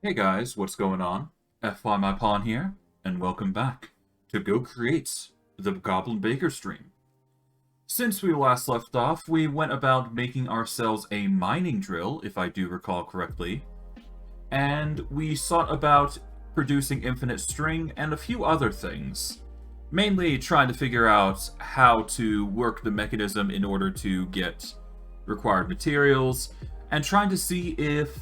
Hey guys, what's going on? FY My Pawn here, and welcome back to Go Create the Goblin Baker stream. Since we last left off, we went about making ourselves a mining drill, if I do recall correctly, and we sought about producing infinite string and a few other things. Mainly trying to figure out how to work the mechanism in order to get required materials, and trying to see if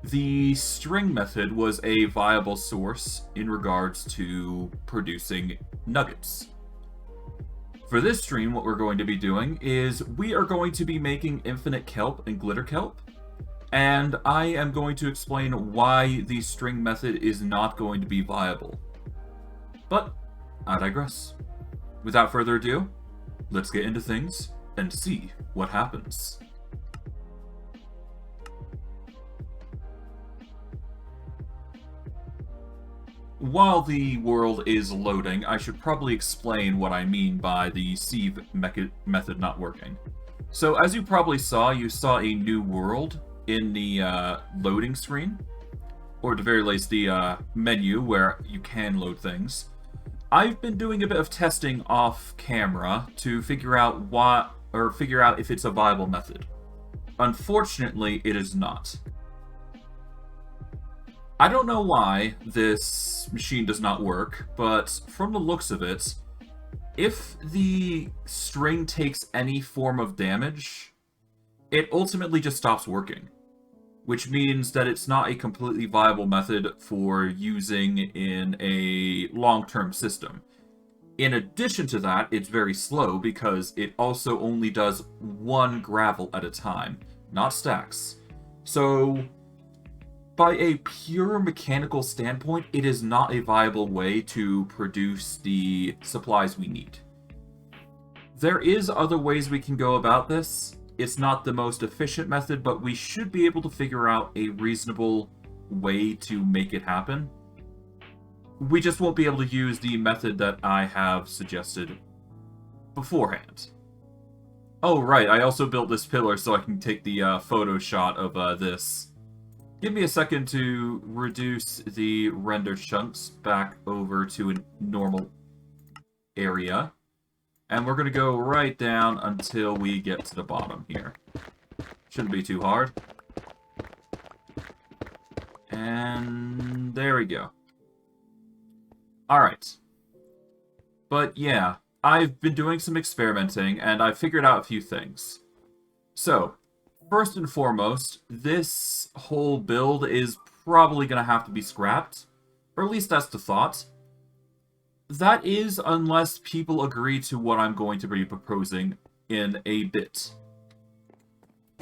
the string method was a viable source in regards to producing nuggets. For this stream, what we're going to be doing is we are going to be making infinite kelp and glitterkelp, and I am going to explain why the string method is not going to be viable. But I digress. Without further ado, let's get into things and see what happens. While the world is loading, I should probably explain what I mean by the sieve method not working. So as you probably saw, you saw a new world in the loading screen, or at the very least the menu where you can load things. I've been doing a bit of testing off camera to figure out if it's a viable method. Unfortunately, it is not. I don't know why this machine does not work, but from the looks of it, if the string takes any form of damage, it ultimately just stops working. Which means that it's not a completely viable method for using in a long-term system. In addition to that, it's very slow because it also only does one gravel at a time, not stacks. So by a pure mechanical standpoint, it is not a viable way to produce the supplies we need. There is other ways we can go about this. It's not the most efficient method, but we should be able to figure out a reasonable way to make it happen. We just won't be able to use the method that I have suggested beforehand. Oh, right, I also built this pillar so I can take the photo shot of this. Give me a second to reduce the render chunks back over to a normal area. And we're going to go right down until we get to the bottom here. Shouldn't be too hard. And there we go. Alright. But yeah, I've been doing some experimenting and I've figured out a few things. So, first and foremost, this whole build is probably going to have to be scrapped. Or at least that's the thought. That is, unless people agree to what I'm going to be proposing in a bit.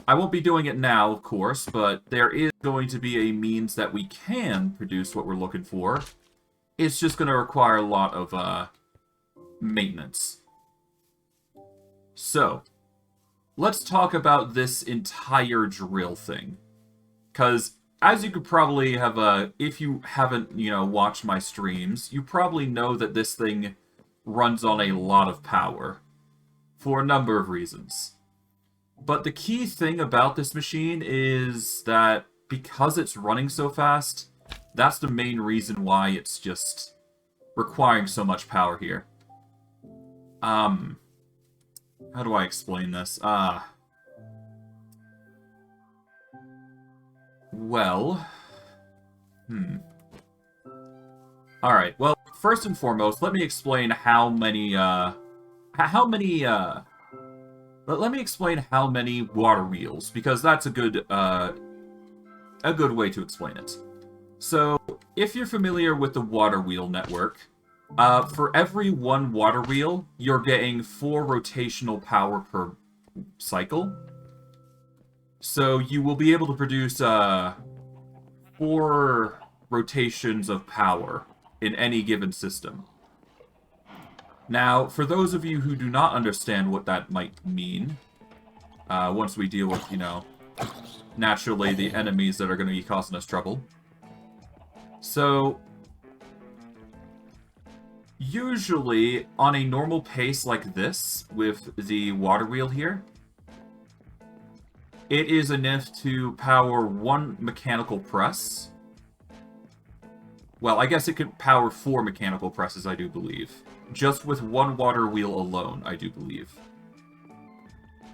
I won't be doing it now, of course, but there is going to be a means that we can produce what we're looking for. It's just going to require a lot of maintenance. So, let's talk about this entire drill thing. Because, as you could probably have, if you haven't, watched my streams, you probably know that this thing runs on a lot of power. For a number of reasons. But the key thing about this machine is that because it's running so fast, that's the main reason why it's just requiring so much power here. How do I explain this? Well... Alright, well, first and foremost, let me explain how many, let me explain how many Waterwheels, because that's a good way to explain it. So, if you're familiar with the Waterwheel network, for every one Waterwheel, you're getting 4 rotational power per cycle. So you will be able to produce 4 rotations of power in any given system. Now, for those of you who do not understand what that might mean, once we deal with, naturally the enemies that are going to be causing us trouble. So, usually, on a normal pace like this, with the water wheel here, it is enough to power 1 mechanical press Well, I guess it could power 4 mechanical presses, I do believe. Just with one water wheel alone, I do believe.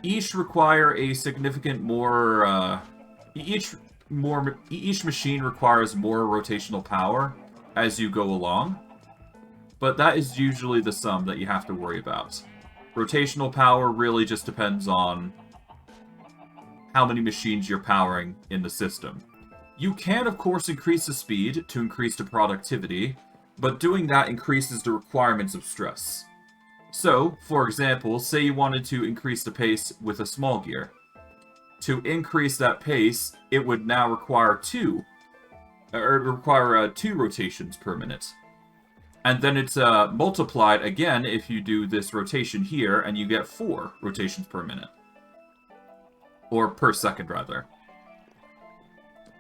Each require a significant more, each machine requires more rotational power as you go along. But that is usually the sum that you have to worry about. Rotational power really just depends on how many machines you're powering in the system. You can, of course, increase the speed to increase the productivity, but doing that increases the requirements of stress. So, for example, say you wanted to increase the pace with a small gear. To increase that pace, it would now require two rotations per minute. And then it's multiplied again if you do this rotation here, and you get 4 rotations per minute. Or per second, rather.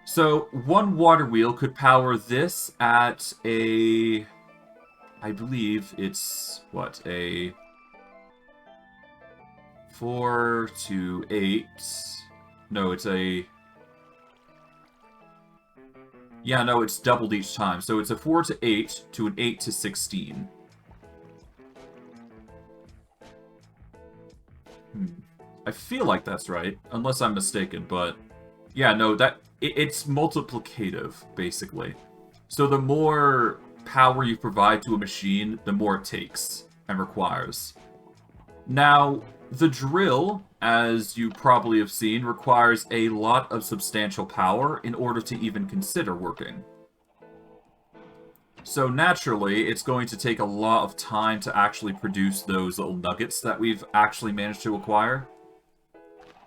So, one water wheel could power this at a... I believe it's, what, a 4 to 8... No, it's a... Yeah, no, it's doubled each time. So it's a 4 to 8 to an 8 to 16. I feel like that's right, unless I'm mistaken, but... Yeah, no, it's multiplicative, basically. So the more power you provide to a machine, the more it takes and requires. Now, the drill, as you probably have seen, requires a lot of substantial power in order to even consider working. So naturally, it's going to take a lot of time to actually produce those little nuggets that we've actually managed to acquire.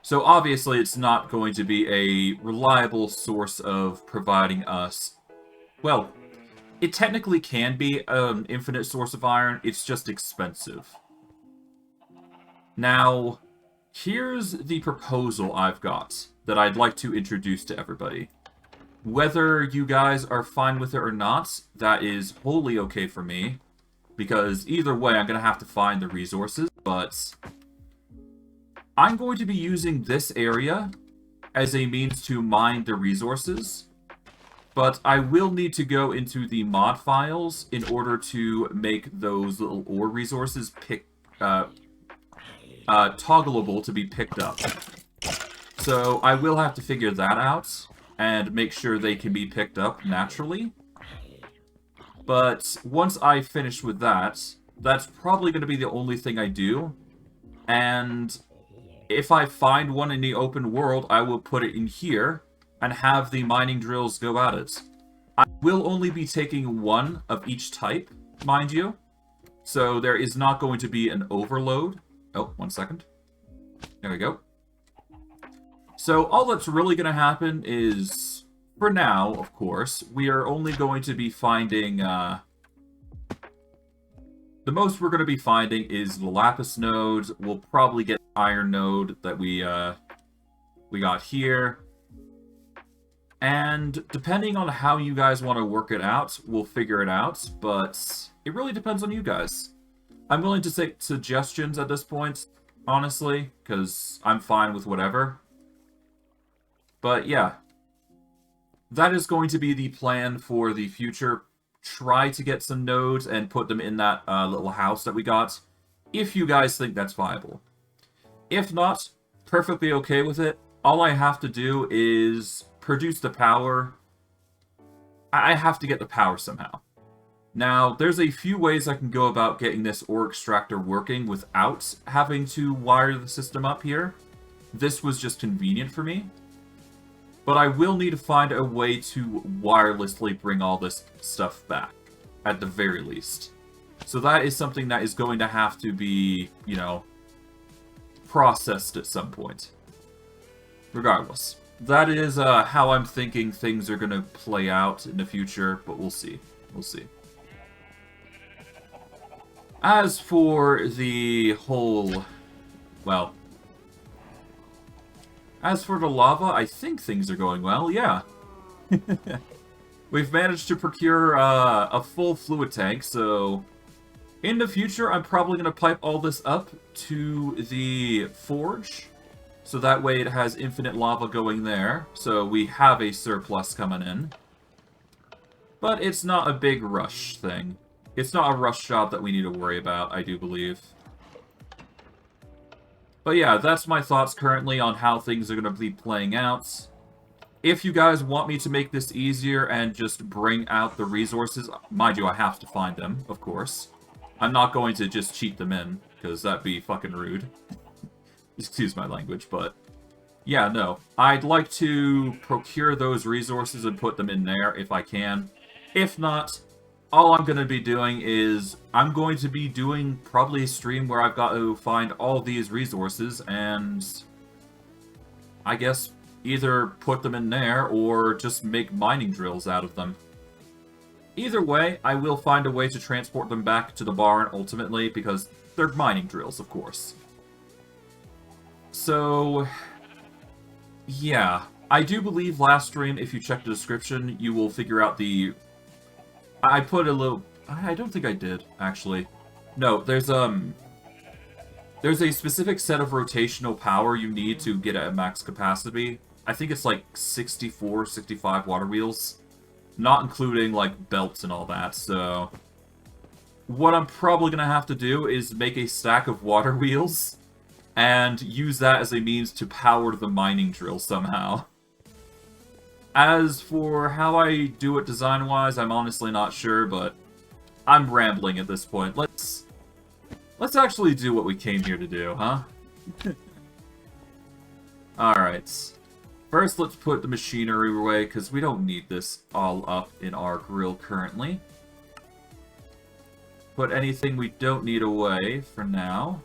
So obviously, it's not going to be a reliable source of providing us... Well, it technically can be an infinite source of iron, it's just expensive. Now, here's the proposal I've got that I'd like to introduce to everybody. Whether you guys are fine with it or not, that is wholly okay for me, because either way I'm going to have to find the resources, but I'm going to be using this area as a means to mine the resources, but I will need to go into the mod files in order to make those little ore resources toggleable to be picked up. So I will have to figure that out and make sure they can be picked up naturally. But once I finish with that, that's probably going to be the only thing I do. And if I find one in the open world, I will put it in here and have the mining drills go at it. I will only be taking one of each type, mind you. So there is not going to be an overload. Oh, 1 second. There we go. So all that's really going to happen is, for now, of course, we are only going to be finding, the most we're going to be finding is the lapis nodes. We'll probably get the iron node that we got here. And depending on how you guys want to work it out, we'll figure it out, but it really depends on you guys. I'm willing to take suggestions at this point, honestly, because I'm fine with whatever. But yeah, that is going to be the plan for the future. Try to get some nodes and put them in that little house that we got, if you guys think that's viable. If not, perfectly okay with it. All I have to do is produce the power. I have to get the power somehow. Now, there's a few ways I can go about getting this ore extractor working without having to wire the system up here. This was just convenient for me. But I will need to find a way to wirelessly bring all this stuff back, at the very least. So that is something that is going to have to be, you know, processed at some point. Regardless. That is how I'm thinking things are going to play out in the future, but we'll see. We'll see. As for the whole, well, as for the lava, I think things are going well, yeah. We've managed to procure a full fluid tank, so in the future I'm probably going to pipe all this up to the forge, so that way it has infinite lava going there, so we have a surplus coming in. But it's not a big rush thing. It's not a rush job that we need to worry about, I do believe. But yeah, that's my thoughts currently on how things are going to be playing out. If you guys want me to make this easier and just bring out the resources, mind you, I have to find them, of course. I'm not going to just cheat them in, because that'd be fucking rude. Excuse my language, but... yeah, no. I'd like to procure those resources and put them in there if I can. If not, all I'm going to be doing is... I'm going to be doing probably a stream where I've got to find all these resources and... I guess either put them in there or just make mining drills out of them. Either way, I will find a way to transport them back to the barn ultimately because they're mining drills, of course. So... yeah, I do believe last stream, if you check the description, you will figure out the... I put a little... I don't think I did, actually. No, there's a specific set of rotational power you need to get at max capacity. I think it's like 64, 65 Waterwheels. Not including, like, belts and all that, so... what I'm probably gonna have to do is make a stack of Waterwheels and use that as a means to power the mining drill somehow. As for how I do it design-wise, I'm honestly not sure, but I'm rambling at this point. Let's actually do what we came here to do, huh? Alright. First, let's put the machinery away, because we don't need this all up in our grill currently. Put anything we don't need away for now.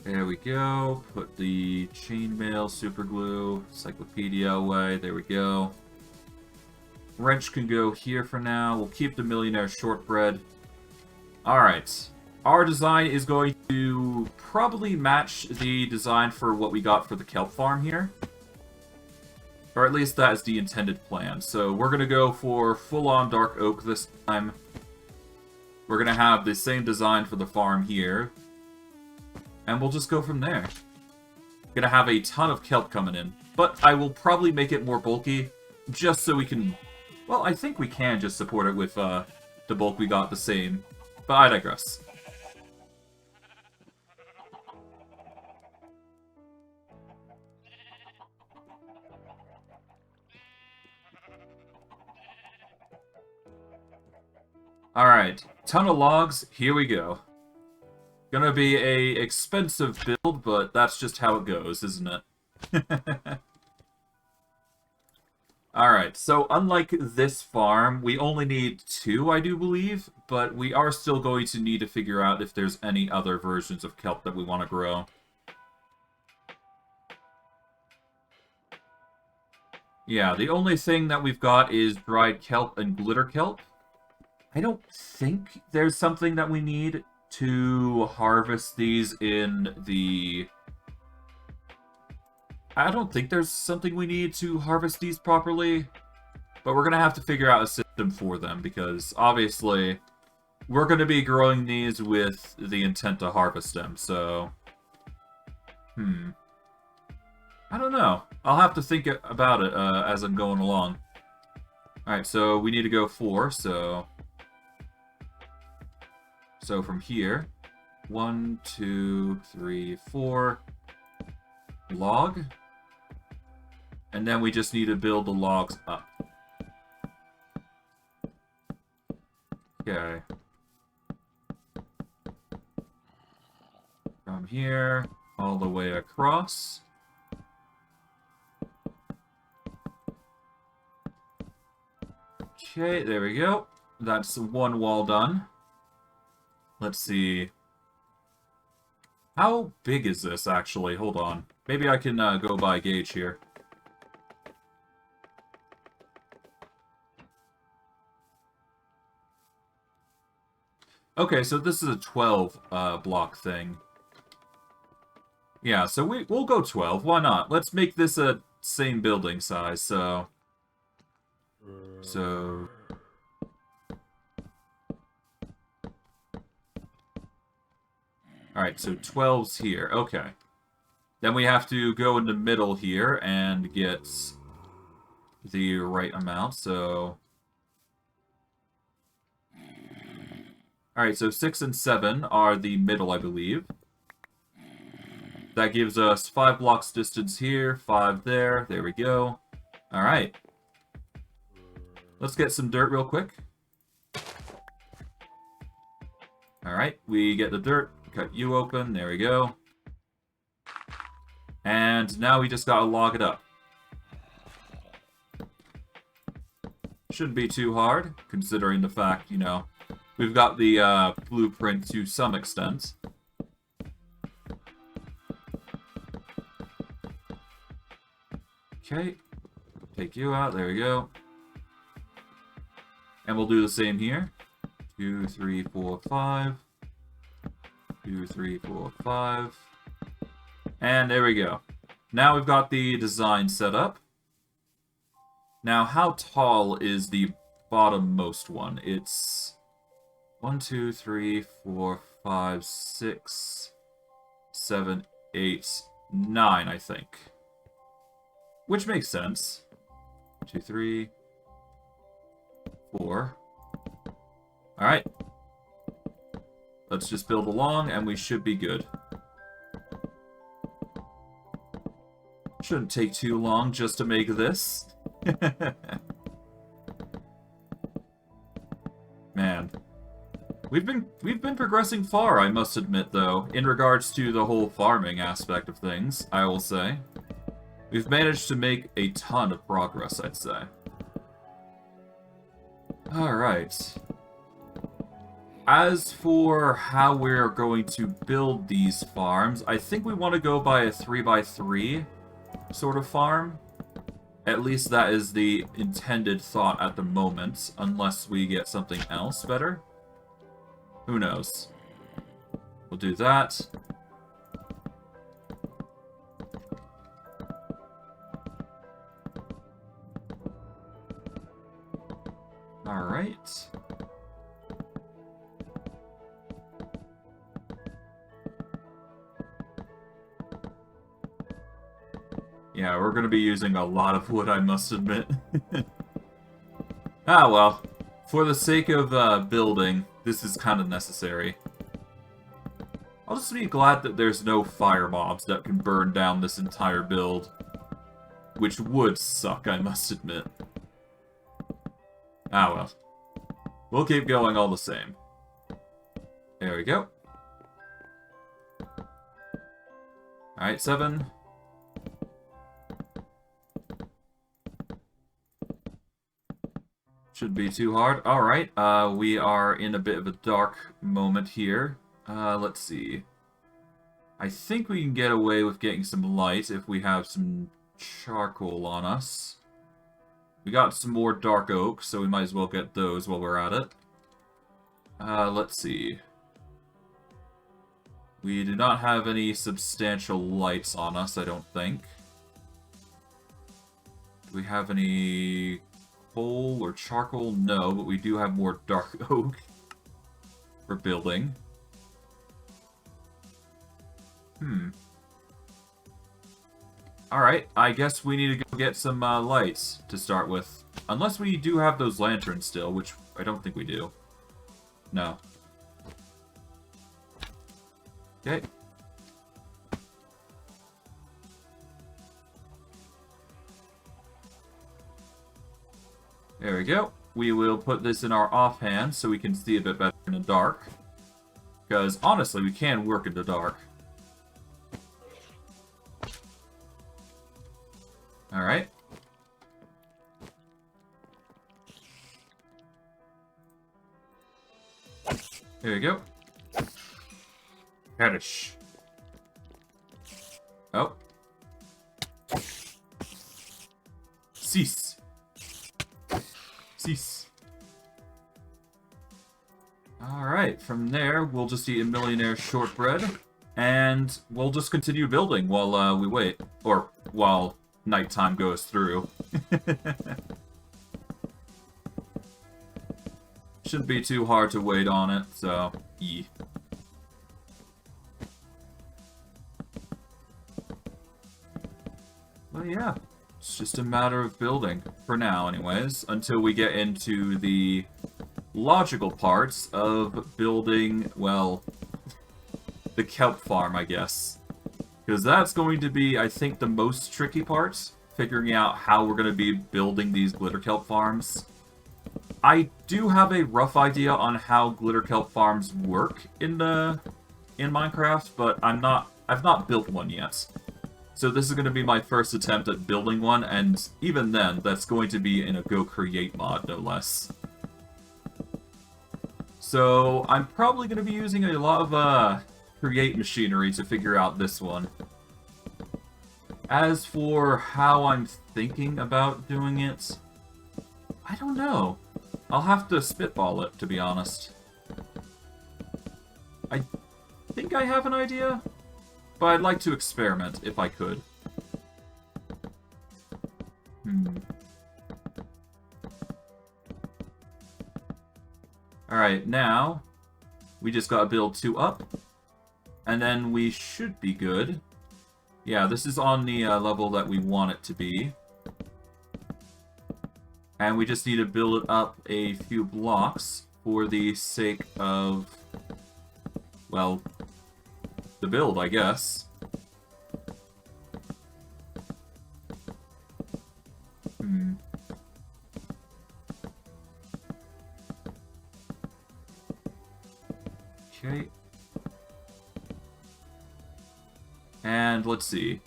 There we go. Put the chainmail, superglue, encyclopedia away. There we go. Wrench can go here for now. We'll keep the millionaire shortbread. Alright. Our design is going to probably match the design for what we got for the kelp farm here. Or at least that is the intended plan. So we're going to go for full-on dark oak this time. We're going to have the same design for the farm here. And we'll just go from there. Gonna have a ton of kelp coming in. But I will probably make it more bulky, just so we can... well, I think we can just support it with the bulk we got the same. But I digress. Alright, ton of logs, here we go. Gonna be a expensive build, but that's just how it goes, isn't it? Alright, so unlike this farm, we only need 2, I do believe, but we are still going to need to figure out if there's any other versions of kelp that we want to grow. Yeah, the only thing that we've got is dried kelp and glitterkelp. I don't think there's something that we need to harvest these in the... I don't think there's something we need to harvest these properly, but we're going to have to figure out a system for them, because obviously we're going to be growing these with the intent to harvest them, so... I don't know. I'll have to think about it as I'm going along. Alright, so we need to go 4, so... so from here, 1, 2, 3, 4, log, and then we just need to build the logs up. Okay. From here, all the way across. Okay, there we go. That's one wall done. Let's see. How big is this, actually? Hold on. Maybe I can go by gauge here. Okay, so this is a 12 block thing. Yeah, so we'll go 12. Why not? Let's make this a same building size, so... Alright, so 12's here. Okay. Then we have to go in the middle here and get the right amount, so... Alright, so 6 and 7 are the middle, I believe. That gives us 5 blocks distance here, 5 there. There we go. Alright. Let's get some dirt real quick. Alright, we get the dirt. Cut you open. There we go. And now we just gotta log it up. Shouldn't be too hard, considering the fact, you know, we've got the blueprint to some extent. Okay, take you out, there we go. And we'll do the same here. 2, 3, 4, 5. 2, 3, 4, 5. And there we go. Now we've got the design set up. Now, how tall is the bottommost one? It's 1, 2, 3, 4, 5, 6, 7, 8, 9, I think. Which makes sense. 2, 3, 4. Alright. Let's just build along, and we should be good. Shouldn't take too long just to make this. Man. We've been progressing far, I must admit, though, in regards to the whole farming aspect of things, I will say. We've managed to make a ton of progress, I'd say. Alright. As for how we're going to build these farms, I think we want to go by a 3x3 sort of farm. At least that is the intended thought at the moment, unless we get something else better. Who knows? We'll do that. Alright. Yeah, we're going to be using a lot of wood, I must admit. Ah, well. For the sake of building, this is kind of necessary. I'll just be glad that there's no fire mobs that can burn down this entire build. Which would suck, I must admit. Ah, well. We'll keep going all the same. There we go. Alright, 7. Shouldn't be too hard. Alright, we are in a bit of a dark moment here. Let's see. I think we can get away with getting some light if we have some charcoal on us. We got some more dark oak, so we might as well get those while we're at it. Let's see. We do not have any substantial lights on us, I don't think. Do we have any coal or charcoal? No, but we do have more dark oak for building. Alright, I guess we need to go get some lights to start with. Unless we do have those lanterns still, which I don't think we do. No. Okay. There we go. We will put this in our offhand so we can see a bit better in the dark. Because, honestly, we can work in the dark. Alright. There we go. Perish. Oh. Cease. Cease. Alright, from there, we'll just eat a millionaire shortbread, and we'll just continue building while we wait. Or, while nighttime goes through. Shouldn't be too hard to wait on it, so, yeah. Well, yeah. It's just a matter of building, for now anyways, until we get into the logical parts of building, well, the kelp farm, I guess. Because that's going to be, I think, the most tricky part, figuring out how we're going to be building these glitter kelp farms. I do have a rough idea on how glitter kelp farms work in Minecraft, but I've not built one yet. So this is going to be my first attempt at building one, and even then, that's going to be in a Go Create mod, no less. So I'm probably going to be using a lot of Create machinery to figure out this one. As for how I'm thinking about doing it, I don't know. I'll have to spitball it, to be honest. I think I have an idea, but I'd like to experiment if I could. Alright, now we just gotta build 2 up, and then we should be good. Yeah, this is on the level that we want it to be. And we just need to build it up a few blocks for the sake of, well, the build, I guess. Okay. And let's see.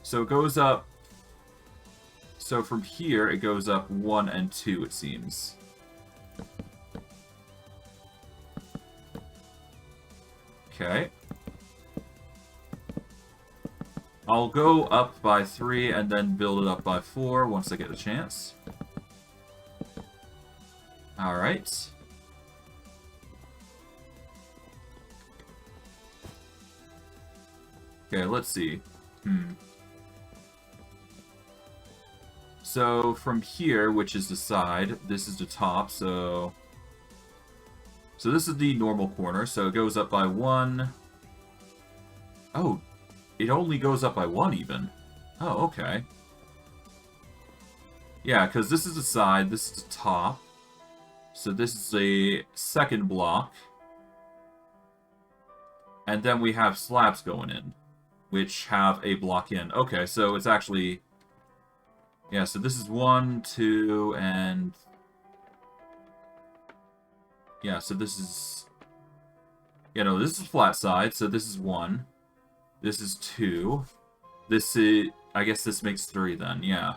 So it goes up. So from here, it goes up 1 and 2, it seems. Okay. I'll go up by 3 and then build it up by 4 once I get a chance. Alright. Okay, let's see. So, from here, which is the side, this is the top, so this is the normal corner, so it goes up by 1. Oh, it only goes up by 1, even. Oh, okay. Yeah, because this is the side, this is the top. So this is a second block. And then we have slabs going in, which have a block in. Okay, so it's actually... Yeah, so this is 1, 2, and... Yeah, so this is... Yeah, no, this is flat side, so this is 1. This is 2. This is... I guess this makes 3 then, yeah.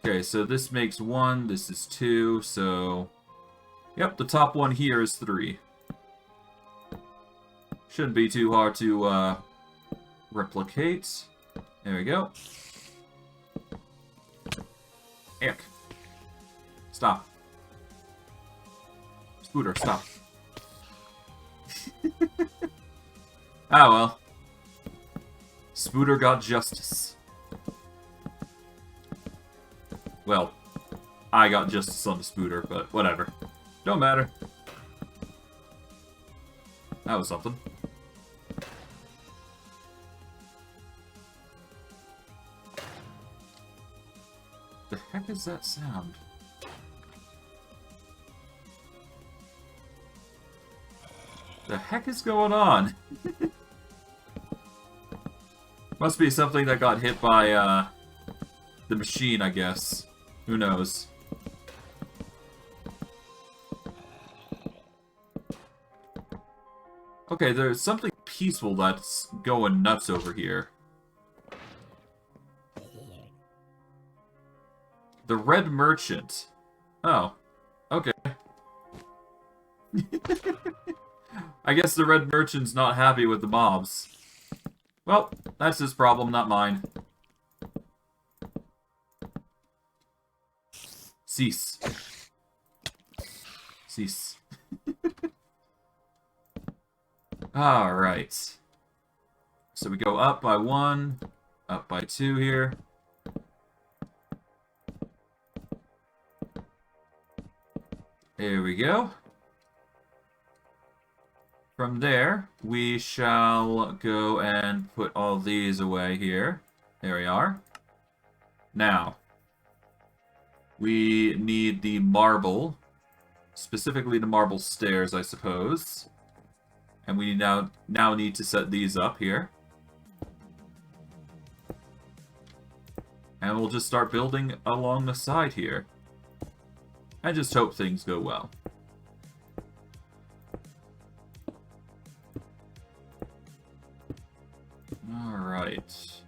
Okay, so this makes 1, this is 2, so... Yep, the top one here is 3. Shouldn't be too hard to, replicate. There we go. Ick. Stop. Scooter, stop. Ah, well. Scooter got justice. Well, I got justice on the Spooter, but whatever. Don't matter. That was something. The heck is that sound? The heck is going on? Must be something that got hit by, the machine, I guess. Who knows? Okay, there's something peaceful that's going nuts over here. The Red Merchant. Oh. Okay. I guess the Red Merchant's not happy with the mobs. Well, that's his problem, not mine. Cease. Cease. Alright. So we go up by 1, up by 2 here. There we go. From there, we shall go and put all these away here. There we are. Now, we need the marble, specifically the marble stairs, I suppose. And we now need to set these up here. And we'll just start building along the side here. I just hope things go well. Alright.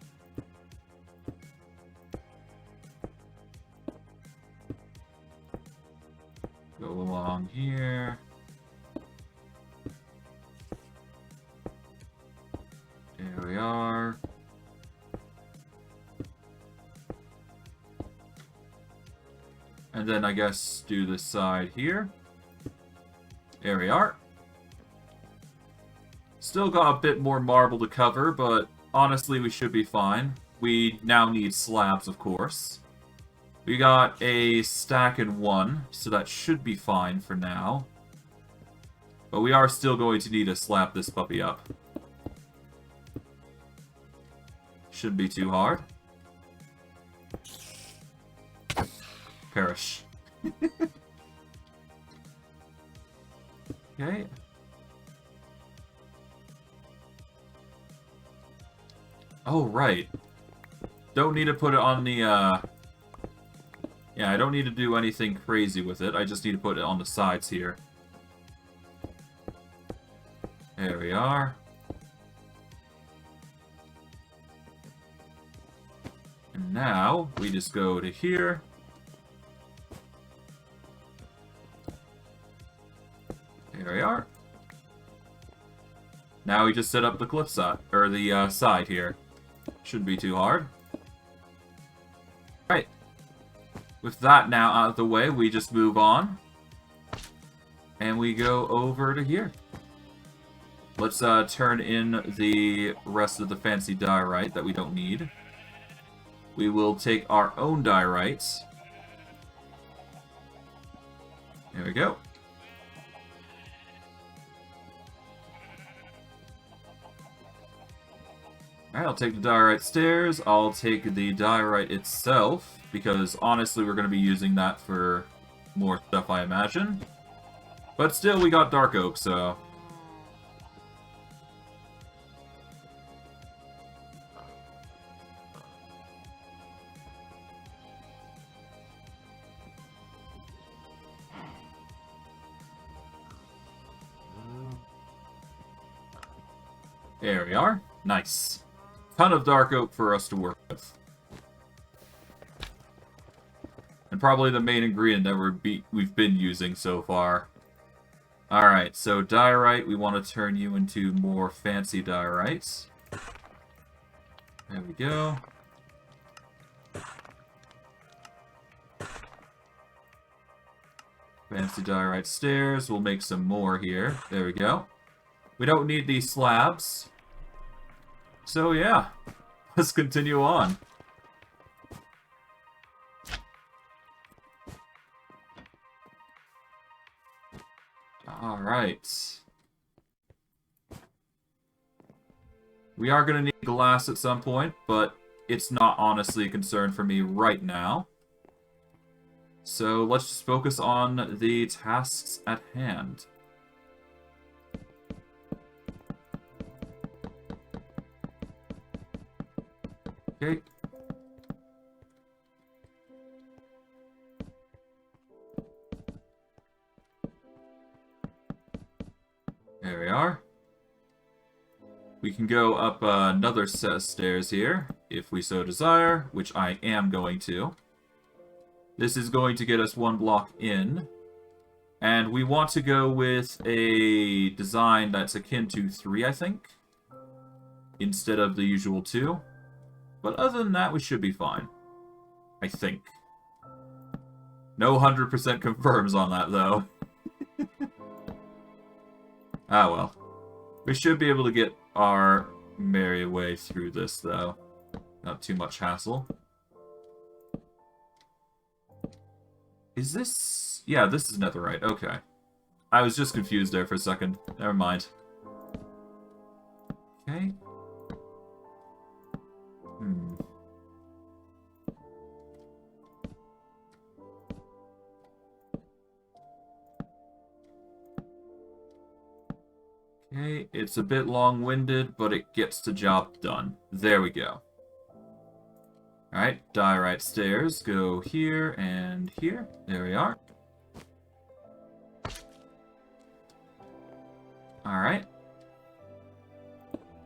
Go along here. There we are. And then I guess do this side here. There we are. Still got a bit more marble to cover, but honestly we should be fine. We now need slabs, of course. We got a stack in one, so that should be fine for now. But we are still going to need to slap this puppy up. Shouldn't be too hard. Perish. Okay. Oh, right. Don't need to put it on the, Yeah, I don't need to do anything crazy with it. I just need to put it on the sides here. There we are. And now, we just go to here. There we are. Now we just set up the cliff side, or the side here. Shouldn't be too hard. Right. With that now out of the way, we just move on. And we go over to here. Let's turn in the rest of the fancy diorite that we don't need. We will take our own diorite. There we go. Alright, I'll take the diorite stairs. I'll take the diorite itself, because honestly we're going to be using that for more stuff, I imagine. But still, we got dark oak, so... There we are. Nice. Ton of dark oak for us to work with. And probably the main ingredient that we've been using so far. Alright, so diorite, we want to turn you into more fancy diorites. There we go. Fancy diorite stairs, we'll make some more here. There we go. We don't need these slabs. So yeah, let's continue on. Alright. We are going to need glass at some point, but it's not honestly a concern for me right now. So let's just focus on the tasks at hand. Okay. There we are. We can go up another set of stairs here, if we so desire, which I am going to. This is going to get us one block in. And we want to go with a design that's akin to 3, I think, instead of the usual 2. But other than that, we should be fine. I think. No 100% confirms on that, though. Ah, well. We should be able to get our merry way through this, though. Not too much hassle. Is this... Yeah, this is netherite. Okay. I was just confused there for a second. Never mind. Okay. Okay, it's a bit long-winded, but it gets the job done. There we go. Alright, diorite stairs go here and here. There we are. Alright.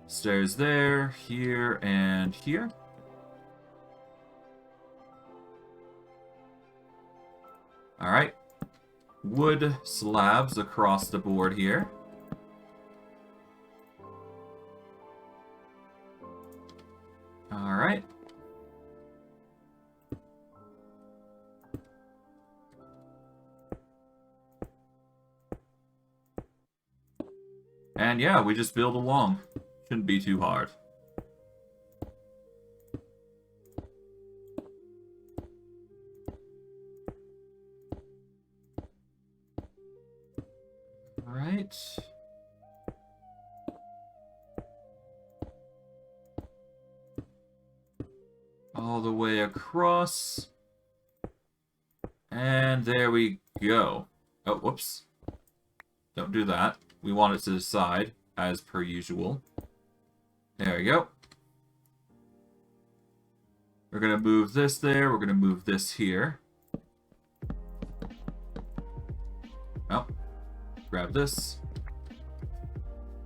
Stairs there, here, and here. Alright. Wood slabs across the board here. Alright. And yeah, we just build along. Shouldn't be too hard. Alright. All the way across. And there we go. Oh, whoops. Don't do that. We want it to the side, as per usual. There we go. We're going to move this there. We're going to move this here. Oh. Grab this.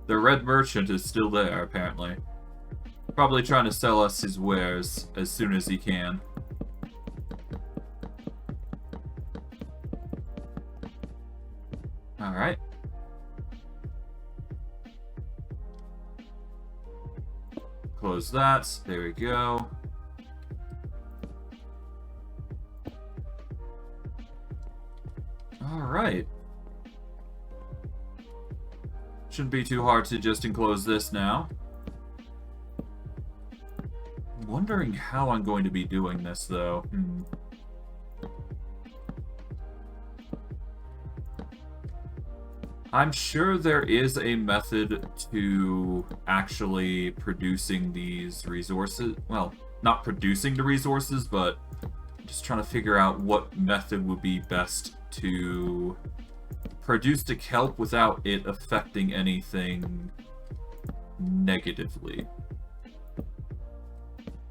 The red merchant is still there, apparently. Probably trying to sell us his wares as soon as he can. Alright. Close that. There we go. Alright. Shouldn't be too hard to just enclose this now. I'm wondering how I'm going to be doing this, though. I'm sure there is a method to actually producing these resources. Well, not producing the resources, but just trying to figure out what method would be best to produce the kelp without it affecting anything negatively.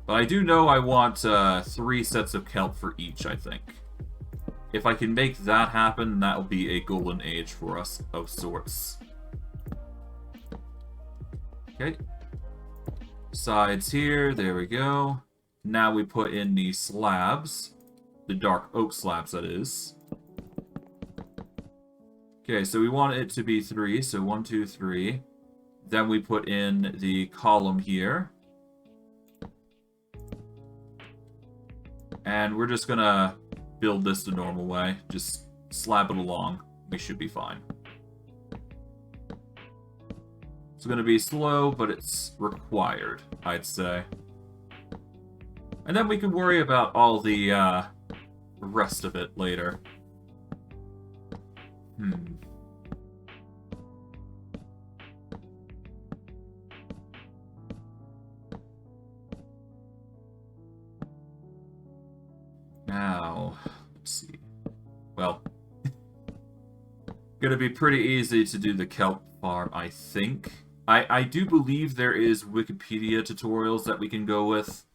But I do know I want 3 sets of kelp for each, I think. If I can make that happen, that'll be a golden age for us of sorts. Okay. Sides here, there we go. Now we put in the slabs. The dark oak slabs, that is. Okay, so we want it to be 3, so 1, 2, 3. Then we put in the column here. And we're just gonna build this the normal way. Just slab it along. We should be fine. It's gonna be slow, but it's required, I'd say. And then we can worry about all the rest of it later. Now, let's see. Well, gonna be pretty easy to do the kelp farm, I think. I do believe there is Wikipedia tutorials that we can go with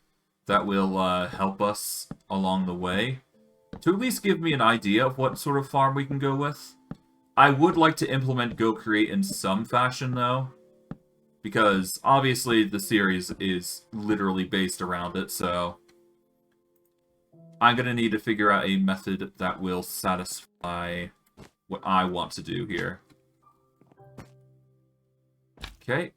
that will help us along the way, to at least give me an idea of what sort of farm we can go with. I would like to implement Go Create in some fashion, though, because obviously the series is literally based around it, so I'm going to need to figure out a method that will satisfy what I want to do here. Okay.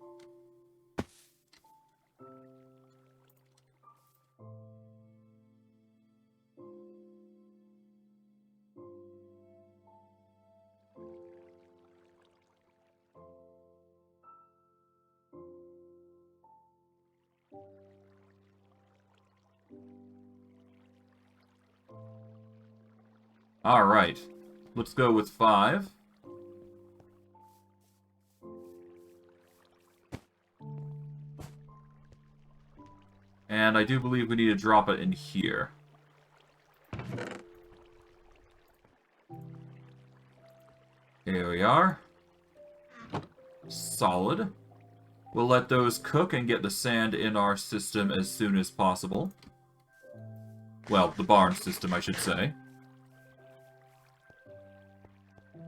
Alright. Let's go with 5. And I do believe we need to drop it in here. Here we are. Solid. We'll let those cook and get the sand in our system as soon as possible. Well, the barn system, I should say.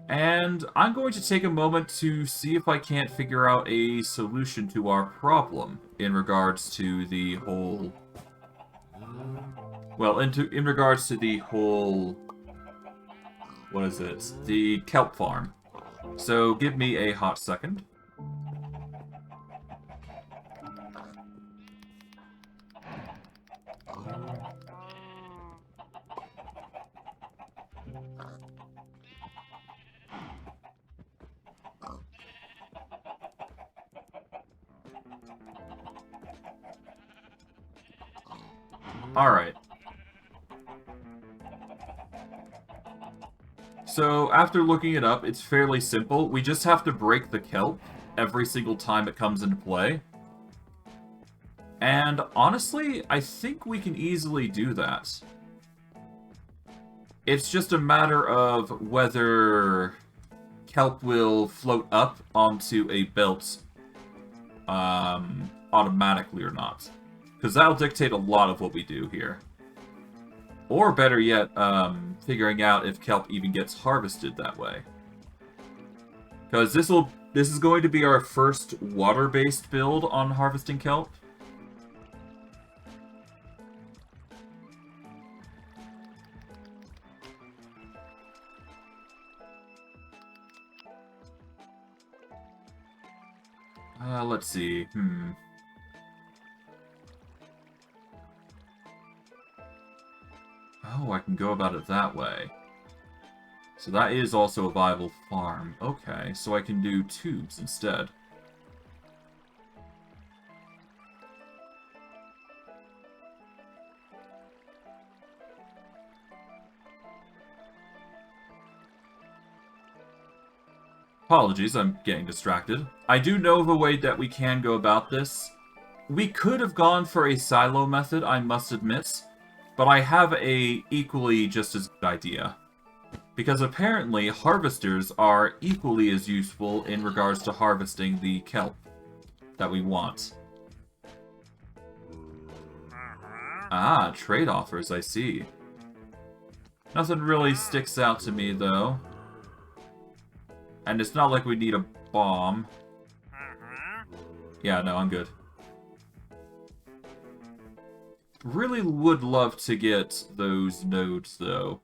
And I'm going to take a moment to see if I can't figure out a solution to our problem in regards to the whole... Well, in regards to the whole... What is it? The kelp farm. So give me a hot second. Alright. So, after looking it up, it's fairly simple. We just have to break the kelp every single time it comes into play. And, honestly, I think we can easily do that. It's just a matter of whether kelp will float up onto a belt automatically or not. Because that'll dictate a lot of what we do here. Or better yet, figuring out if kelp even gets harvested that way. Because this is going to be our first water-based build on harvesting kelp. Let's see. Oh, I can go about it that way. So that is also a viable farm. Okay, so I can do tubes instead. Apologies, I'm getting distracted. I do know of a way that we can go about this. We could have gone for a silo method, I must admit. But I have a equally just as good idea. Because apparently, harvesters are equally as useful in regards to harvesting the kelp that we want. Ah, trade offers, I see. Nothing really sticks out to me, though. And it's not like we need a bomb. Yeah, no, I'm good. Really would love to get those nodes, though.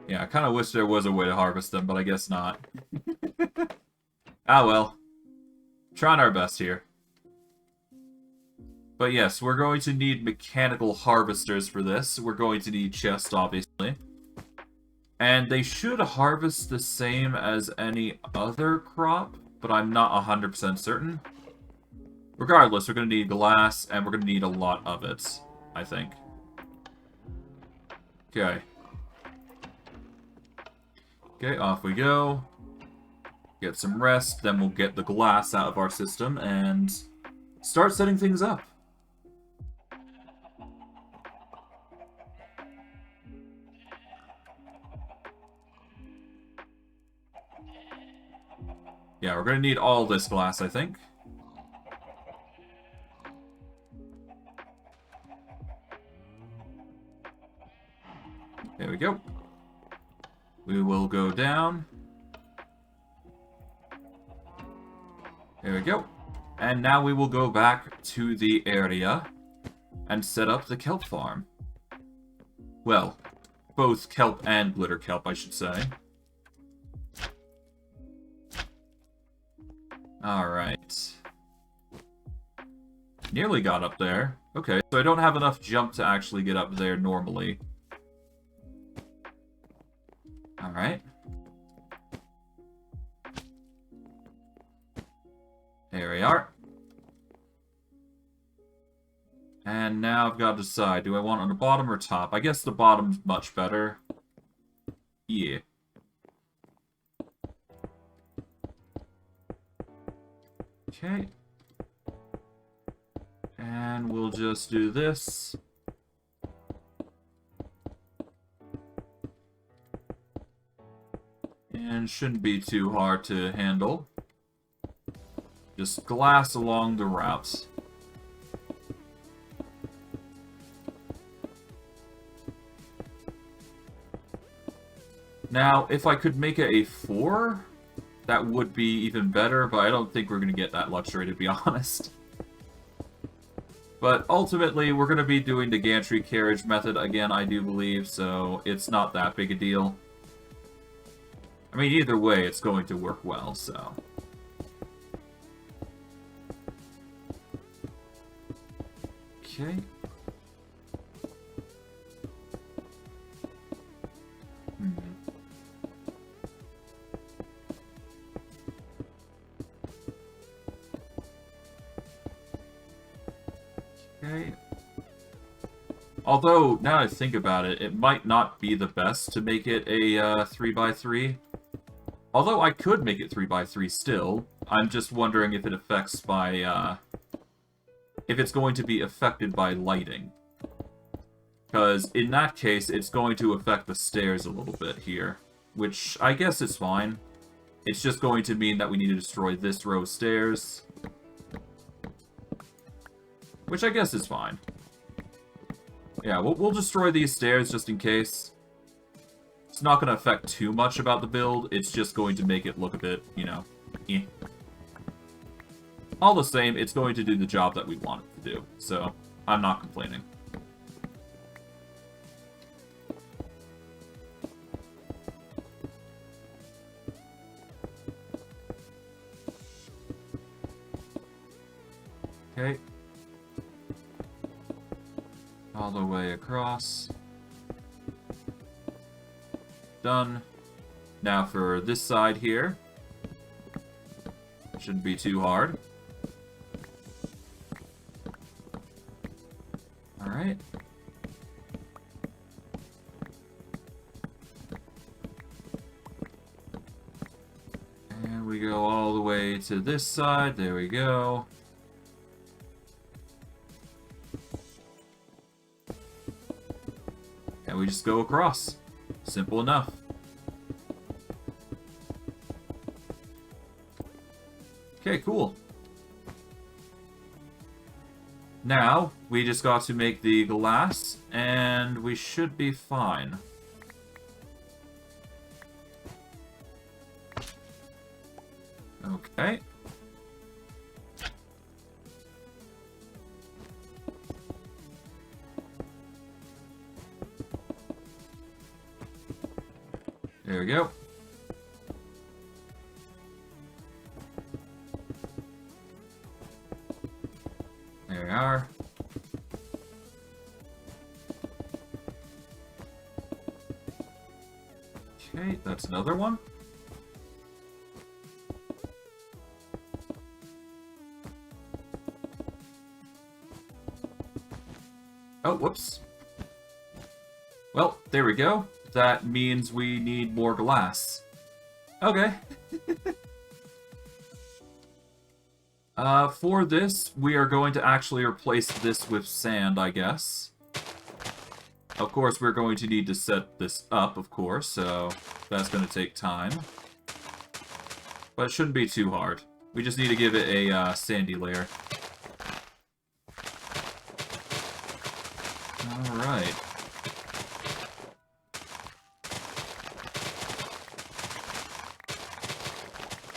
Yeah, I kind of wish there was a way to harvest them, but I guess not. Ah well. Trying our best here. But yes, we're going to need mechanical harvesters for this. We're going to need chests, obviously. And they should harvest the same as any other crop, but I'm not 100% certain. Regardless, we're going to need glass, and we're going to need a lot of it, I think. Okay. Okay, off we go. Get some rest, then we'll get the glass out of our system, and start setting things up. Yeah, we're gonna need all this glass, I think. There we go. We will go down. There we go. And now we will go back to the area and set up the kelp farm. Well, both kelp and glitterkelp, I should say. Alright. Nearly got up there. Okay, so I don't have enough jump to actually get up there normally. Alright. There we are. And now I've got to decide, do I want it on the bottom or top? I guess the bottom's much better. Yeah. Okay. And we'll just do this. And shouldn't be too hard to handle. Just glass along the route. Now, if I could make it a 4, that would be even better, but I don't think we're going to get that luxury, to be honest. But ultimately, we're going to be doing the gantry carriage method again, I do believe, so it's not that big a deal. I mean, either way, it's going to work well, so... Okay. Okay. Although, now that I think about it, it might not be the best to make it a 3x3. Although I could make it 3x3 still. I'm just wondering if it affects by, if it's going to be affected by lighting. Because in that case, it's going to affect the stairs a little bit here. Which, I guess is fine. It's just going to mean that we need to destroy this row of stairs. Which I guess is fine. Yeah, we'll destroy these stairs just in case. It's not going to affect too much about the build. It's just going to make it look a bit, you know, eh. All the same, it's going to do the job that we want it to do. So, I'm not complaining. Okay. All the way across. Done. Now for this side here. Shouldn't be too hard. Alright. And we go all the way to this side. There we go. And we just go across. Simple enough. Okay, cool. Now, we just got to make the glass, and we should be fine. Okay. There we go. There we are. Okay, that's another one. Oh, whoops. Well, there we go. That means we need more glass. Okay. For this, we are going to actually replace this with sand, I guess. Of course, we're going to need to set this up, of course, so that's going to take time. But it shouldn't be too hard. We just need to give it a sandy layer. Alright.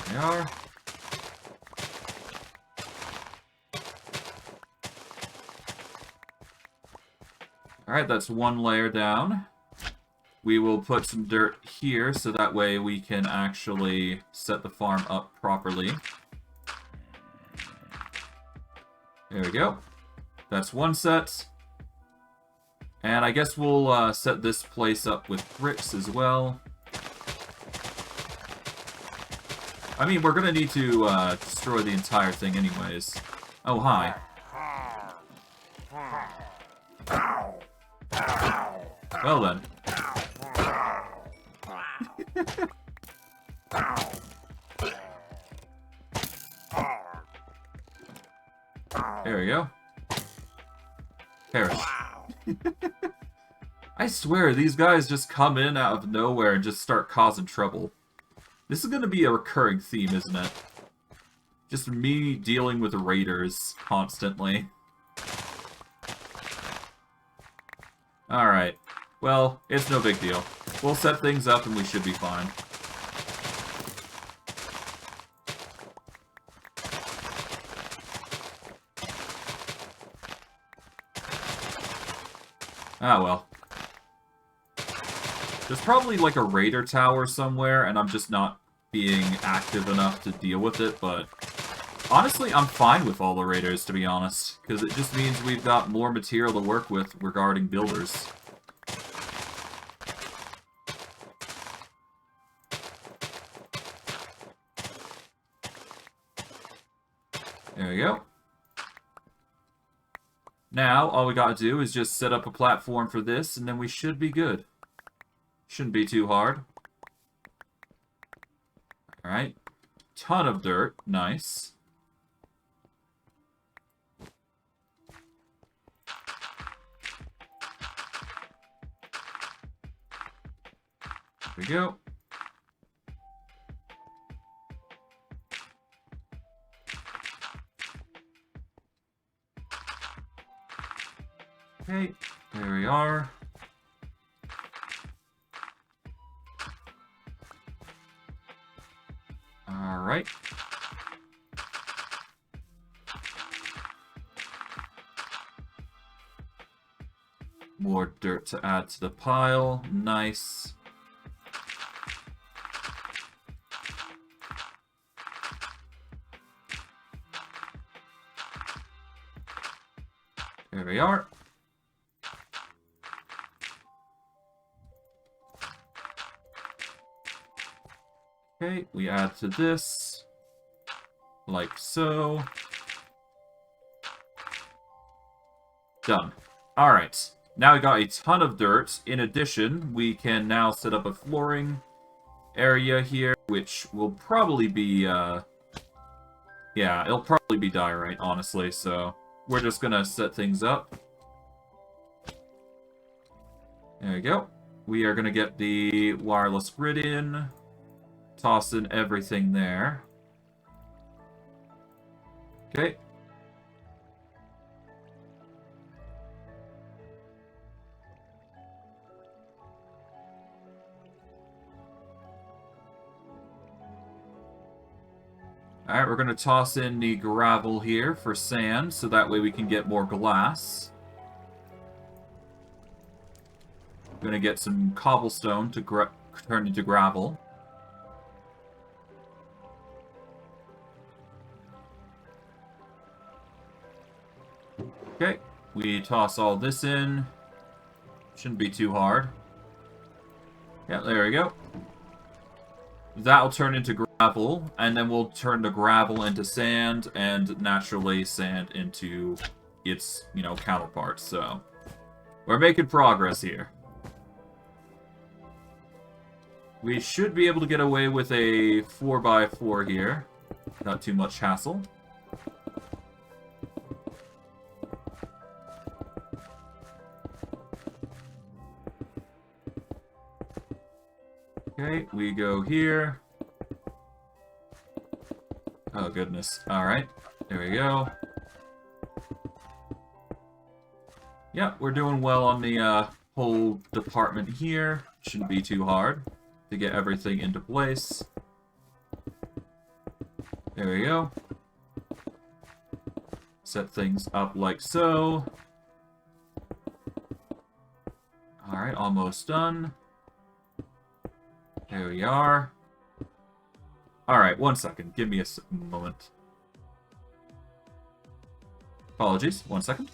There we are. Alright, that's one layer down. We will put some dirt here, so that way we can actually set the farm up properly. There we go. That's one set. And I guess we'll set this place up with bricks as well. I mean, we're gonna need to destroy the entire thing anyways. Oh, hi. Well then. we go. Perish. I swear, these guys just come in out of nowhere and just start causing trouble. This is gonna be a recurring theme, isn't it? Just me dealing with raiders constantly. Alright. Well, it's no big deal. We'll set things up and we should be fine. Ah, well. There's probably like a raider tower somewhere, and I'm just not being active enough to deal with it, but honestly, I'm fine with all the raiders, to be honest, because it just means we've got more material to work with regarding builders. There we go. Now, all we gotta do is just set up a platform for this, and then we should be good. Shouldn't be too hard. Alright. Ton of dirt. Nice. There we go. Okay, there we are. Alright. More dirt to add to the pile. Nice. There we are. Okay, we add to this, like so. Done. Alright, now we got a ton of dirt. In addition, we can now set up a flooring area here, which will probably be, yeah, it'll probably be diorite, honestly, so we're just gonna set things up. There we go. We are gonna get the wireless grid in. Toss in everything there. Okay. Alright, we're going to toss in the gravel here for sand, so that way we can get more glass. We're going to get some cobblestone to turn into gravel. Okay, we toss all this in. Shouldn't be too hard. Yeah, there we go. That'll turn into gravel, and then we'll turn the gravel into sand, and naturally sand into its, you know, counterpart, so we're making progress here. We should be able to get away with a 4x4 here. Not too much hassle. Okay, we go here. Oh, goodness. Alright, there we go. Yeah, we're doing well on the whole department here. Shouldn't be too hard to get everything into place. There we go. Set things up like so. Alright, almost done. There we are. Alright, 1 second. Give me a moment. Apologies, 1 second.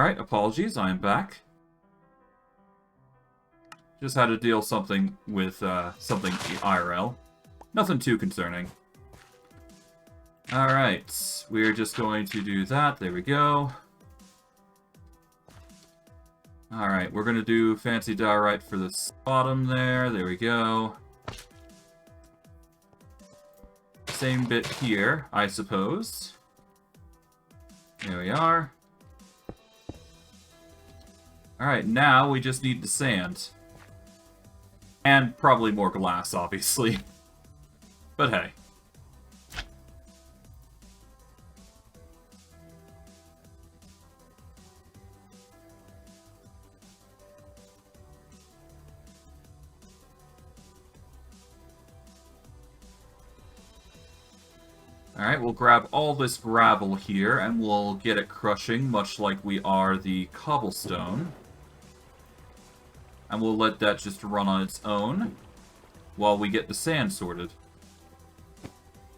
Alright, apologies, I am back. Just had to deal something with something IRL. Nothing too concerning. Alright, we're just going to do that. There we go. Alright, we're going to do fancy diorite for this bottom there. There we go. Same bit here, I suppose. There we are. Alright, now we just need the sand. And probably more glass, obviously. But hey. Alright, we'll grab all this gravel here, and we'll get it crushing, much like we are the cobblestone. And we'll let that just run on its own, while we get the sand sorted.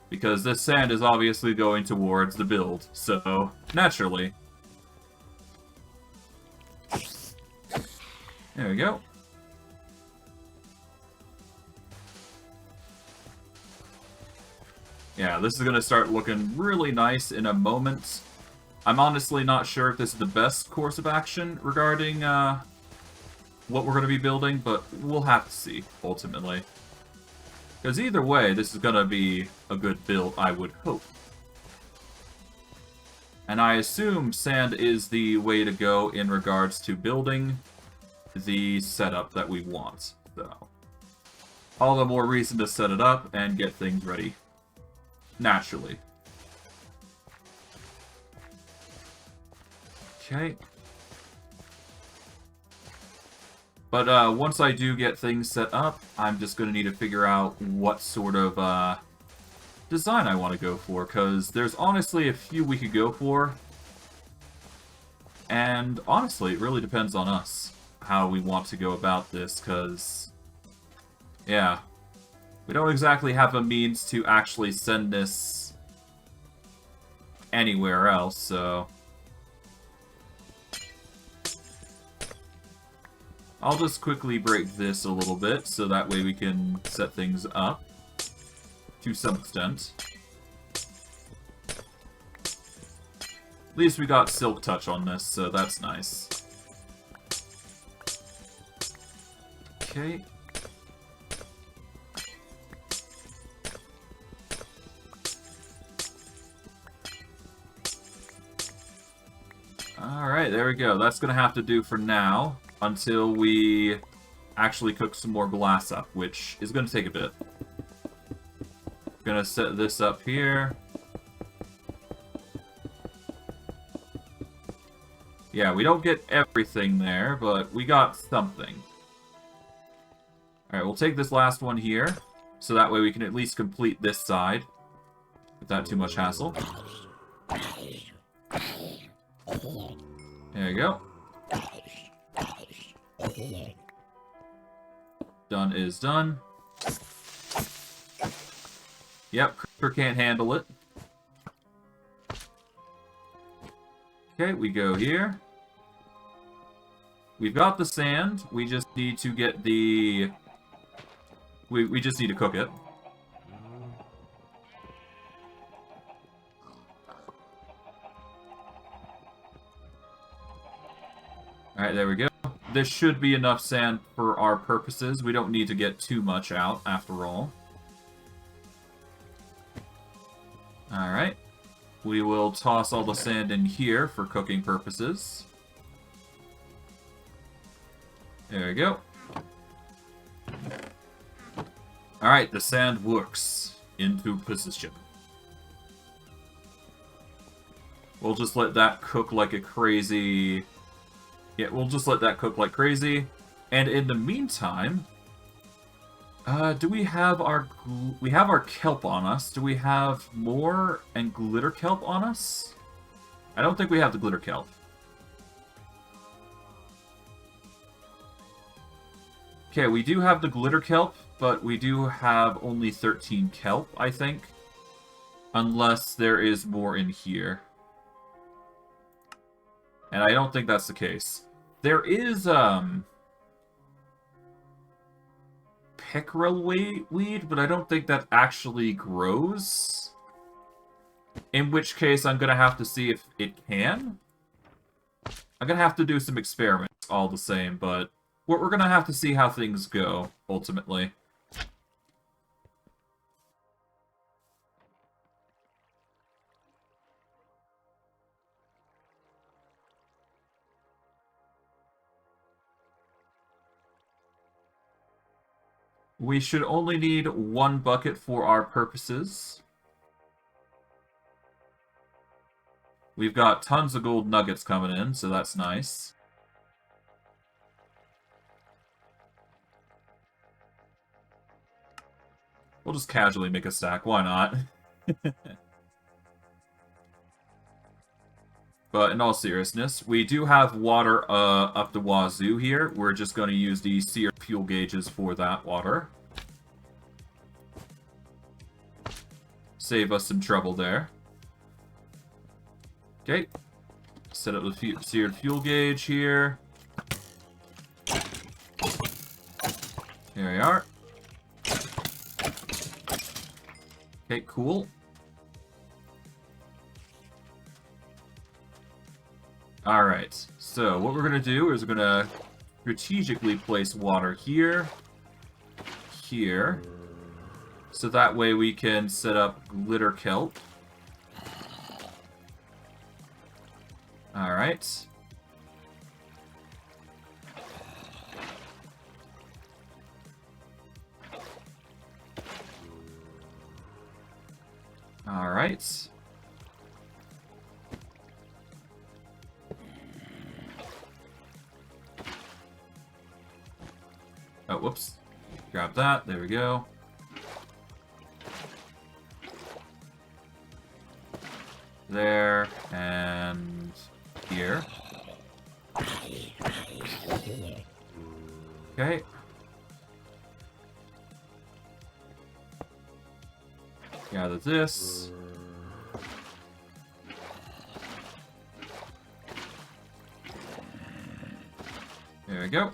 Because this sand is obviously going towards the build, so, naturally. There we go. Yeah, this is going to start looking really nice in a moment. I'm honestly not sure if this is the best course of action regarding what we're going to be building, but we'll have to see, ultimately. Because either way, this is going to be a good build, I would hope. And I assume sand is the way to go in regards to building the setup that we want. So, all the more reason to set it up and get things ready. Naturally. Okay. But once I do get things set up, I'm just going to need to figure out what sort of design I want to go for, because there's honestly a few we could go for. And honestly, it really depends on us how we want to go about this, because, yeah. We don't exactly have a means to actually send this anywhere else, so... I'll just quickly break this a little bit, so that way we can set things up. To some extent. At least we got Silk Touch on this, so that's nice. Okay. Alright, there we go. That's gonna have to do for now, until we actually cook some more glass up, which is gonna take a bit. Gonna set this up here. Yeah, we don't get everything there, but we got something. Alright, we'll take this last one here, so that way we can at least complete this side without too much hassle. There you go. Done is done. Yep, Creeper can't handle it. Okay, we go here. We've got the sand. We just need to get the... We just need to cook it. Alright, there we go. This should be enough sand for our purposes. We don't need to get too much out, after all. Alright. We will toss all the sand in here for cooking purposes. There we go. Alright, the sand works. Into position. We'll just let that cook like a crazy... Yeah, we'll just let that cook like crazy. And in the meantime... do we have our... We have our kelp on us. Do we have more and glitter kelp on us? I don't think we have the glitter kelp. Okay, we do have the glitter kelp, but we do have only 13 kelp, I think. Unless there is more in here. And I don't think that's the case. There is, pickerel weed, but I don't think that actually grows. In which case, I'm gonna have to see if it can. I'm gonna have to do some experiments all the same, but we're gonna have to see how things go, ultimately. We should only need 1 bucket for our purposes. We've got tons of gold nuggets coming in, so that's nice. We'll just casually make a stack, why not? But in all seriousness, we do have water up the wazoo here. We're just going to use the seared fuel gauges for that water. Save us some trouble there. Okay. Set up the seared fuel gauge here. Here we are. Okay, cool. Alright, so what we're going to do is we're going to strategically place water here, here, so that way we can set up glitter kelp. Alright. Alright. Oh, whoops. Grab that. There we go. There, and here. Okay. Gather this. There we go.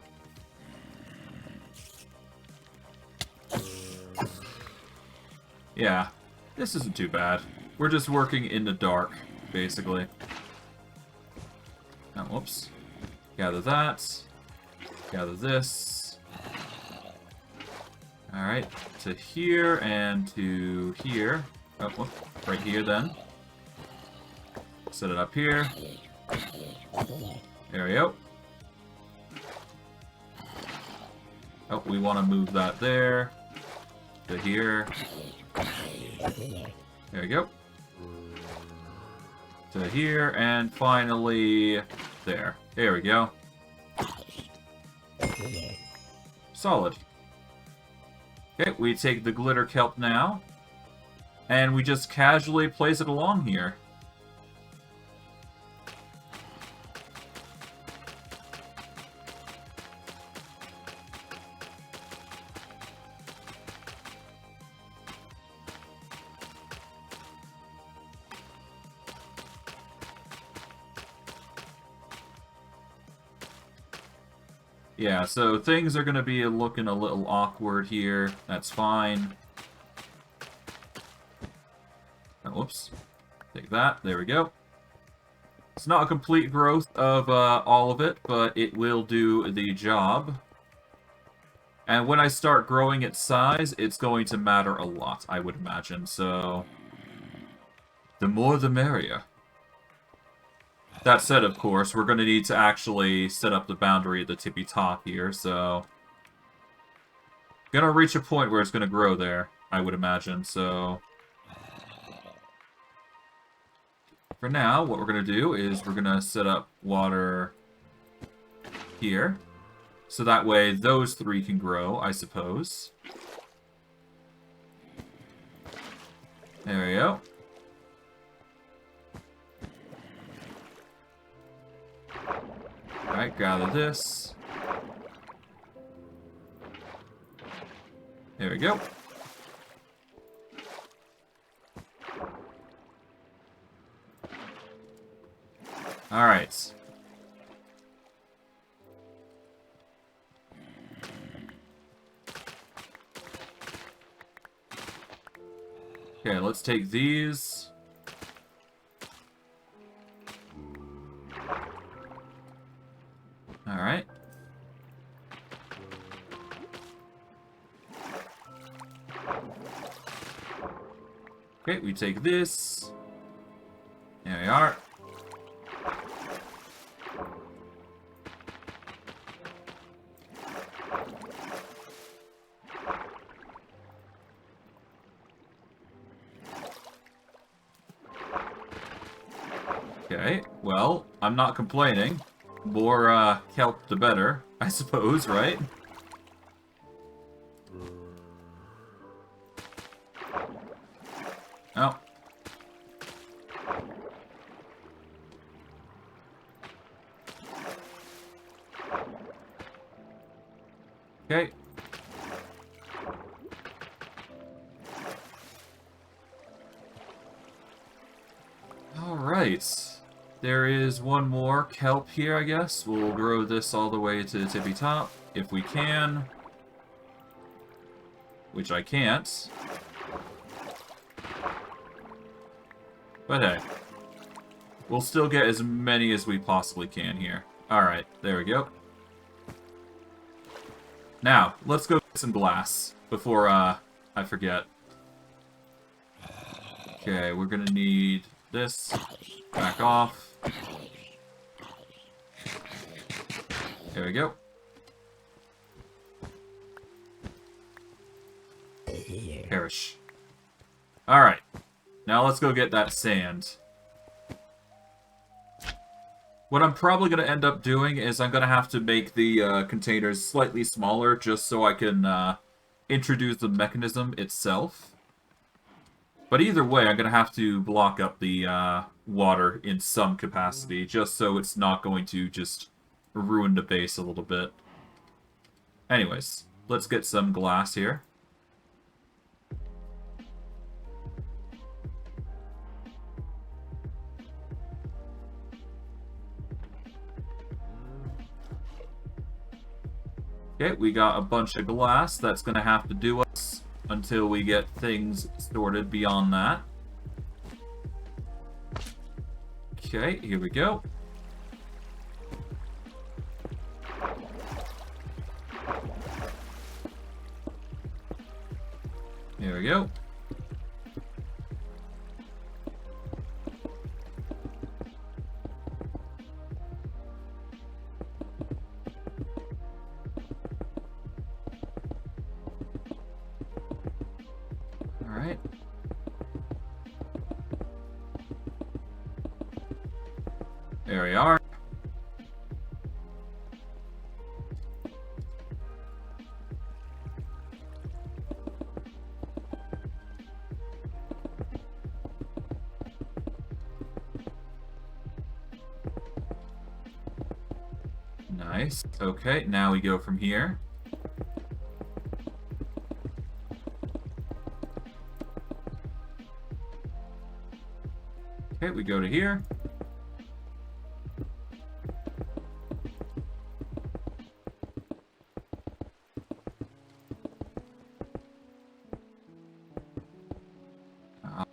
Yeah, this isn't too bad. We're just working in the dark, basically. Oh, whoops. Gather that. Gather this. Alright, to here and to here. Oh, whoop, right here then. Set it up here. There we go. Oh, we want to move that there. To here. There we go. To here, and finally there. There we go. Solid. Okay, we take the glitter kelp now, and we just casually place it along here. Yeah, so things are going to be looking a little awkward here. That's fine. Oh, whoops. Take that. There we go. It's not a complete growth of all of it, but it will do the job. And when I start growing its size, it's going to matter a lot, I would imagine. So, the more the merrier. That said, of course, we're going to need to actually set up the boundary at the tippy top here, so... Gonna reach a point where it's going to grow there, I would imagine, so... For now, what we're going to do is we're going to set up water here. So that way those three can grow, I suppose. There we go. Alright, gather this. There we go. Alright. Okay, let's take these. Alright. Okay, we take this. There we are. Okay, well, I'm not complaining. More, kelp the better, I suppose, right? Oh. Okay. Alright. There is one more kelp here, I guess. We'll grow this all the way to the tippy top, if we can. Which I can't. But hey. We'll still get as many as we possibly can here. Alright, there we go. Now, let's go get some glass before I forget. Okay, we're gonna need this. Back off. There we go. Perish. Alright. Now let's go get that sand. What I'm probably going to end up doing is I'm going to have to make the containers slightly smaller just so I can introduce the mechanism itself. But either way, I'm going to have to block up the water in some capacity just so it's not going to just ruin the base a little bit. Anyways, let's get some glass here. Okay, we got a bunch of glass. That's going to have to do us until we get things sorted beyond that. Okay, here we go. Here we go. Alright. There we are. Nice. Okay, now we go from here. Okay, we go to here.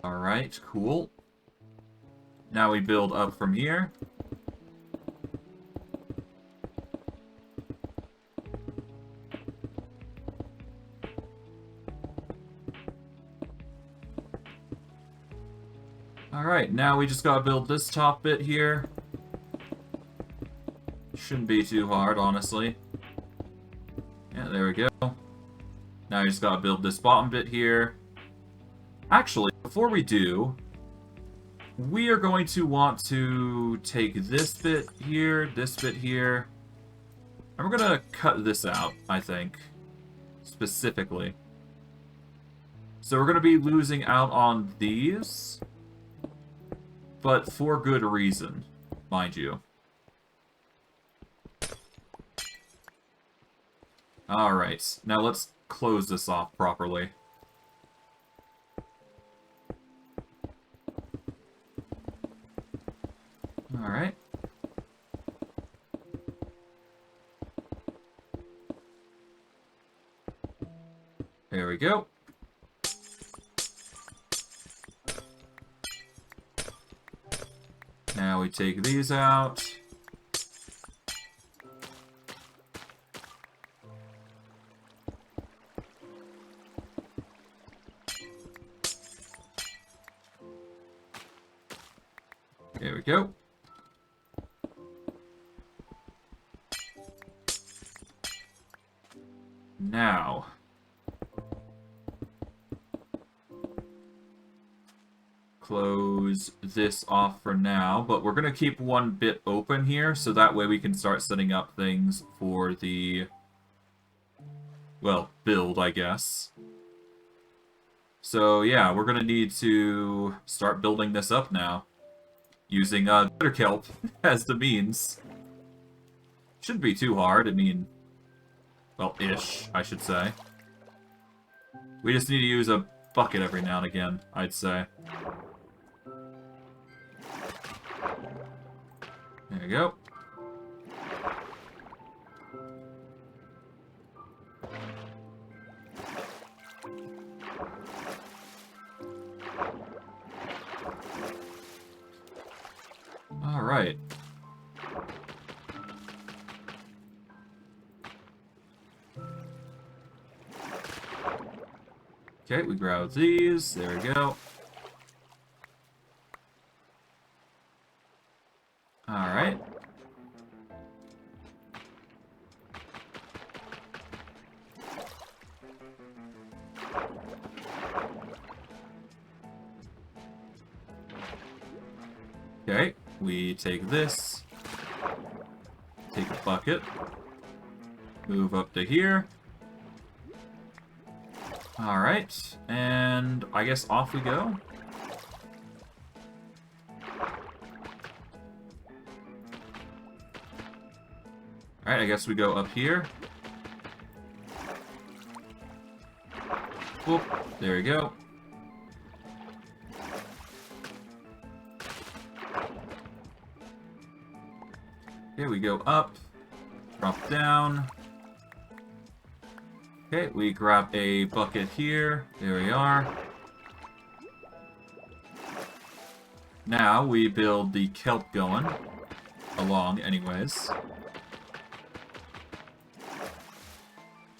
Alright, cool. Now we build up from here. Alright, now we just gotta build this top bit here. Shouldn't be too hard, honestly. Yeah, there we go. Now you just gotta build this bottom bit here. Actually, before we do, we are going to want to take this bit here, and we're gonna cut this out, I think, specifically. So we're gonna be losing out on these, but for good reason, mind you. Alright, now let's close this off properly. Alright. There we go. Now we take these out. There we go. Now, close this off for now, but we're going to keep one bit open here, so that way we can start setting up things for the, well, build, I guess. So yeah, we're going to need to start building this up now, using Glitterkelp as the means. Shouldn't be too hard, I mean, well, ish, I should say. We just need to use a bucket every now and again, I'd say. There you go. All right. Okay, we grab these. There we go. Alright. Okay, we take this. Take a bucket. Move up to here. Alright, and I guess off we go. Alright, I guess we go up here. Whoop, there we go. Okay, we go up, drop down. Okay, we grab a bucket here. There we are. Now we build the kelp going along anyways.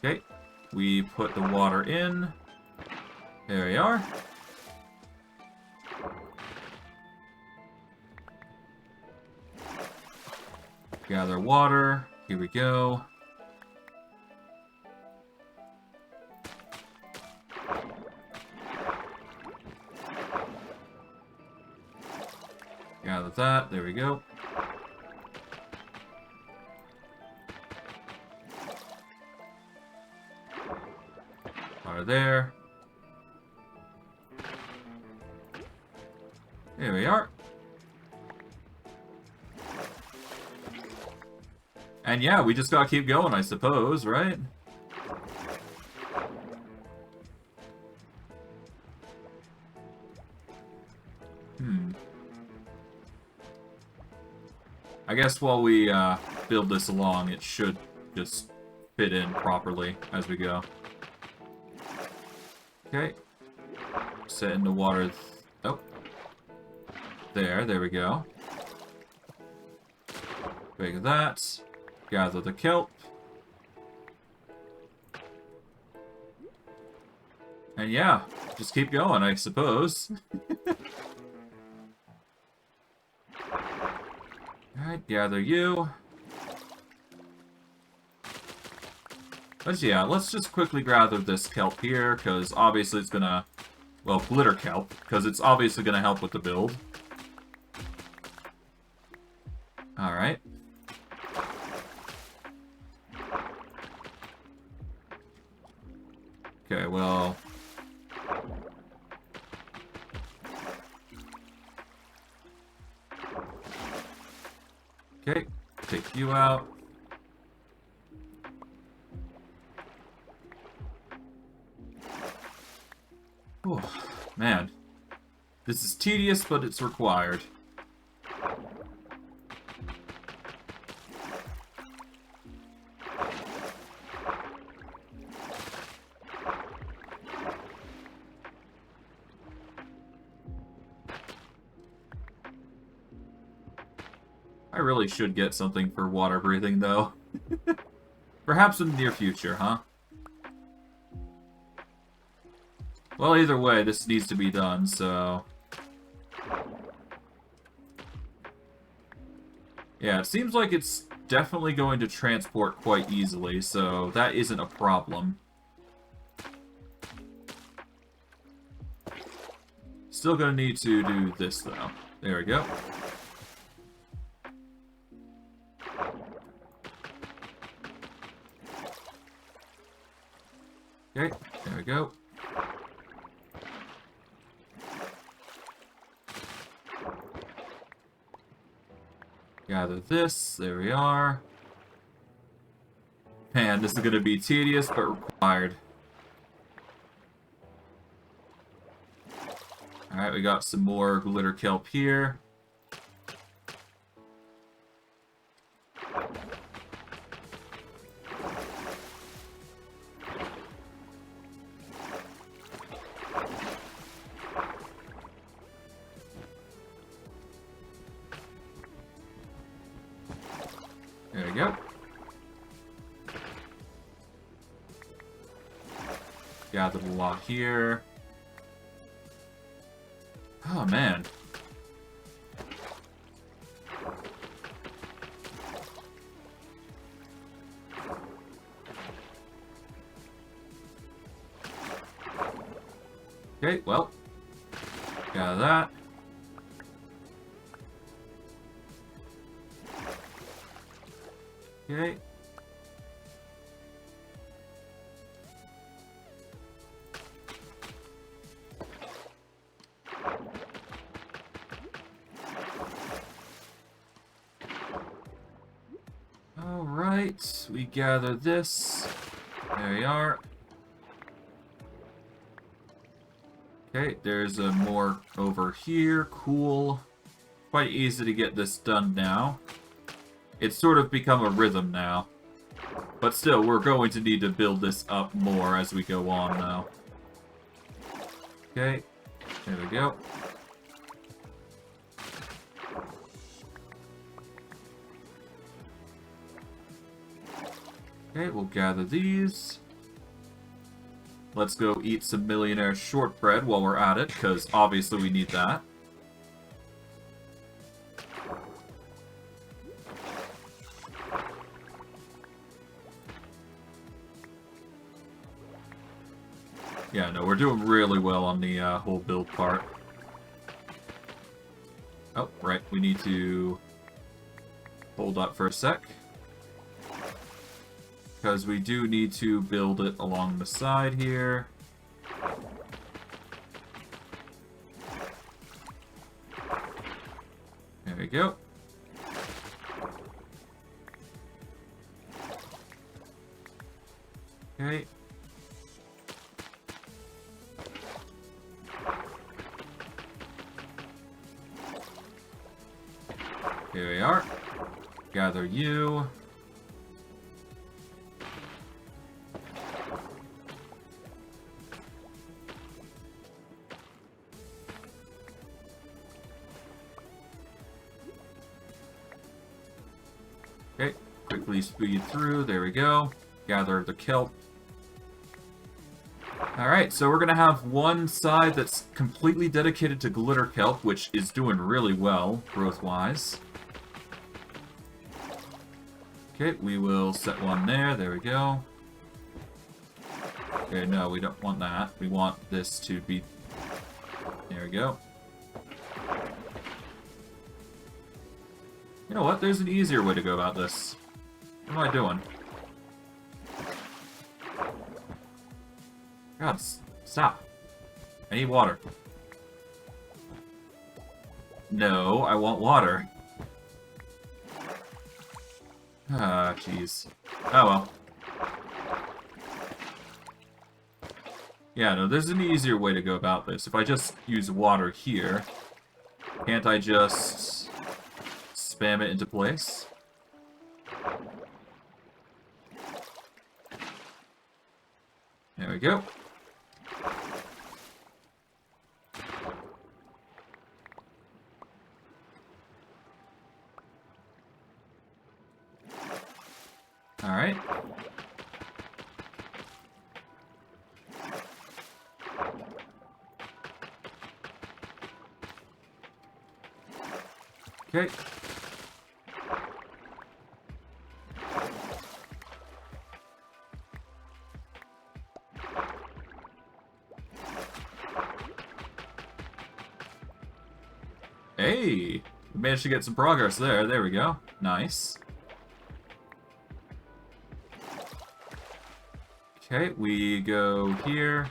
Okay, we put the water in. There we are. Gather water. Here we go. Gather that. There we go. Water there. There we are. And yeah, we just gotta keep going, I suppose, right? I guess while we build this along, it should just fit in properly as we go. Okay. Set in the water. Oh. There we go. Break that. Gather the kelp. And yeah, just keep going, I suppose. Alright, gather you. Let's just quickly gather this kelp here, because obviously it's gonna... Well, glitter kelp, because it's obviously gonna help with the build. Alright. Okay, well... Okay, take you out. Oh, man. This is tedious, but it's required. I really should get something for water breathing, though. Perhaps in the near future, huh? Well, either way, this needs to be done, so... Yeah, it seems like it's definitely going to transport quite easily, so that isn't a problem. Still gonna need to do this, though. There we go. Okay, there we go. Gather this, there we are. Man, this is gonna be tedious, but required. Alright, we got some more glitter kelp here. There we go. Gathered a lot here. Oh, man. Okay, well. Got that. Okay. Alright, we gather this. There we are. Okay, there's a more over here. Cool. Quite easy to get this done now. It's sort of become a rhythm now. But still, we're going to need to build this up more as we go on now. Okay, there we go. Okay, we'll gather these. Let's go eat some millionaire shortbread while we're at it, because obviously we need that. Yeah, no, we're doing really well on the whole build part. Oh, right, we need to hold up for a sec. Because we do need to build it along the side here. There we go. Okay. Here we are. Gather you. Okay, quickly speed through. There we go. Gather the kelp. Alright, so we're going to have one side that's completely dedicated to glitter kelp, which is doing really well, growth-wise. Okay, we will set one there. There we go. Okay, no, we don't want that. We want this to be... There we go. You know what? There's an easier way to go about this. What am I doing? God, stop. I need water. No, I want water. Ah, jeez. Oh well. Yeah, no, there's an easier way to go about this. If I just use water here, can't I just spam it into place? There we go. Okay. Hey! We managed to get some progress there. There we go. Nice. Okay, we go here.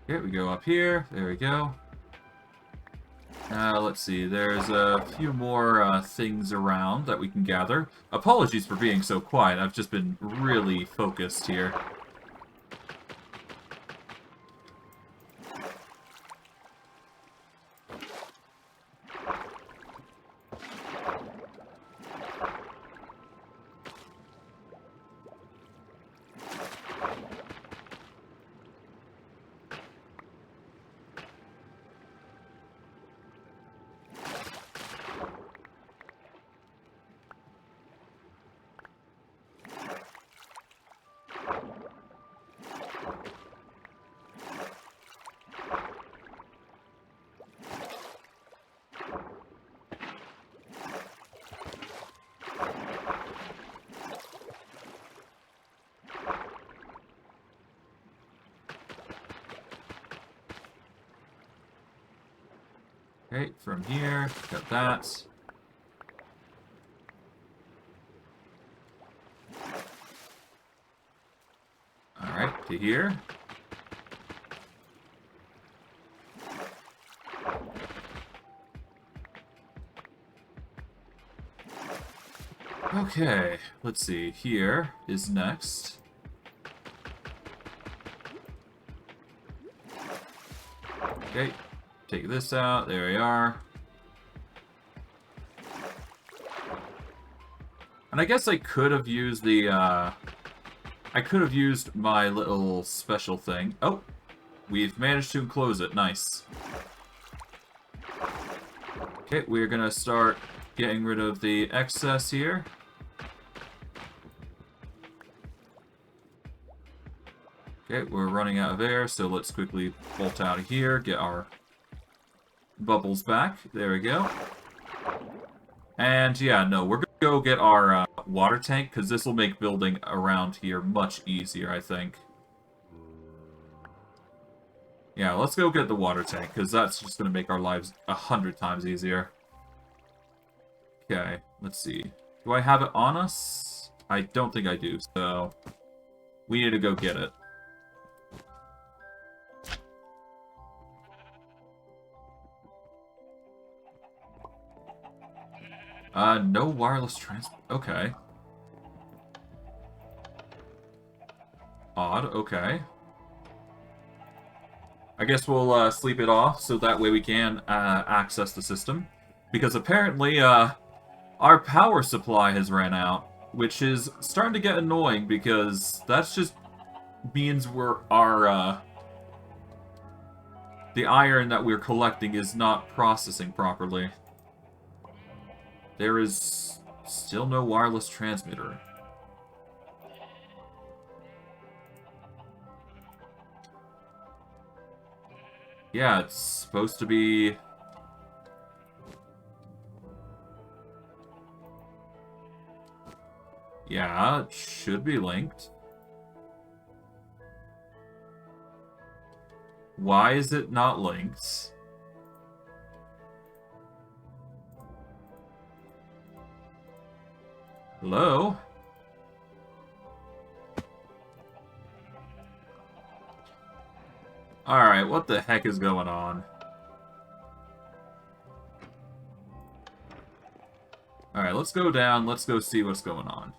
Okay, we go up here. There we go. Let's see. There's a few more things around that we can gather. Apologies for being so quiet. I've just been really focused here. Okay, from here, got that. Alright, to here. Okay, let's see. Here is next. Okay, take this out. There we are. And I guess I could have used the, I could have used my little special thing. Oh, we've managed to enclose it. Nice. Okay, we're gonna start getting rid of the excess here. Okay, we're running out of air, so let's quickly bolt out of here, get our bubbles back. There we go. And yeah, no, we're gonna go get our water tank, because this will make building around here much easier, I think. Yeah, let's go get the water tank, because that's just gonna make our lives 100 times easier. Okay, let's see. Do I have it on us? I don't think I do, so we need to go get it. No wireless transfer. Okay. Odd, okay. I guess we'll sleep it off, so that way we can access the system. Because apparently, our power supply has ran out, which is starting to get annoying, because that's just means the iron that we're collecting is not processing properly. There is still no wireless transmitter. Yeah, it's supposed to be... Yeah, it should be linked. Why is it not linked? Hello? Alright, what the heck is going on? Alright, let's go down, let's go see what's going on.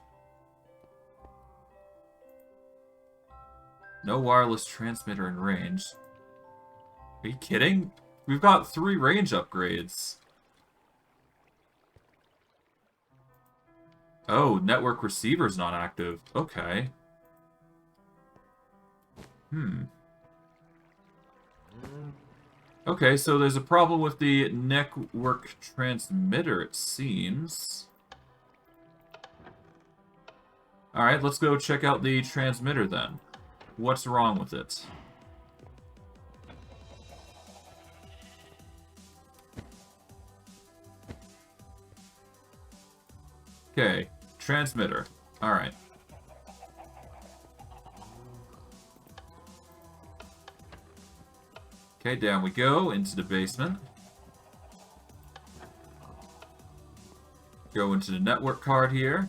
No wireless transmitter in range. Are you kidding? We've got 3 range upgrades. Oh, network receiver's not active. Okay. Okay, so there's a problem with the network transmitter, it seems. Alright, let's go check out the transmitter then. What's wrong with it? Okay, transmitter. Alright. Okay, down we go, into the basement. Go into the network card here.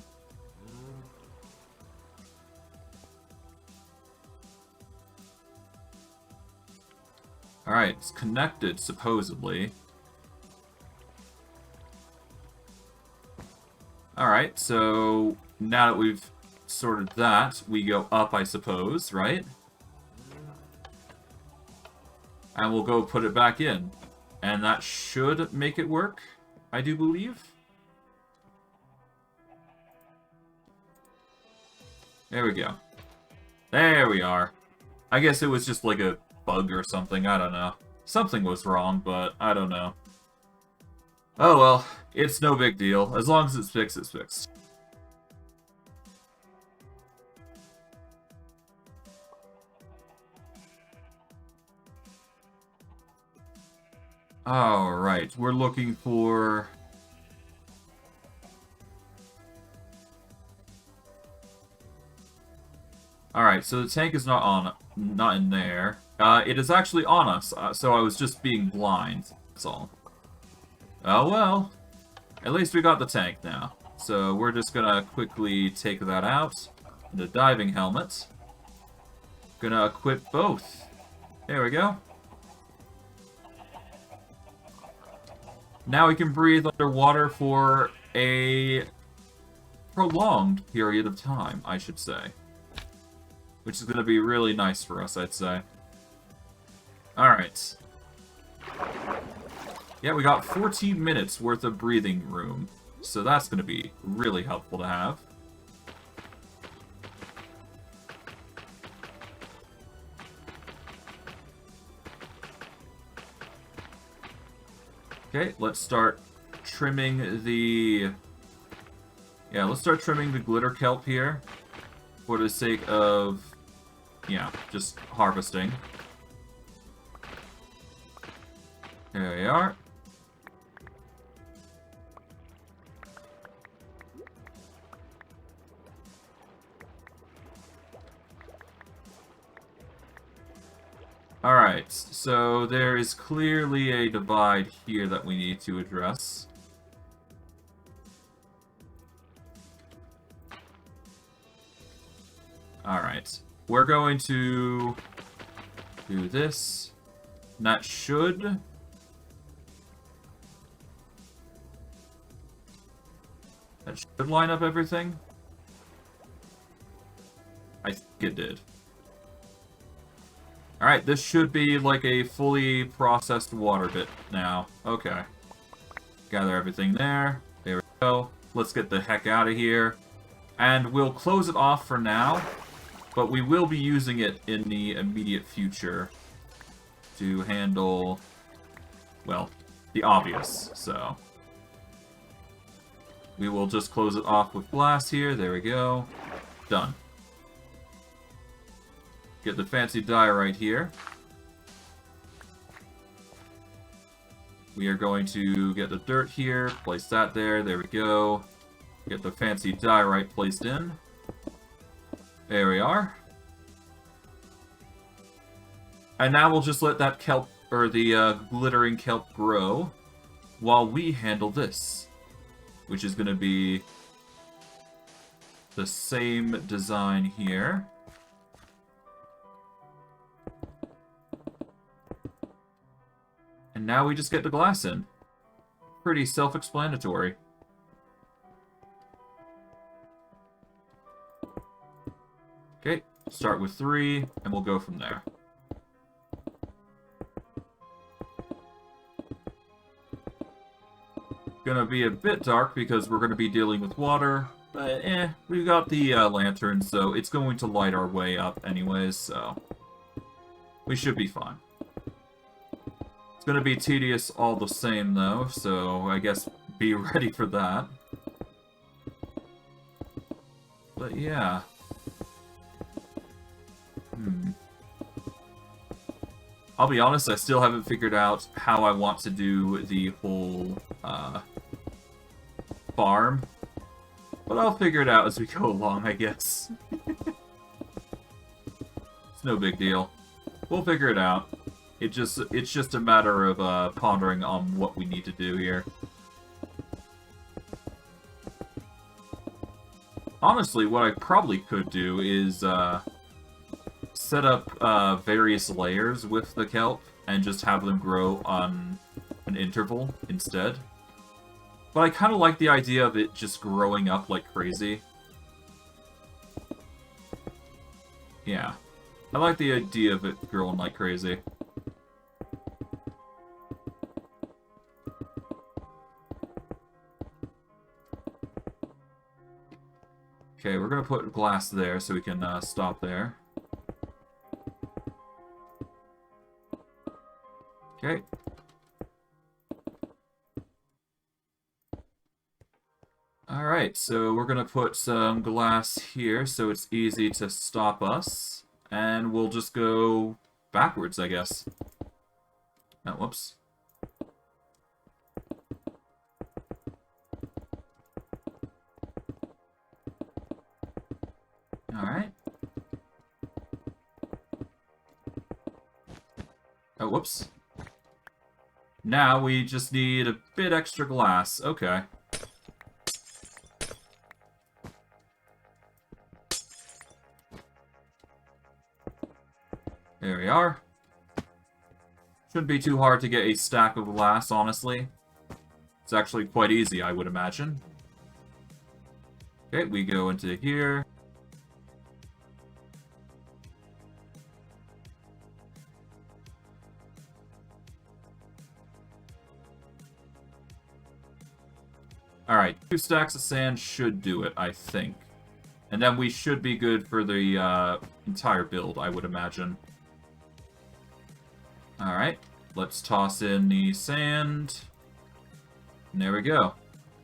Alright, it's connected, supposedly. Alright, so now that we've sorted that, we go up, I suppose, right? And we'll go put it back in. And that should make it work, I do believe. There we go. There we are. I guess it was just like a bug or something, I don't know. Something was wrong, but I don't know. Oh well, it's no big deal. As long as it's fixed, it's fixed. Alright, we're looking for... Alright, so the tank is not in there. It is actually on us, so I was just being blind, that's all. Oh well, at least we got the tank now. So we're just gonna quickly take that out. The diving helmet. Gonna equip both. There we go. Now we can breathe underwater for a prolonged period of time, I should say. Which is gonna be really nice for us, I'd say. Alright. Yeah, we got 14 minutes worth of breathing room. So that's gonna be really helpful to have. Okay, let's start trimming the... Yeah, let's start trimming the glitter kelp here. For the sake of... Yeah, just harvesting. There we are. Alright, so there is clearly a divide here that we need to address. Alright, we're going to do this. And that should... That should line up everything. I think it did. Alright, this should be like a fully processed water bit now. Okay. Gather everything there. There we go. Let's get the heck out of here. And we'll close it off for now. But we will be using it in the immediate future to handle, well, the obvious, so. We will just close it off with glass here. There we go. Done. Get the fancy dye right here. We are going to get the dirt here, place that there, there we go. Get the fancy dye right placed in. There we are. And now we'll just let that kelp, or the glittering kelp grow, while we handle this. Which is going to be the same design here. And now we just get the glass in. Pretty self-explanatory. Okay, start with 3, and we'll go from there. Gonna be a bit dark because we're gonna be dealing with water, but we've got the lantern, so it's going to light our way up anyways, so we should be fine. It's gonna be tedious all the same though, so I guess be ready for that. But yeah. I'll be honest, I still haven't figured out how I want to do the whole farm. But I'll figure it out as we go along, I guess. It's no big deal. We'll figure it out. It's just a matter of pondering on what we need to do here. Honestly, what I probably could do is set up various layers with the kelp and just have them grow on an interval instead. But I kind of like the idea of it just growing up like crazy. Yeah. I like the idea of it growing like crazy. Okay, we're gonna put glass there so we can stop there. Okay. Alright, so we're gonna put some glass here so it's easy to stop us. And we'll just go backwards, I guess. Oh, whoops. Alright. Oh, whoops. Now we just need a bit extra glass. Okay. There we are. Shouldn't be too hard to get a stack of glass, honestly. It's actually quite easy, I would imagine. Okay, we go into here. Alright, 2 stacks of sand should do it, I think. And then we should be good for the entire build, I would imagine. Alright, let's toss in the sand. And there we go.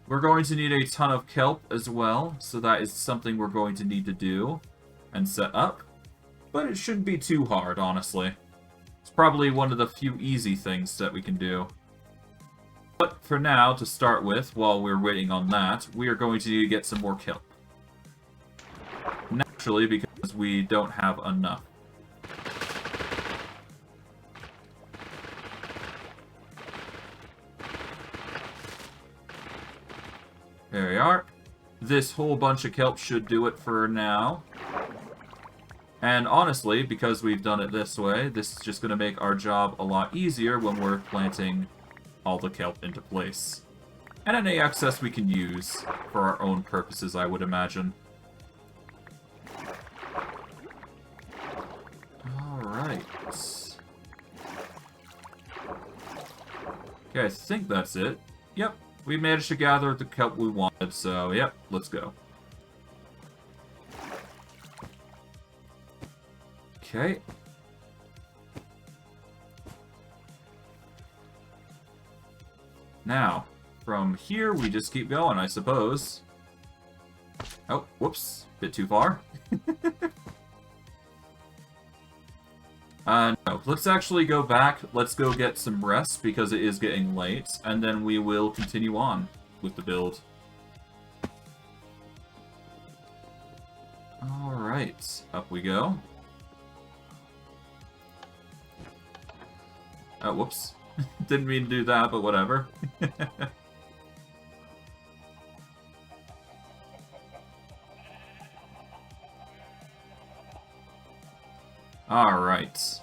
We're going to need a ton of kelp as well, so that is something we're going to need to do and set up. But it shouldn't be too hard, honestly. It's probably one of the few easy things that we can do. But for now, to start with, while we're waiting on that, we are going to need to get some more kelp. Naturally, because we don't have enough. There we are. This whole bunch of kelp should do it for now. And honestly, because we've done it this way, this is just going to make our job a lot easier when we're planting all the kelp into place. And any excess we can use for our own purposes, I would imagine. Alright. Okay, I think that's it. Yep. We managed to gather the kelp we wanted, so yep, let's go. Okay. Now, from here, we just keep going, I suppose. Oh, whoops. Bit too far. No. Let's actually go back. Let's go get some rest, because it is getting late, and then we will continue on with the build. Alright. Up we go. Oh, whoops. Didn't mean to do that, but whatever. Alright.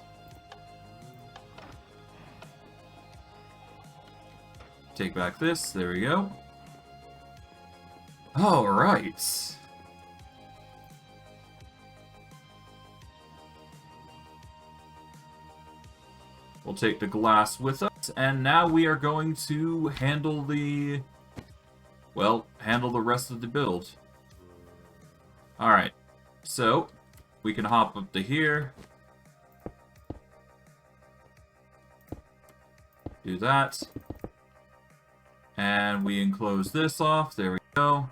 Take back this. There we go. Alright. We'll take the glass with us, and now we are going to handle the... well, handle the rest of the build. Alright. So, we can hop up to here. Do that. And we enclose this off. There we go.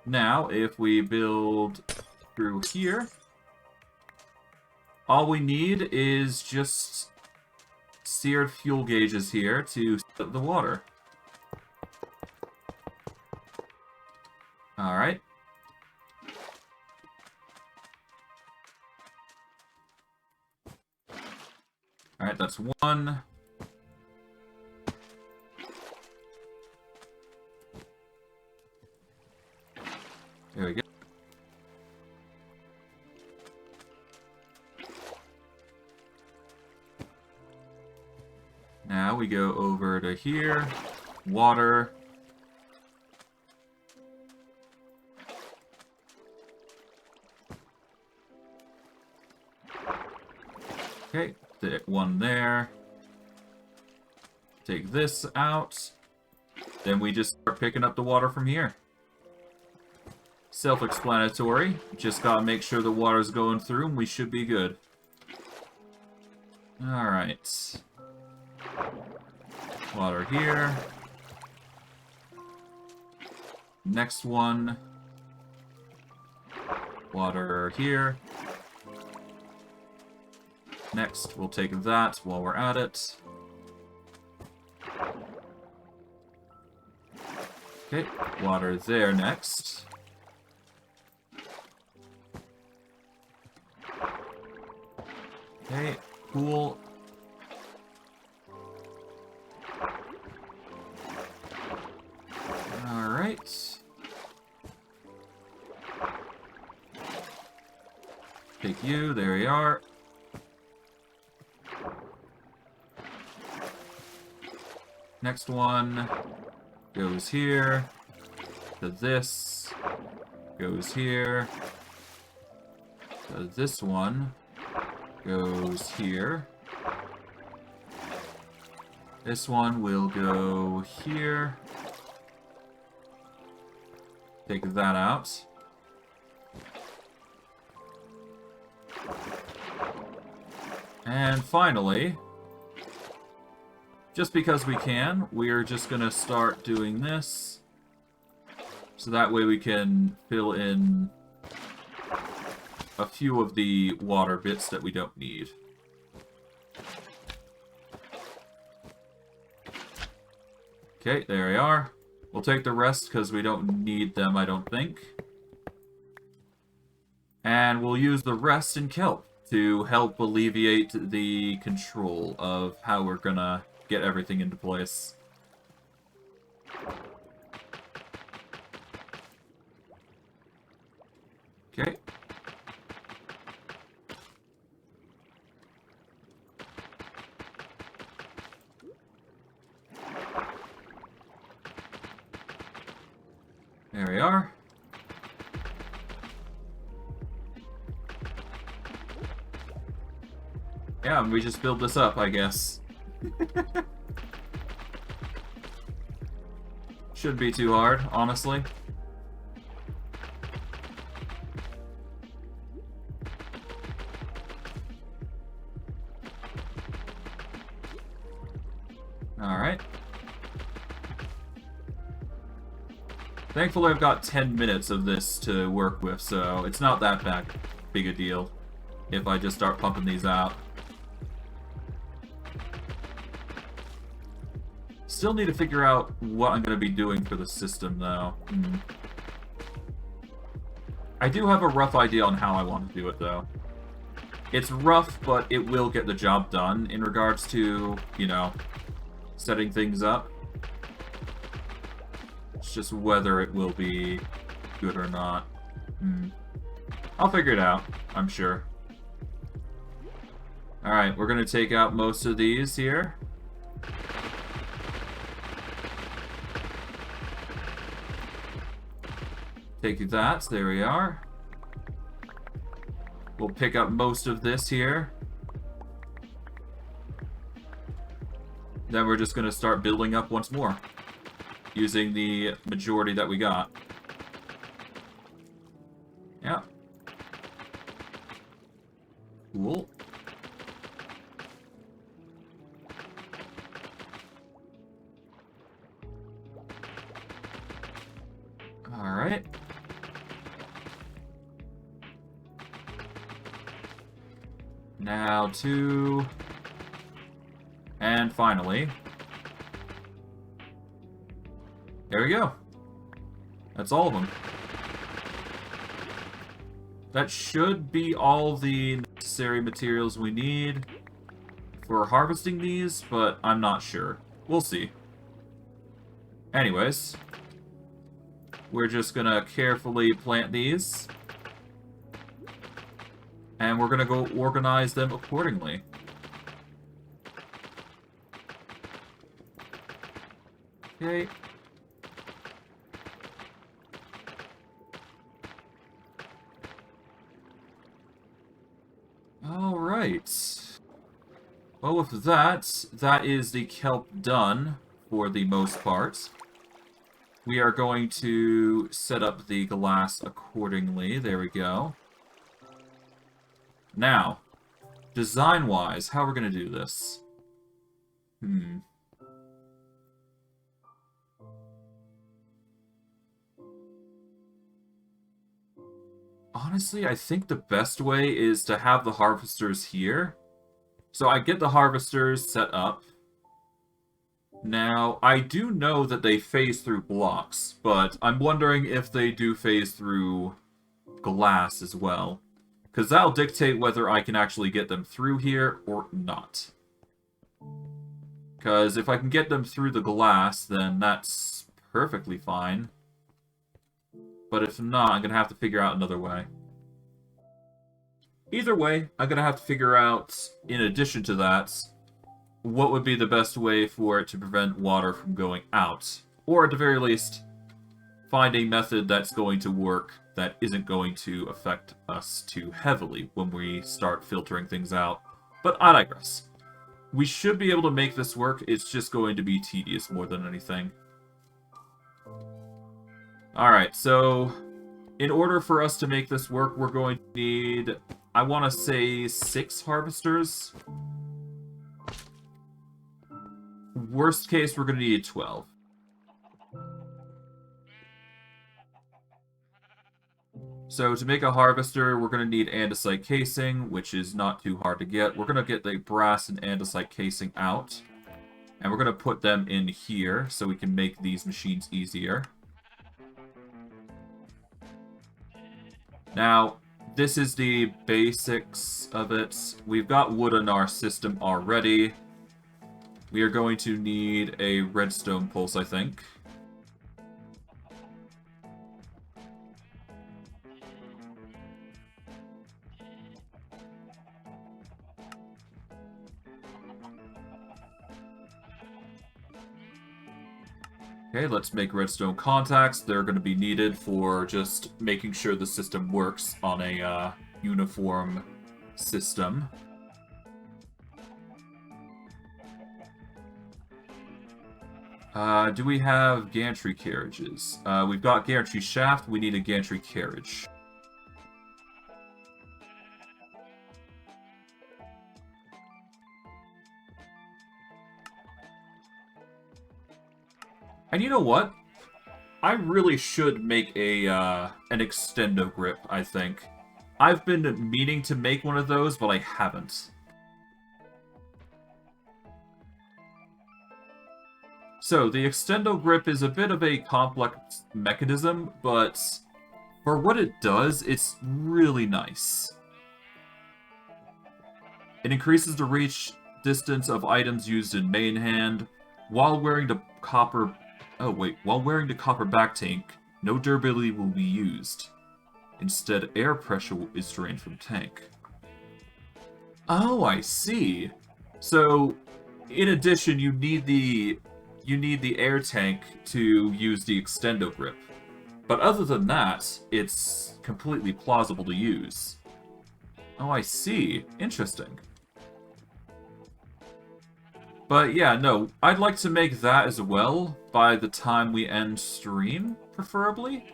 Now, if we build through here, all we need is just seared fuel gauges here to split the water. Alright. Alright, that's one. There we go. Now we go over to here. Water. Okay, one there. Take this out. Then we just start picking up the water from here. Self-explanatory. Just gotta make sure the water's going through and we should be good. Alright. Water here. Next one. Water here. Next, we'll take that while we're at it. Okay, water there next. Okay, cool. Alright. Take you, there you are. Next one goes here, to this, goes here, to this one, goes here. This one will go here. Take that out. And finally, just because we can, we're just gonna start doing this. So that way we can fill in a few of the water bits that we don't need. Okay, there we are. We'll take the rest because we don't need them, I don't think. And we'll use the rest in kelp to help alleviate the control of how we're gonna get everything into place. Okay. There we are. Yeah, we just build this up, I guess. Shouldn't be too hard, honestly. Alright. Thankfully I've got 10 minutes of this to work with, so it's not that big a deal if I just start pumping these out. Still need to figure out what I'm going to be doing for the system, though. I do have a rough idea on how I want to do it, though. It's rough, but it will get the job done in regards to, you know, setting things up. It's just whether it will be good or not. I'll figure it out, I'm sure. Alright, we're going to take out most of these here. Take that, there we are. We'll pick up most of this here. Then we're just going to start building up once more, using the majority that we got. Yeah. Cool. Alright. Now 2. And finally. There we go. That's all of them. That should be all the necessary materials we need for harvesting these, but I'm not sure. We'll see. Anyways, we're just gonna carefully plant these. And we're gonna go organize them accordingly. Okay. Alright. Well, with that, that is the kelp done for the most part. We are going to set up the glass accordingly. There we go. Now, design-wise, how we're going to do this? Honestly, I think the best way is to have the harvesters here. So I get the harvesters set up. Now, I do know that they phase through blocks, but I'm wondering if they do phase through glass as well. Because that'll dictate whether I can actually get them through here or not. Because if I can get them through the glass, then that's perfectly fine. But if not, I'm going to have to figure out another way. Either way, I'm going to have to figure out, in addition to that, what would be the best way for it to prevent water from going out. Or at the very least, find a method that's going to work that isn't going to affect us too heavily when we start filtering things out. But I digress. We should be able to make this work, it's just going to be tedious more than anything. Alright, so in order for us to make this work, we're going to need, I want to say, 6 harvesters. Worst case, we're going to need 12. So to make a harvester, we're going to need andesite casing, which is not too hard to get. We're going to get the brass and andesite casing out. And we're going to put them in here so we can make these machines easier. Now, this is the basics of it. We've got wood in our system already. We are going to need a redstone pulse, I think. Okay, let's make redstone contacts. They're going to be needed for just making sure the system works on a uniform system. Do we have gantry carriages? We've got gantry shaft. We need a gantry carriage. And you know what? I really should make a an extendo grip, I think. I've been meaning to make one of those, but I haven't. So, the extendo grip is a bit of a complex mechanism, but for what it does, it's really nice. It increases the reach distance of items used in main hand while wearing the copper... Oh, wait. While wearing the copper back tank, no durability will be used. Instead, air pressure is drained from tank. Oh, I see. So, in addition, you need the air tank to use the extendo grip. But other than that, it's completely plausible to use. Oh, I see. Interesting. But yeah, no, I'd like to make that as well by the time we end stream, preferably.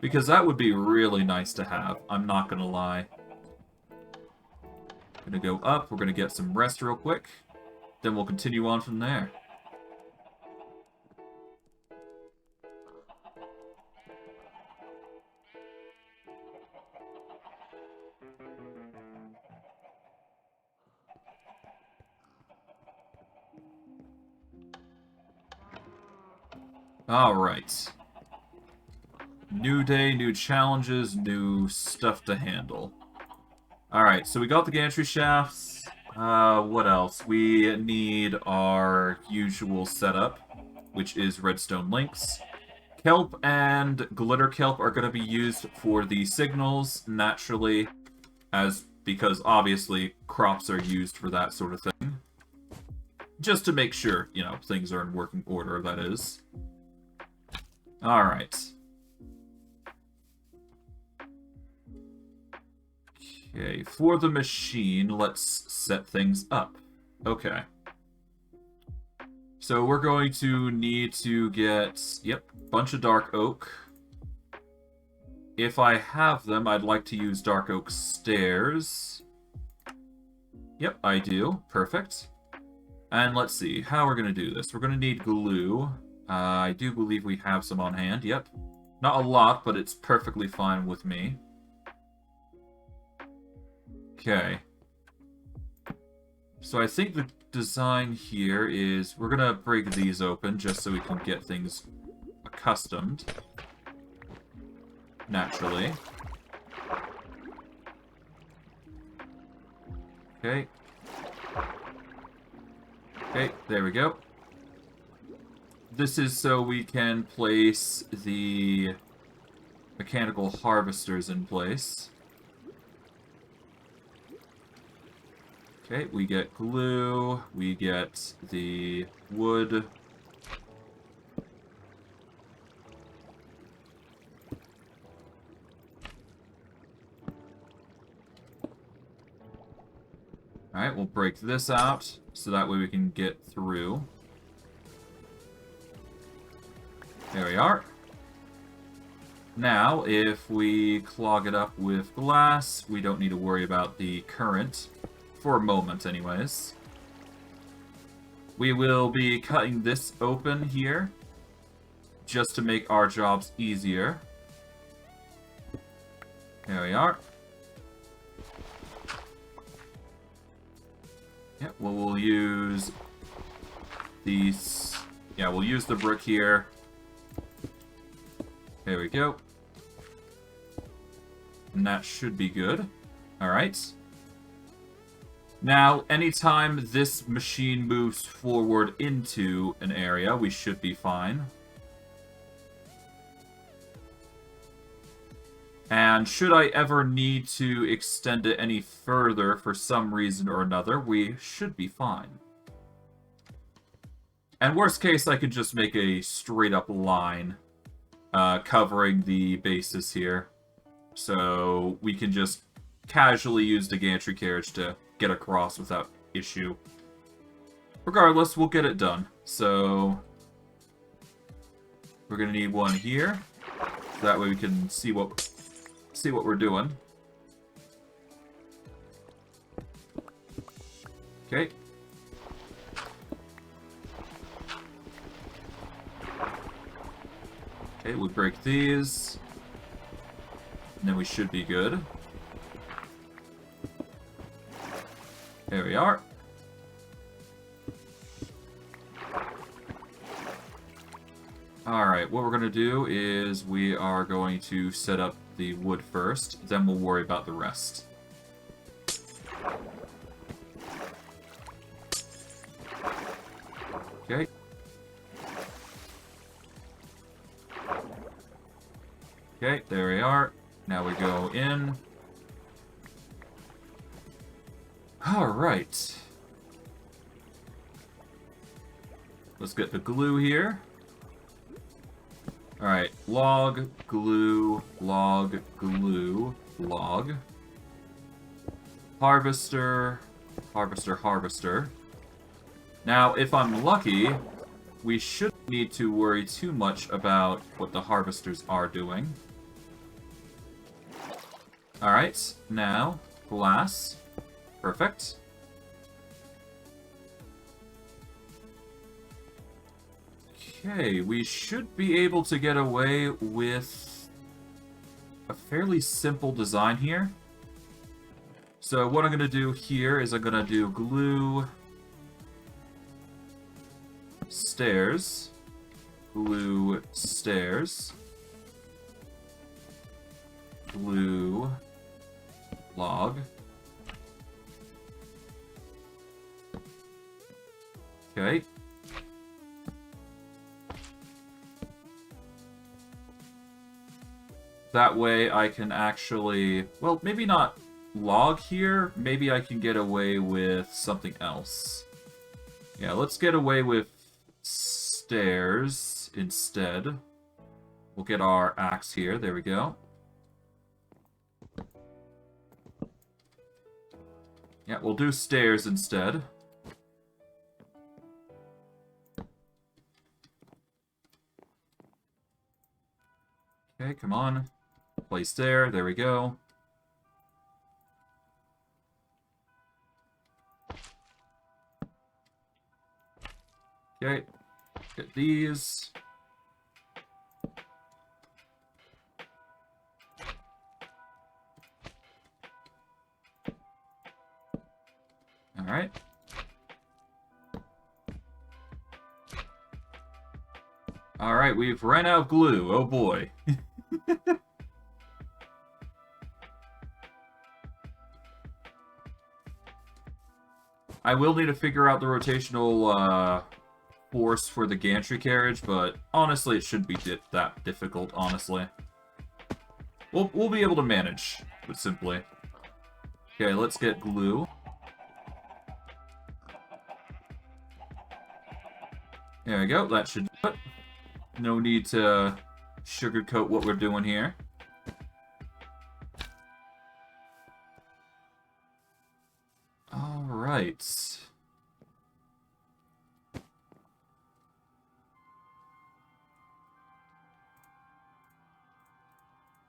Because that would be really nice to have, I'm not gonna lie. Gonna go up, we're gonna get some rest real quick. Then we'll continue on from there. Alright. New day, new challenges, new stuff to handle. Alright, so we got the gantry shafts. What else? We need our usual setup, which is redstone links. Kelp and Glitterkelp are going to be used for the signals, naturally, because obviously crops are used for that sort of thing. Just to make sure, you know, things are in working order, that is. Alright. Okay, for the machine, let's set things up. Okay. So we're going to need to get, yep, a bunch of dark oak. If I have them, I'd like to use dark oak stairs. Yep, I do. Perfect. And let's see how we're going to do this. We're going to need glue. I do believe we have some on hand. Yep. Not a lot, but it's perfectly fine with me. Okay. So I think the design here is we're going to break these open just so we can get things accustomed. Naturally. Okay. Okay, there we go. This is so we can place the mechanical harvesters in place. Okay, we get glue, we get the wood. Alright, we'll break this out, so that way we can get through. There we are. Now, if we clog it up with glass, we don't need to worry about the current. For a moment, anyways. We will be cutting this open here, just to make our jobs easier. There we are. Yep, well, we'll use these. Yeah, we'll use the brick here. There we go. And that should be good. Alright. Now, anytime this machine moves forward into an area, we should be fine. And should I ever need to extend it any further for some reason or another, we should be fine. And worst case, I could just make a straight up line covering the bases here. So we can just casually use the gantry carriage to get across without issue. Regardless, we'll get it done. So we're gonna need one here. So that way we can see what we're doing. Okay. Okay, we'll break these. And then we should be good. There we are. Alright, what we're going to do is we are going to set up the wood first, then we'll worry about the rest. Okay. Okay, there we are. Now we go in. Alright. Let's get the glue here. Alright, log, glue, log, glue, log. Harvester, harvester, harvester. Now, if I'm lucky, we shouldn't need to worry too much about what the harvesters are doing. Alright, now, glass. Perfect. Okay, we should be able to get away with a fairly simple design here. So what I'm going to do here is I'm going to do glue, stairs, glue stairs. Glue log. Okay. That way I can actually... Well, maybe not log here. Maybe I can get away with something else. Yeah, let's get away with stairs instead. We'll get our axe here. There we go. Yeah, we'll do stairs instead. Okay, come on. Place there. There we go. Okay. Get these. Alright. Alright, we've ran out of glue. Oh boy. I will need to figure out the rotational force for the gantry carriage, but honestly it shouldn't be that difficult, honestly. We'll be able to manage, but simply. Okay, let's get glue. There we go, that should do it. No need to sugarcoat what we're doing here. Alright.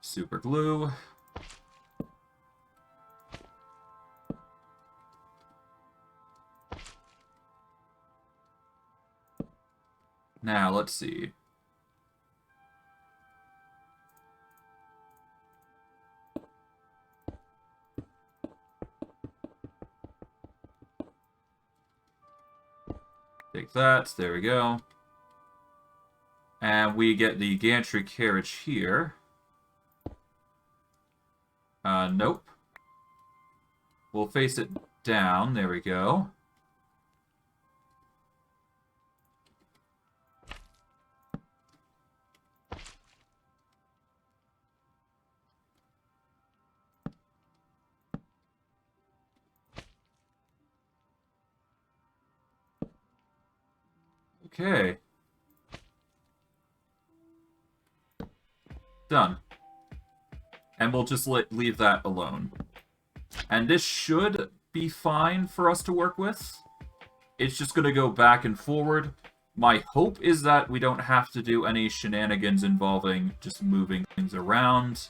Super glue. Now, let's see. Take that, there we go. And we get the gantry carriage here. Nope. We'll face it down, there we go. Okay. Done. And we'll just leave that alone. And this should be fine for us to work with. It's just going to go back and forward. My hope is that we don't have to do any shenanigans involving just moving things around.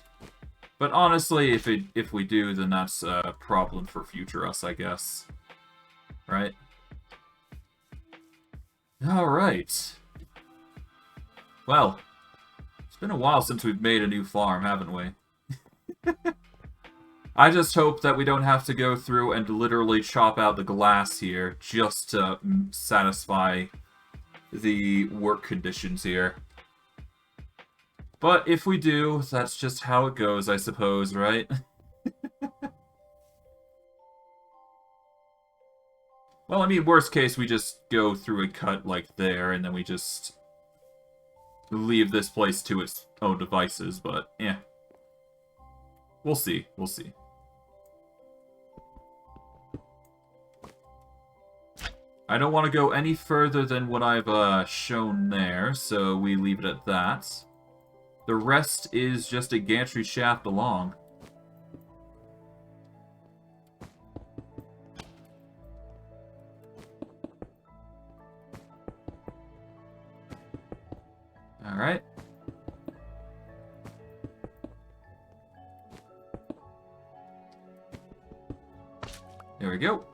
But honestly, if we do, then that's a problem for future us, I guess. Right? Alright. Well, it's been a while since we've made a new farm, haven't we? I just hope that we don't have to go through and literally chop out the glass here just to satisfy the work conditions here. But if we do, that's just how it goes, I suppose, right? Well, I mean, worst case, we just go through a cut like there, and then we just leave this place to its own devices, but, yeah. We'll see, we'll see. I don't want to go any further than what I've shown there, so we leave it at that. The rest is just a gantry shaft along. Alright. There we go.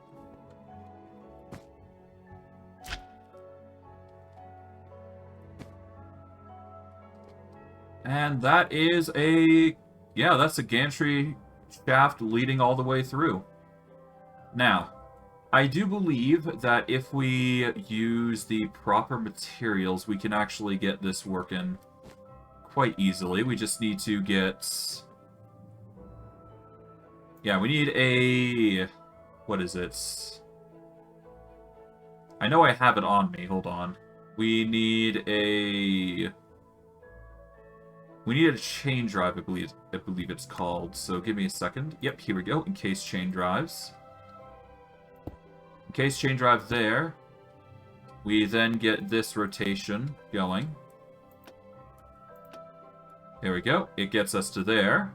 And that is a... yeah, that's a gantry shaft leading all the way through. Now, I do believe that if we use the proper materials, we can actually get this working quite easily. We just need to get... Yeah, we need a... What is it? I know I have it on me. Hold on. We need a... We need a chain drive, I believe it's called. So give me a second. Yep, here we go. Encased chain drives. Encased chain drive there. We then get this rotation going. There we go. It gets us to there.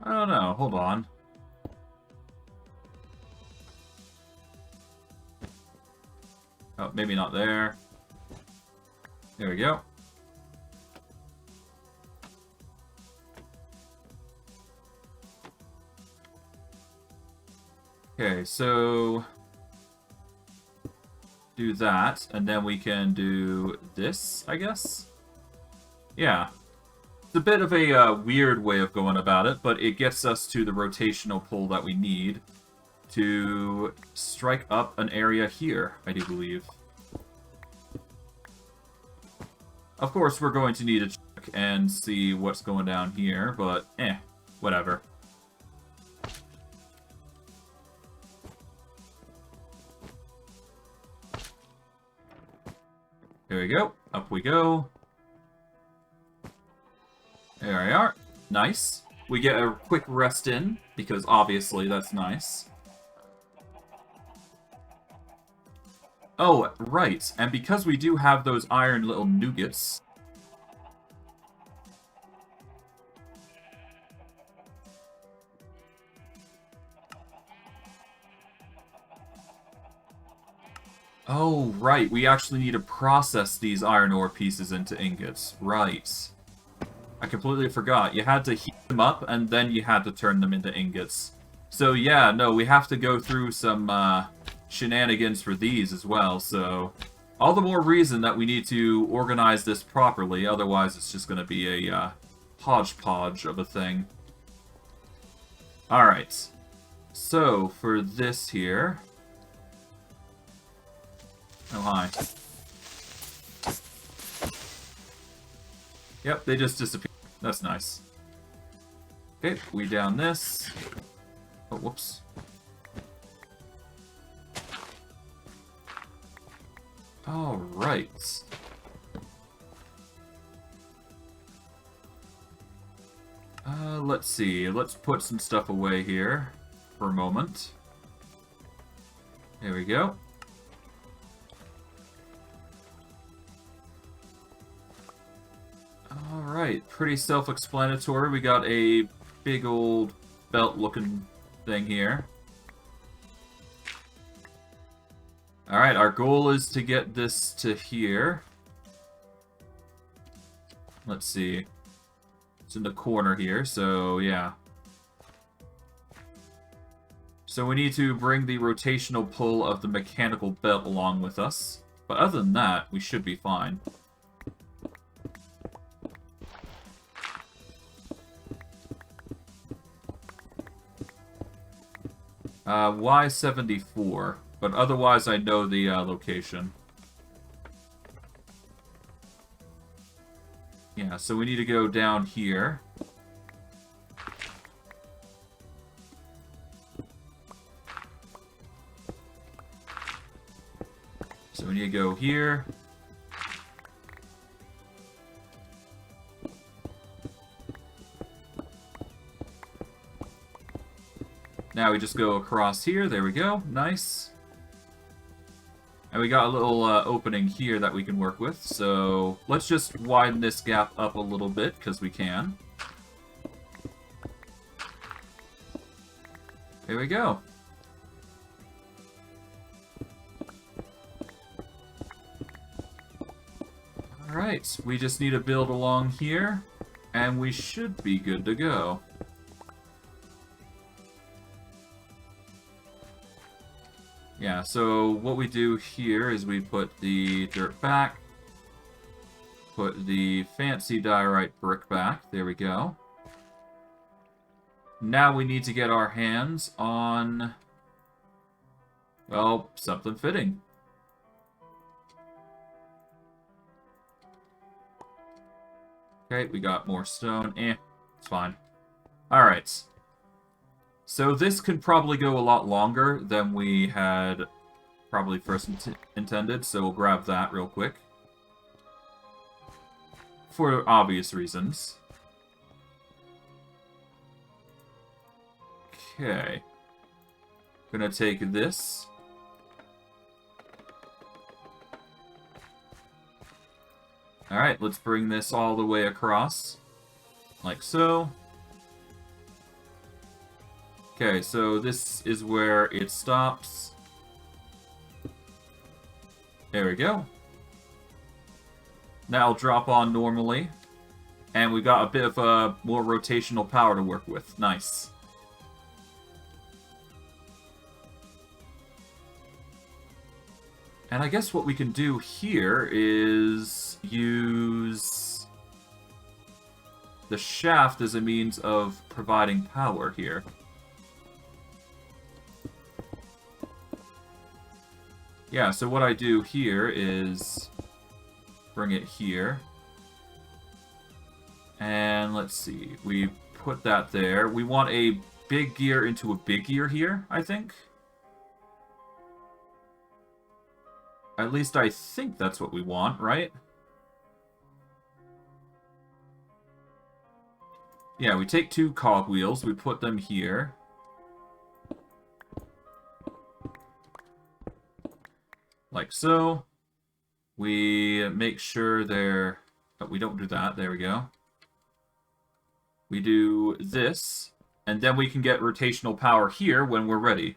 I don't know. Hold on. Oh, maybe not there. There we go. Okay, so... do that, and then we can do this, I guess? Yeah. It's a bit of a weird way of going about it, but it gets us to the rotational pull that we need to strike up an area here, I do believe. Of course, we're going to need to check and see what's going down here, but whatever. There we go. Up we go. There we are. Nice. We get a quick rest in, because obviously that's nice. Oh, right. And because we do have those iron little nougats... Oh, right. We actually need to process these iron ore pieces into ingots. Right. I completely forgot. You had to heat them up, and then you had to turn them into ingots. So yeah, no, we have to go through some shenanigans for these as well, so... all the more reason that we need to organize this properly, otherwise it's just going to be a hodgepodge of a thing. Alright. So, for this here... Oh, hi. Yep, they just disappeared. That's nice. Okay, we down this. Oh, whoops. Alright. Let's see. Let's put some stuff away here for a moment. There we go. Alright, pretty self-explanatory. We got a big old belt-looking thing here. Alright, our goal is to get this to here. Let's see. It's in the corner here, so yeah. So we need to bring the rotational pull of the mechanical belt along with us. But other than that, we should be fine. Y74, but otherwise I know the location. Yeah, so we need to go down here. So we need to go here. Now we just go across here. There we go. Nice. And we got a little opening here that we can work with, so let's just widen this gap up a little bit, because we can. There we go. Alright, we just need to build along here, and we should be good to go. Yeah, so what we do here is we put the dirt back, put the fancy diorite brick back, there we go. Now we need to get our hands on, well, something fitting. Okay, we got more stone. It's fine. Alright. So this could probably go a lot longer than we had probably first intended, so we'll grab that real quick. For obvious reasons. Okay. Gonna take this. Alright, let's bring this all the way across. Like so. Okay, so this is where it stops. There we go. Now I'll drop on normally. And we got a bit of more rotational power to work with. Nice. And I guess what we can do here is use the shaft as a means of providing power here. Yeah, so what I do here is bring it here. And let's see, we put that there. We want a big gear into a big gear here, I think. At least I think that's what we want, right? Yeah, we take 2 cogwheels, we put them here. Like so. We make sure they're... Oh, we don't do that, there we go. We do this, and then we can get rotational power here when we're ready.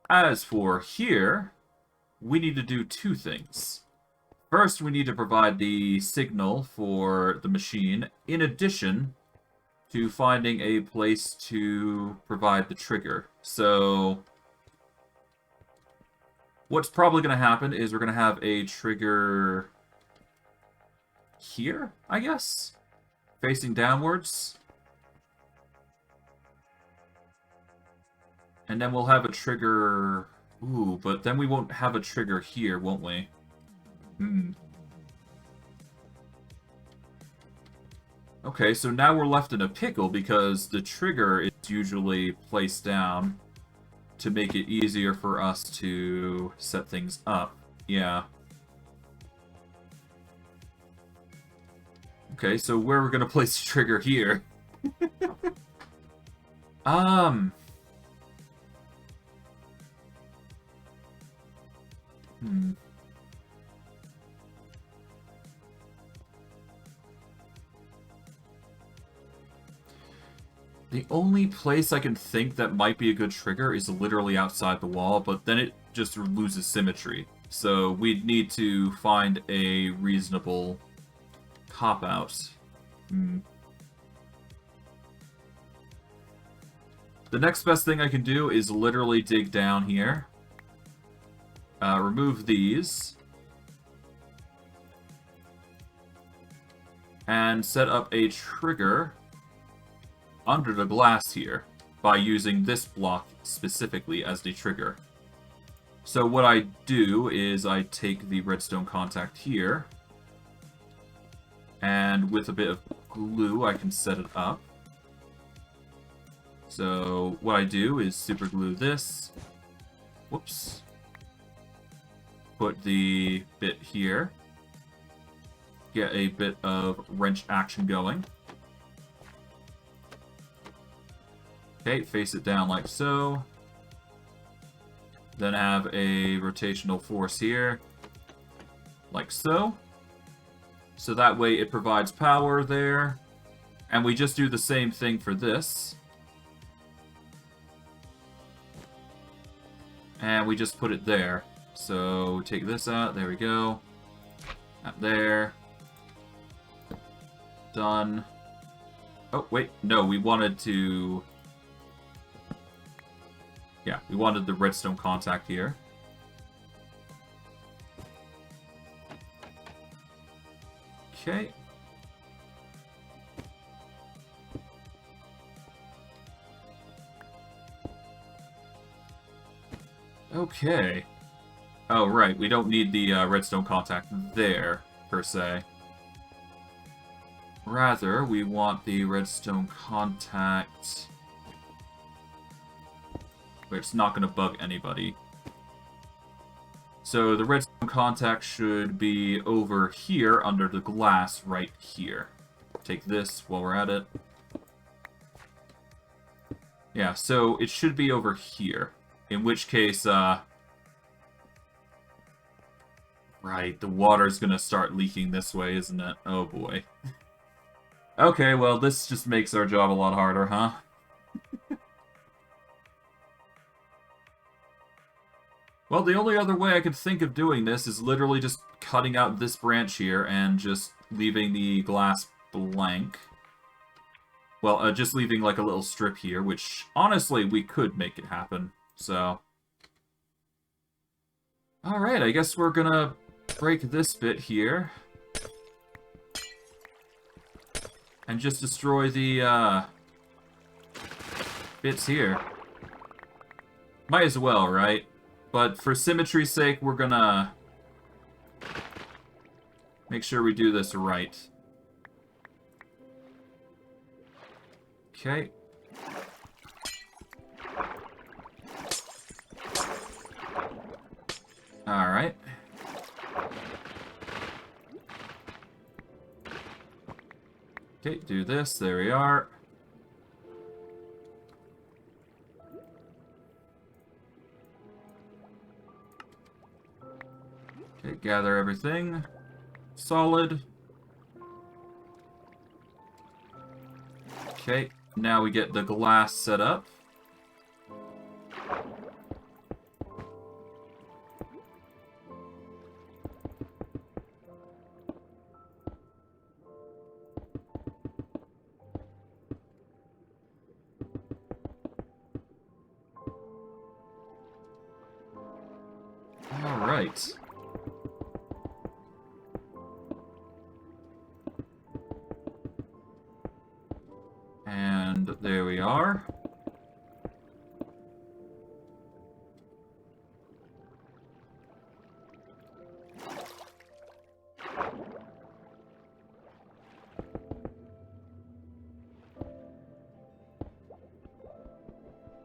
As for here, we need to do 2 things. First, we need to provide the signal for the machine, in addition to finding a place to provide the trigger. So, what's probably going to happen is we're going to have a trigger here, I guess? Facing downwards. And then we'll have a trigger... Ooh, but then we won't have a trigger here, won't we? Okay, so now we're left in a pickle because the trigger is usually placed down to make it easier for us to set things up. Yeah. Okay, so where we're gonna place the trigger here? The only place I can think that might be a good trigger is literally outside the wall, but then it just loses symmetry. So we'd need to find a reasonable cop-out. The next best thing I can do is literally dig down here. Remove these. And set up a trigger under the glass here by using this block specifically as the trigger. So what I do is I take the redstone contact here, and with a bit of glue I can set it up. So what I do is super glue this. Whoops. Put the bit here. Get a bit of wrench action going. Okay, face it down like so. Then have a rotational force here, like so. So that way it provides power there. And we just do the same thing for this. And we just put it there. So take this out, there we go. Up there. Done. Oh, wait, no, we wanted to... Yeah, we wanted the redstone contact here. Okay. Okay. Oh, right, we don't need the redstone contact there, per se. Rather, we want the redstone contact... where it's not going to bug anybody. So the redstone contact should be over here under the glass right here. Take this while we're at it. Yeah, so it should be over here. In which case, right, the water's gonna start leaking this way, isn't it? Oh boy. Okay, well, this just makes our job a lot harder, huh? Well, the only other way I could think of doing this is literally just cutting out this branch here and just leaving the glass blank. Well, just leaving like a little strip here, which, honestly, we could make it happen, so... Alright, I guess we're gonna break this bit here. And just destroy the, bits here. Might as well, right? But for symmetry's sake, we're gonna make sure we do this right. Okay. Alright. Okay, do this. There we are. Okay, gather everything. Solid. Okay, now we get the glass set up. Alright. And there we are.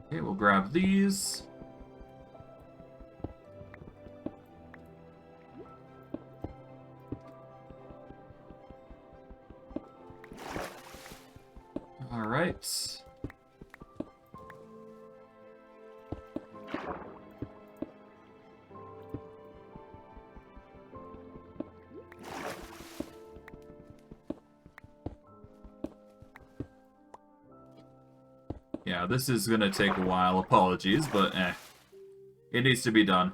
Okay, we'll grab these. Alright. Yeah, this is gonna take a while. Apologies, but it needs to be done.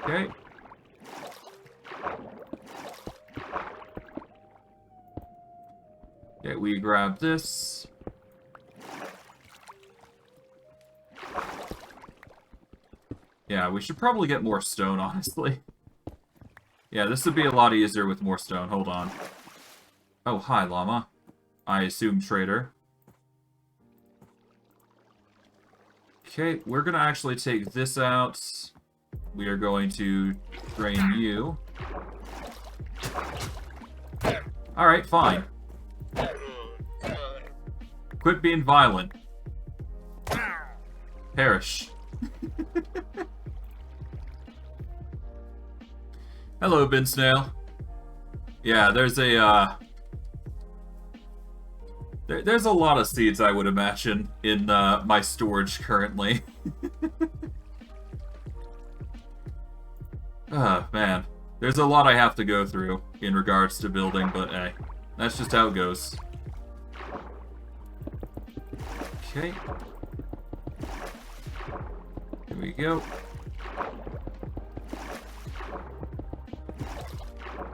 Okay. Okay, we grab this. Yeah, we should probably get more stone, honestly. Yeah, this would be a lot easier with more stone. Hold on. Oh, hi, llama. I assume trader. Okay, we're gonna actually take this out. We are going to drain you. Alright, fine. Quit being violent. Perish. Hello, Bin Snail. Yeah, there's there's a lot of seeds, I would imagine, in my storage currently. Man. There's a lot I have to go through in regards to building, but hey, that's just how it goes. Okay. Here we go.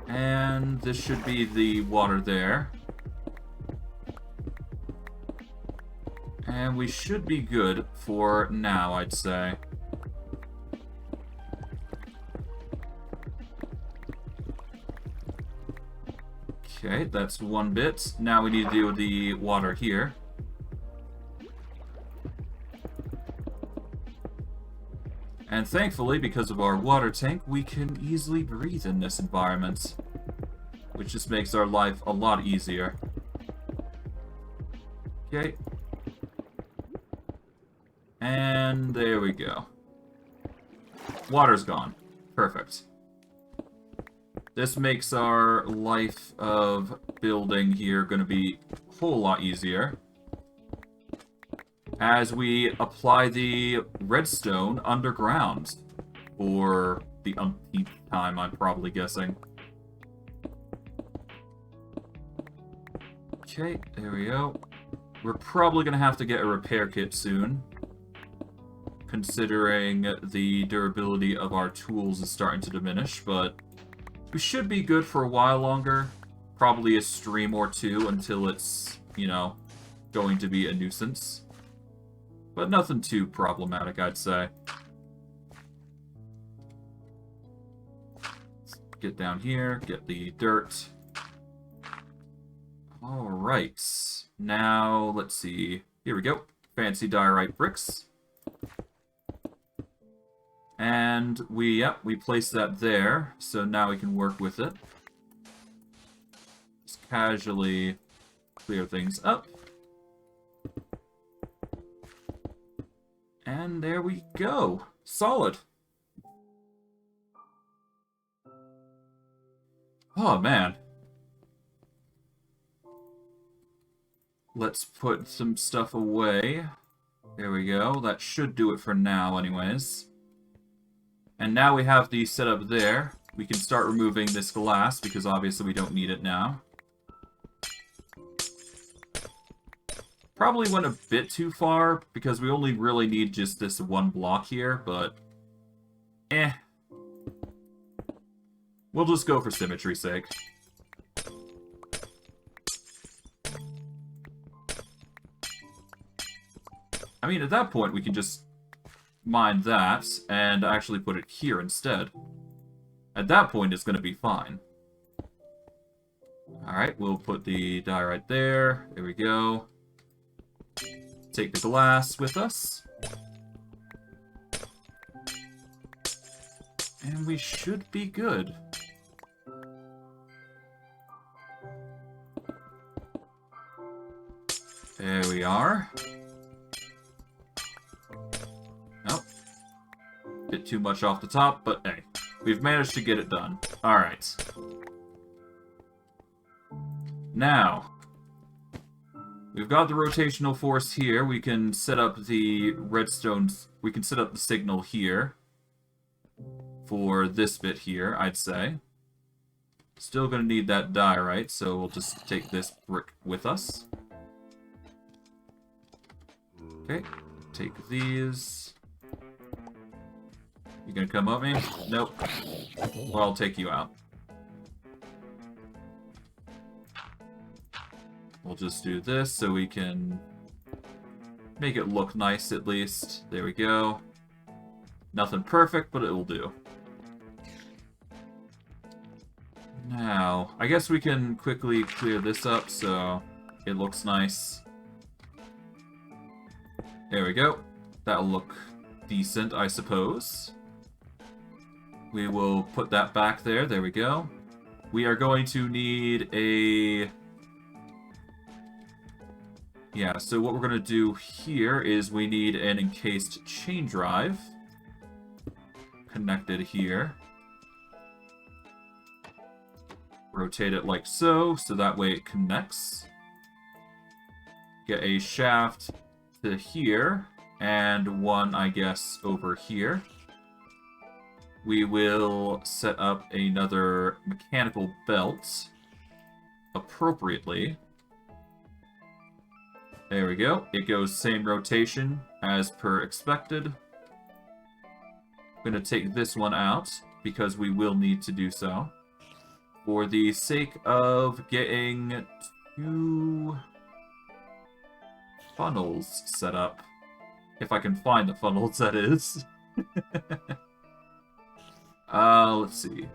And this should be the water there. And we should be good for now, I'd say. Okay, that's one bit. Now we need to deal with the water here. And thankfully, because of our water tank, we can easily breathe in this environment, which just makes our life a lot easier. Okay. And there we go. Water's gone. Perfect. This makes our life of building here going to be a whole lot easier as we apply the redstone underground for the umpteenth time, I'm probably guessing. Okay, there we go. We're probably going to have to get a repair kit soon, considering the durability of our tools is starting to diminish, but we should be good for a while longer. Probably a stream or two until it's, you know, going to be a nuisance. But nothing too problematic, I'd say. Let's get down here, get the dirt. Alright. Now, let's see. Here we go. Fancy diorite bricks. And we place that there, so now we can work with it. Just casually clear things up. And there we go. Solid. Oh, man. Let's put some stuff away. There we go. That should do it for now, anyways. And now we have the setup there. We can start removing this glass, because obviously we don't need it now. Probably went a bit too far, because we only really need just this one block here, but... We'll just go for symmetry's sake. I mean, at that point, we can just mind that and actually put it here instead. At that point, it's going to be fine. Alright, we'll put the die right there. There we go. Take the glass with us. And we should be good. There we are. Nope. Bit too much off the top, but hey, we've managed to get it done. Alright. Now, we've got the rotational force here. We can set up the redstones. We can set up the signal here for this bit here, I'd say. Still gonna need that die, right? So we'll just take this brick with us. Okay, take these. You gonna come up me? Nope. Well, I'll take you out. We'll just do this so we can make it look nice at least. There we go. Nothing perfect, but it will do. Now, I guess we can quickly clear this up so it looks nice. There we go. That'll look decent, I suppose. We will put that back there. There we go. We are going to need a... Yeah, so what we're going to do here is we need an encased chain drive connected here. Rotate it like so, so that way it connects. Get a shaft to here, and one, I guess, over here. We will set up another mechanical belt appropriately. There we go. It goes same rotation as per expected. I'm going to take this one out because we will need to do so. For the sake of getting 2 funnels set up. If I can find the funnels, that is. Let's see.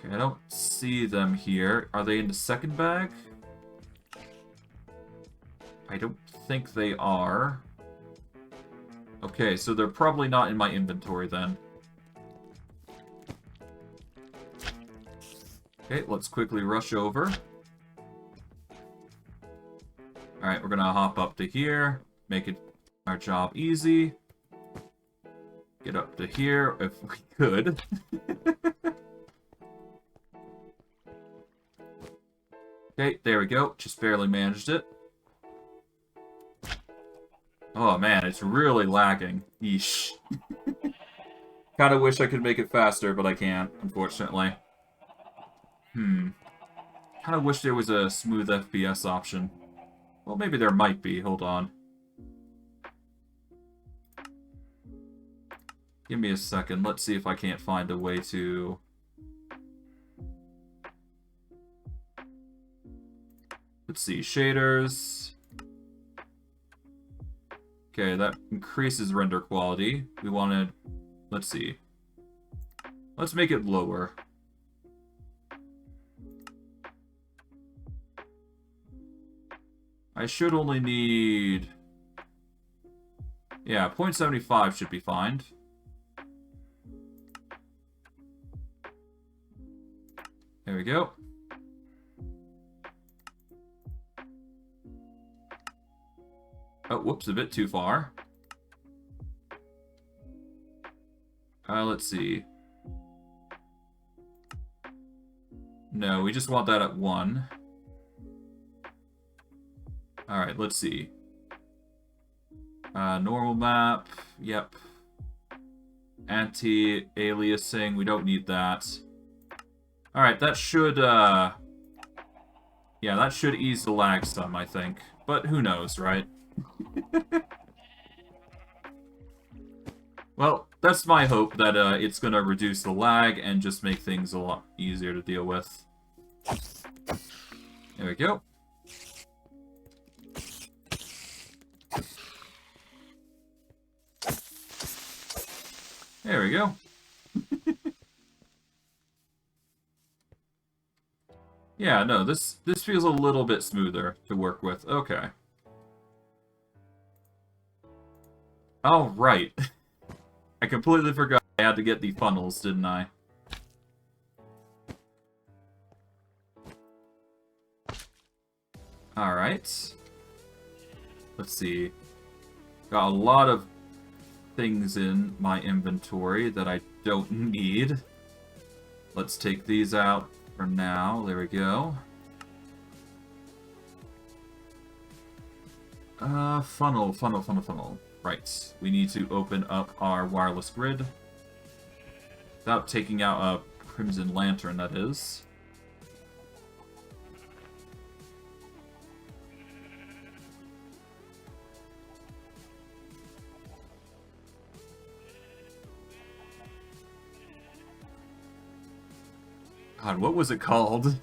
Okay, I don't see them here. Are they in the second bag? I don't think they are. Okay, so they're probably not in my inventory then. Okay, let's quickly rush over. Alright, we're gonna hop up to here, make it our job easy. Get up to here if we could. Okay, there we go. Just barely managed it. Oh man, it's really lagging. Yeesh. Kinda wish I could make it faster, but I can't, unfortunately. Kinda wish there was a smooth FPS option. Well, maybe there might be. Hold on. Give me a second. Let's see if I can't find a way to... Let's see. Shaders. Okay, that increases render quality. We wanted... Let's see. Let's make it lower. I should only need... Yeah, 0.75 should be fine. There we go. Oh, whoops, a bit too far. Let's see. No, we just want that at 1. Alright, let's see. Normal map. Yep. Anti-aliasing. We don't need that. Alright, that should, yeah, that should ease the lag some, I think. But who knows, right? Well, that's my hope, that it's gonna reduce the lag and just make things a lot easier to deal with. There we go. There we go. Yeah, no, this feels a little bit smoother to work with. Okay. Oh, right. I completely forgot I had to get the funnels, didn't I? Alright. Let's see. Got a lot of things in my inventory that I don't need. Let's take these out for now. There we go. Funnel. Right. We need to open up our wireless grid. Without taking out a crimson lantern, that is. God, what was it called?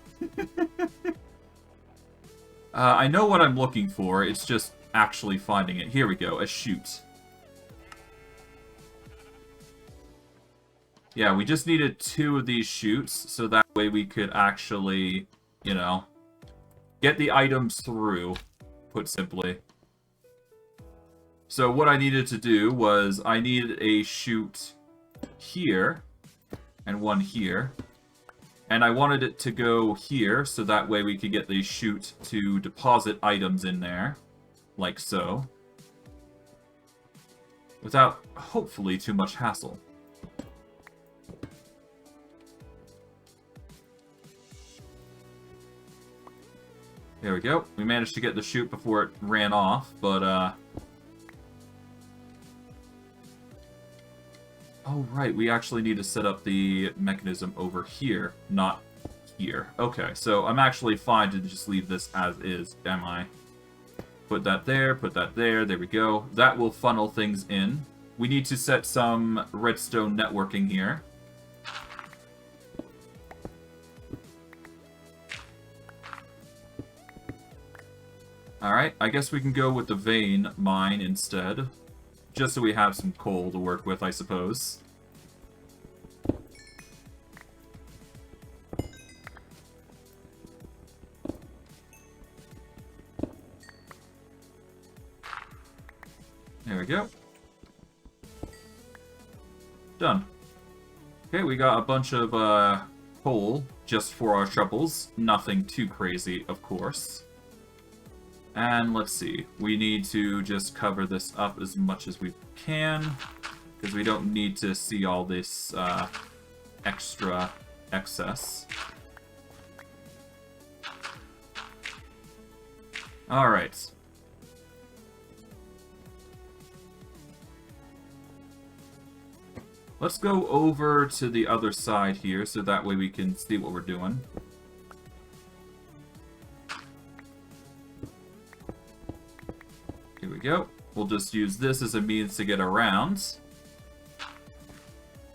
I know what I'm looking for, it's just actually finding it. Here we go, a chute. Yeah, we just needed 2 of these chutes, so that way we could actually, you know, get the items through, put simply. So what I needed to do was, I needed a chute here, and one here. And I wanted it to go here, so that way we could get the chute to deposit items in there. Like so. Without, hopefully, too much hassle. There we go. We managed to get the chute before it ran off, but, oh, right, we actually need to set up the mechanism over here, not here. Okay, so I'm actually fine to just leave this as is, am I? Put that there, there we go. That will funnel things in. We need to set some redstone networking here. Alright, I guess we can go with the vein mine instead. Just so we have some coal to work with, I suppose. There we go. Done. Okay, we got a bunch of coal just for our shovels. Nothing too crazy, of course. And let's see. We need to just cover this up as much as we can, because we don't need to see all this extra excess. Alright. Let's go over to the other side here, so that way we can see what we're doing. Here we go. We'll just use this as a means to get around.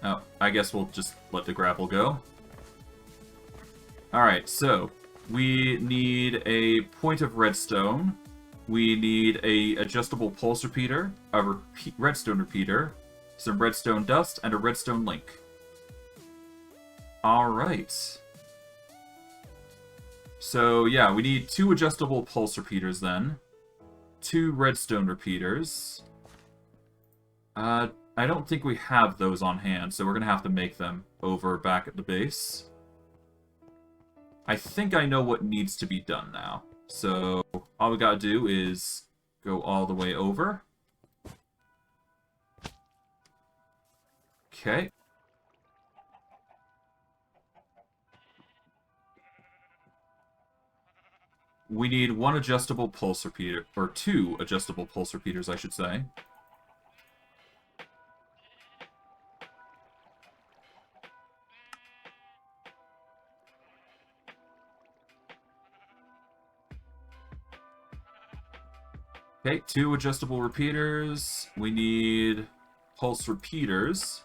Oh, I guess we'll just let the gravel go. Alright, so we need a point of redstone. We need a adjustable pulse repeater, a redstone repeater, some redstone dust, and a redstone link. Alright. So, yeah, we need 2 adjustable pulse repeaters then. 2 redstone repeaters. I don't think we have those on hand, so we're going to have to make them over back at the base. I think I know what needs to be done now. So, all we gotta do is go all the way over. Okay. We need 1 adjustable pulse repeater, or 2 adjustable pulse repeaters, I should say. Okay, 2 adjustable repeaters. We need pulse repeaters.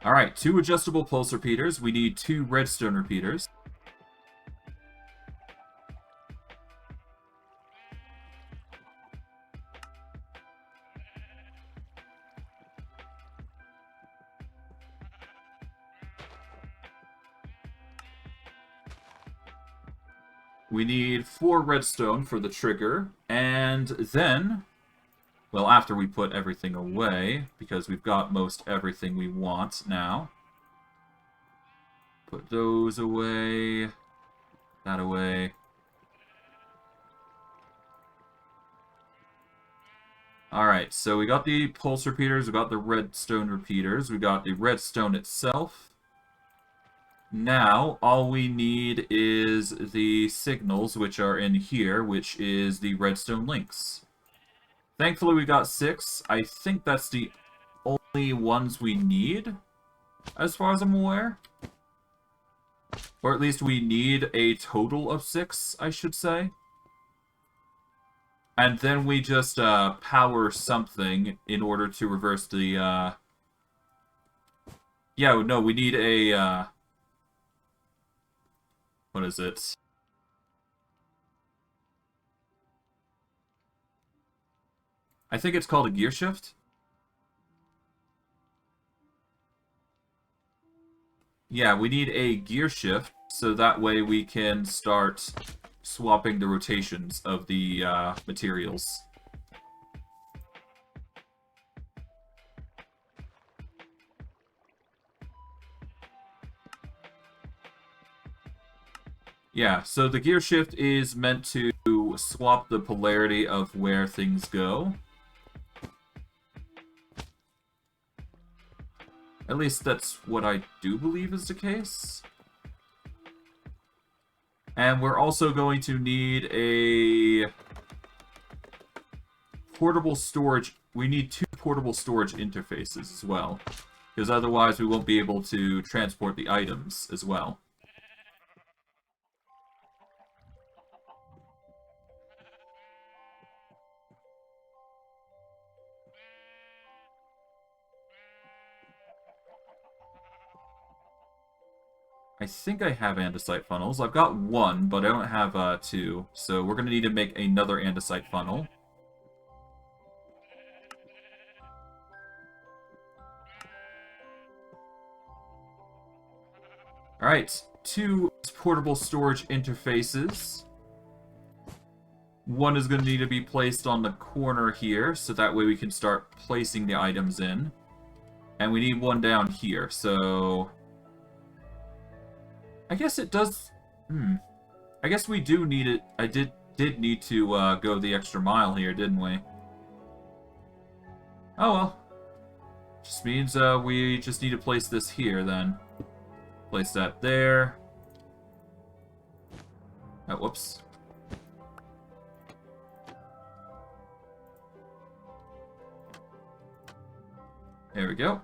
Alright, 2 adjustable pulse repeaters. We need 2 redstone repeaters. We need 4 redstone for the trigger, and then, well, after we put everything away, because we've got most everything we want now. Put those away, that away. Alright, so we got the pulse repeaters, we got the redstone repeaters, we got the redstone itself. Now, all we need is the signals, which are in here, which is the redstone links. Thankfully, we got 6. I think that's the only ones we need, as far as I'm aware. Or at least we need a total of 6, I should say. And then we just power something in order to reverse the... Yeah, no, we need a... What is it? I think it's called a gear shift. Yeah, we need a gear shift, so that way we can start swapping the rotations of the materials. Yeah, so the gear shift is meant to swap the polarity of where things go. At least that's what I do believe is the case. And we're also going to need a portable storage. We need 2 portable storage interfaces as well. Because otherwise we won't be able to transport the items as well. I think I have andesite funnels. I've got 1, but I don't have 2. So we're going to need to make another andesite funnel. Alright, 2 portable storage interfaces. One is going to need to be placed on the corner here, so that way we can start placing the items in. And we need one down here, so... I guess it does... I guess we do need it. I did need to go the extra mile here, didn't we? Oh well. Just means we just need to place this here, then. Place that there. Oh, whoops. There we go.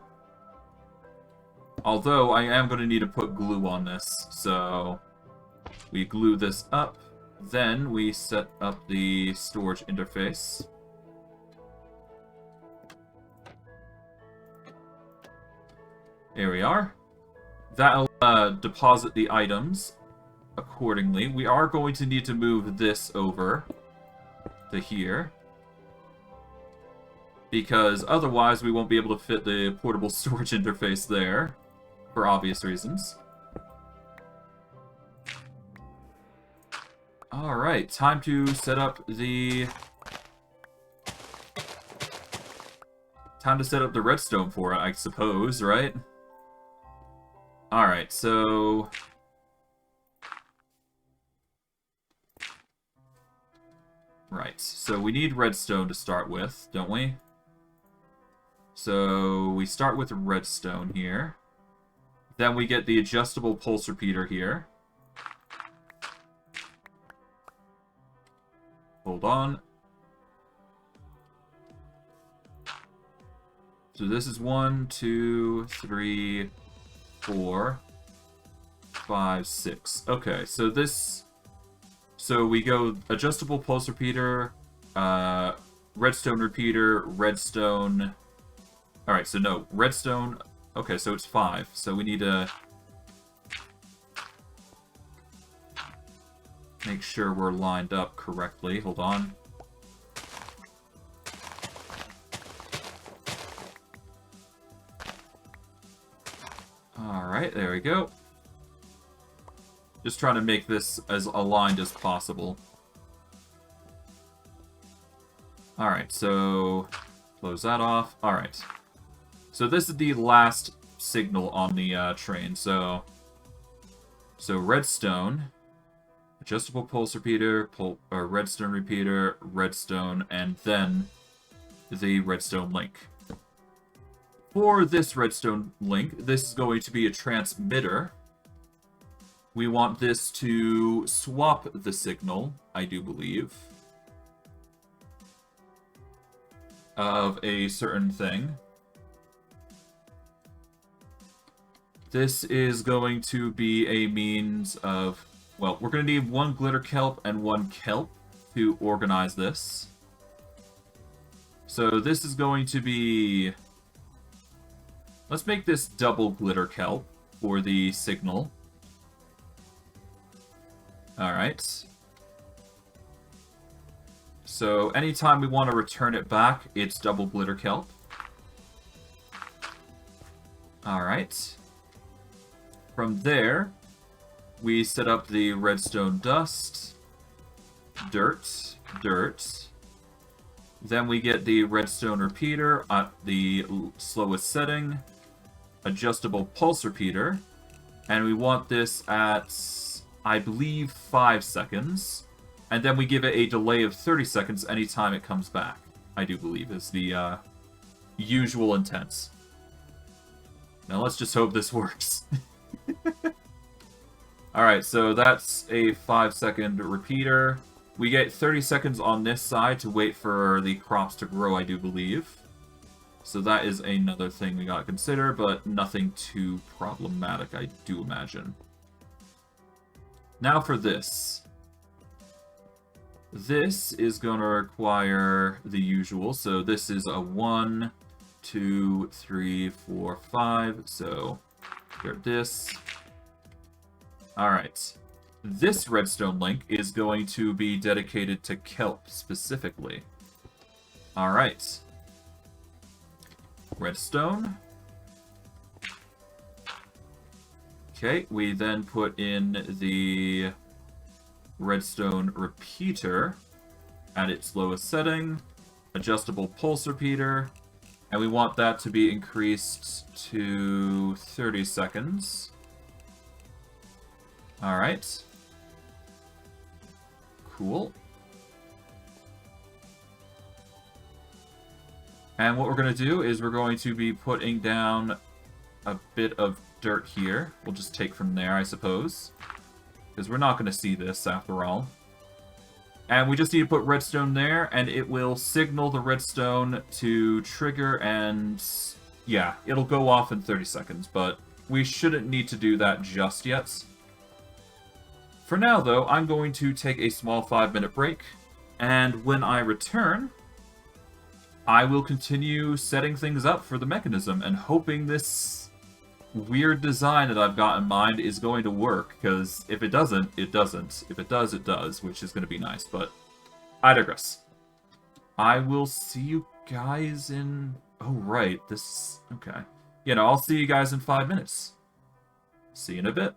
Although, I am going to need to put glue on this, so we glue this up, then we set up the storage interface. There we are. That'll deposit the items accordingly. We are going to need to move this over to here, because otherwise we won't be able to fit the portable storage interface there. For obvious reasons. Alright, time to set up the... Time to set up the redstone for it, I suppose, right? Alright, so... Right, so we need redstone to start with, don't we? So we start with redstone here. Then we get the adjustable pulse repeater here. Hold on. So this is 1, 2, 3, 4, 5, 6. Okay, so this... So we go adjustable pulse repeater, redstone repeater, redstone... Alright, so no, redstone... Okay, so it's 5. So we need to make sure we're lined up correctly. Hold on. Alright, there we go. Just trying to make this as aligned as possible. Alright, so close that off. Alright. So this is the last signal on the train. So redstone, adjustable pulse repeater, redstone repeater, redstone, and then the redstone link. For this redstone link, this is going to be a transmitter. We want this to swap the signal, I do believe, of a certain thing. This is going to be a means of... Well, we're going to need 1 glitter kelp and 1 kelp to organize this. So this is going to be... Let's make this double glitter kelp for the signal. Alright. So anytime we want to return it back, it's double glitter kelp. Alright. From there, we set up the redstone dust, dirt, dirt. Then we get the redstone repeater at the slowest setting, adjustable pulse repeater, and we want this at, I believe, 5 seconds. And then we give it a delay of 30 seconds anytime it comes back, I do believe, is the usual intent. Now let's just hope this works. Alright, so that's a 5-second repeater. We get 30 seconds on this side to wait for the crops to grow, I do believe. So that is another thing we gotta consider, but nothing too problematic, I do imagine. Now for this. This is going to require the usual, so this is a 1, 2, 3, 4, 5, so grab this. Alright. This redstone link is going to be dedicated to kelp specifically. Alright. Redstone. Okay, we then put in the redstone repeater at its lowest setting, adjustable pulse repeater, and we want that to be increased to 30 seconds. Alright. Cool. And what we're going to do is we're going to be putting down a bit of dirt here. We'll just take from there, I suppose. Because we're not going to see this, after all. And we just need to put redstone there, and it will signal the redstone to trigger, and yeah, it'll go off in 30 seconds, but we shouldn't need to do that just yet. For now, though, I'm going to take a small 5-minute break, and when I return, I will continue setting things up for the mechanism, and hoping this weird design that I've got in mind is going to work, because if it doesn't, it doesn't. If it does, it does, which is going to be nice, but I digress. I will see you guys in... Oh, right, this... Okay. You know, I'll see you guys in 5 minutes. See you in a bit.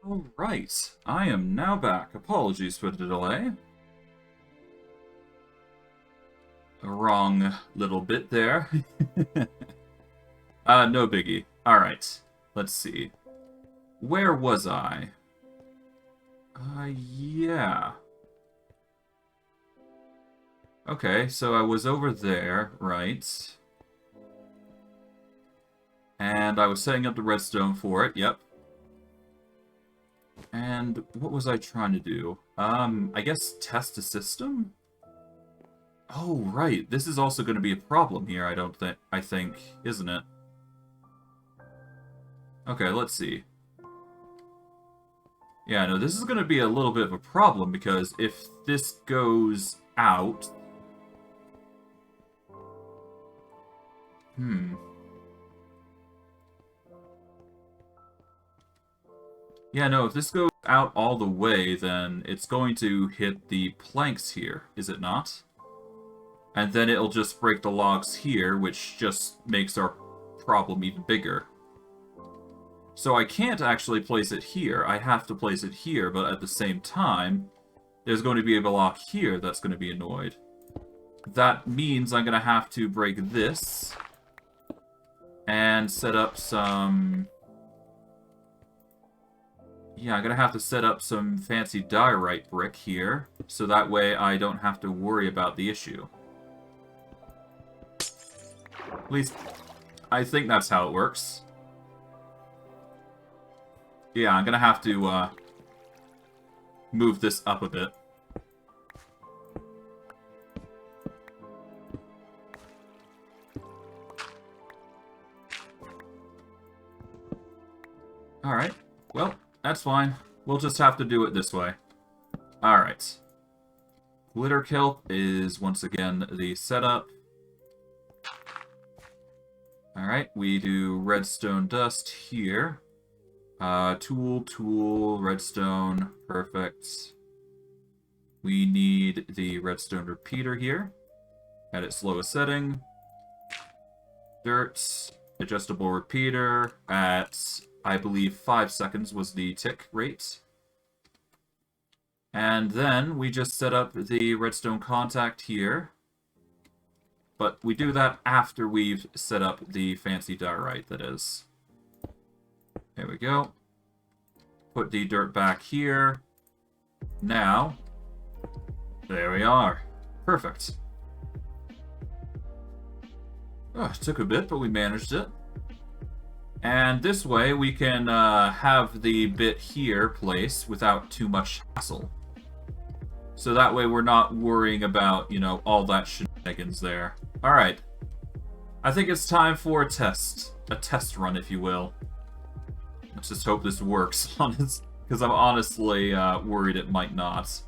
Alright, I am now back. Apologies for the delay. A wrong little bit there. No biggie. Alright, let's see. Where was I? Yeah. Okay, so I was over there, right? And I was setting up the redstone for it, yep. And what was I trying to do? I guess test the system? Oh, right. This is also going to be a problem here, I think, isn't it? Okay, let's see. Yeah, no, this is going to be a little bit of a problem, because if this goes out... Yeah, no, if this goes out all the way, then it's going to hit the planks here, is it not? And then it'll just break the logs here, which just makes our problem even bigger. So I can't actually place it here. I have to place it here, but at the same time, there's going to be a block here that's going to be annoyed. That means I'm going to have to break this and set up some... Yeah, I'm going to have to set up some fancy diorite brick here, so that way I don't have to worry about the issue. At least, I think that's how it works. Yeah, I'm going to have to move this up a bit. Alright, well... That's fine. We'll just have to do it this way. Alright. Glitterkelp is once again the setup. Alright, we do redstone dust here. Tool, redstone, perfect. We need the redstone repeater here at its lowest setting. Dirt, adjustable repeater at... I believe 5 seconds was the tick rate. And then we just set up the redstone contact here. But we do that after we've set up the fancy diorite, that is. There we go. Put the dirt back here. Now, there we are. Perfect. Oh, it took a bit, but we managed it. And this way, we can have the bit here placed without too much hassle. So that way we're not worrying about, you know, all that shenanigans there. Alright. I think it's time for a test. A test run, if you will. Let's just hope this works, because I'm honestly worried it might not.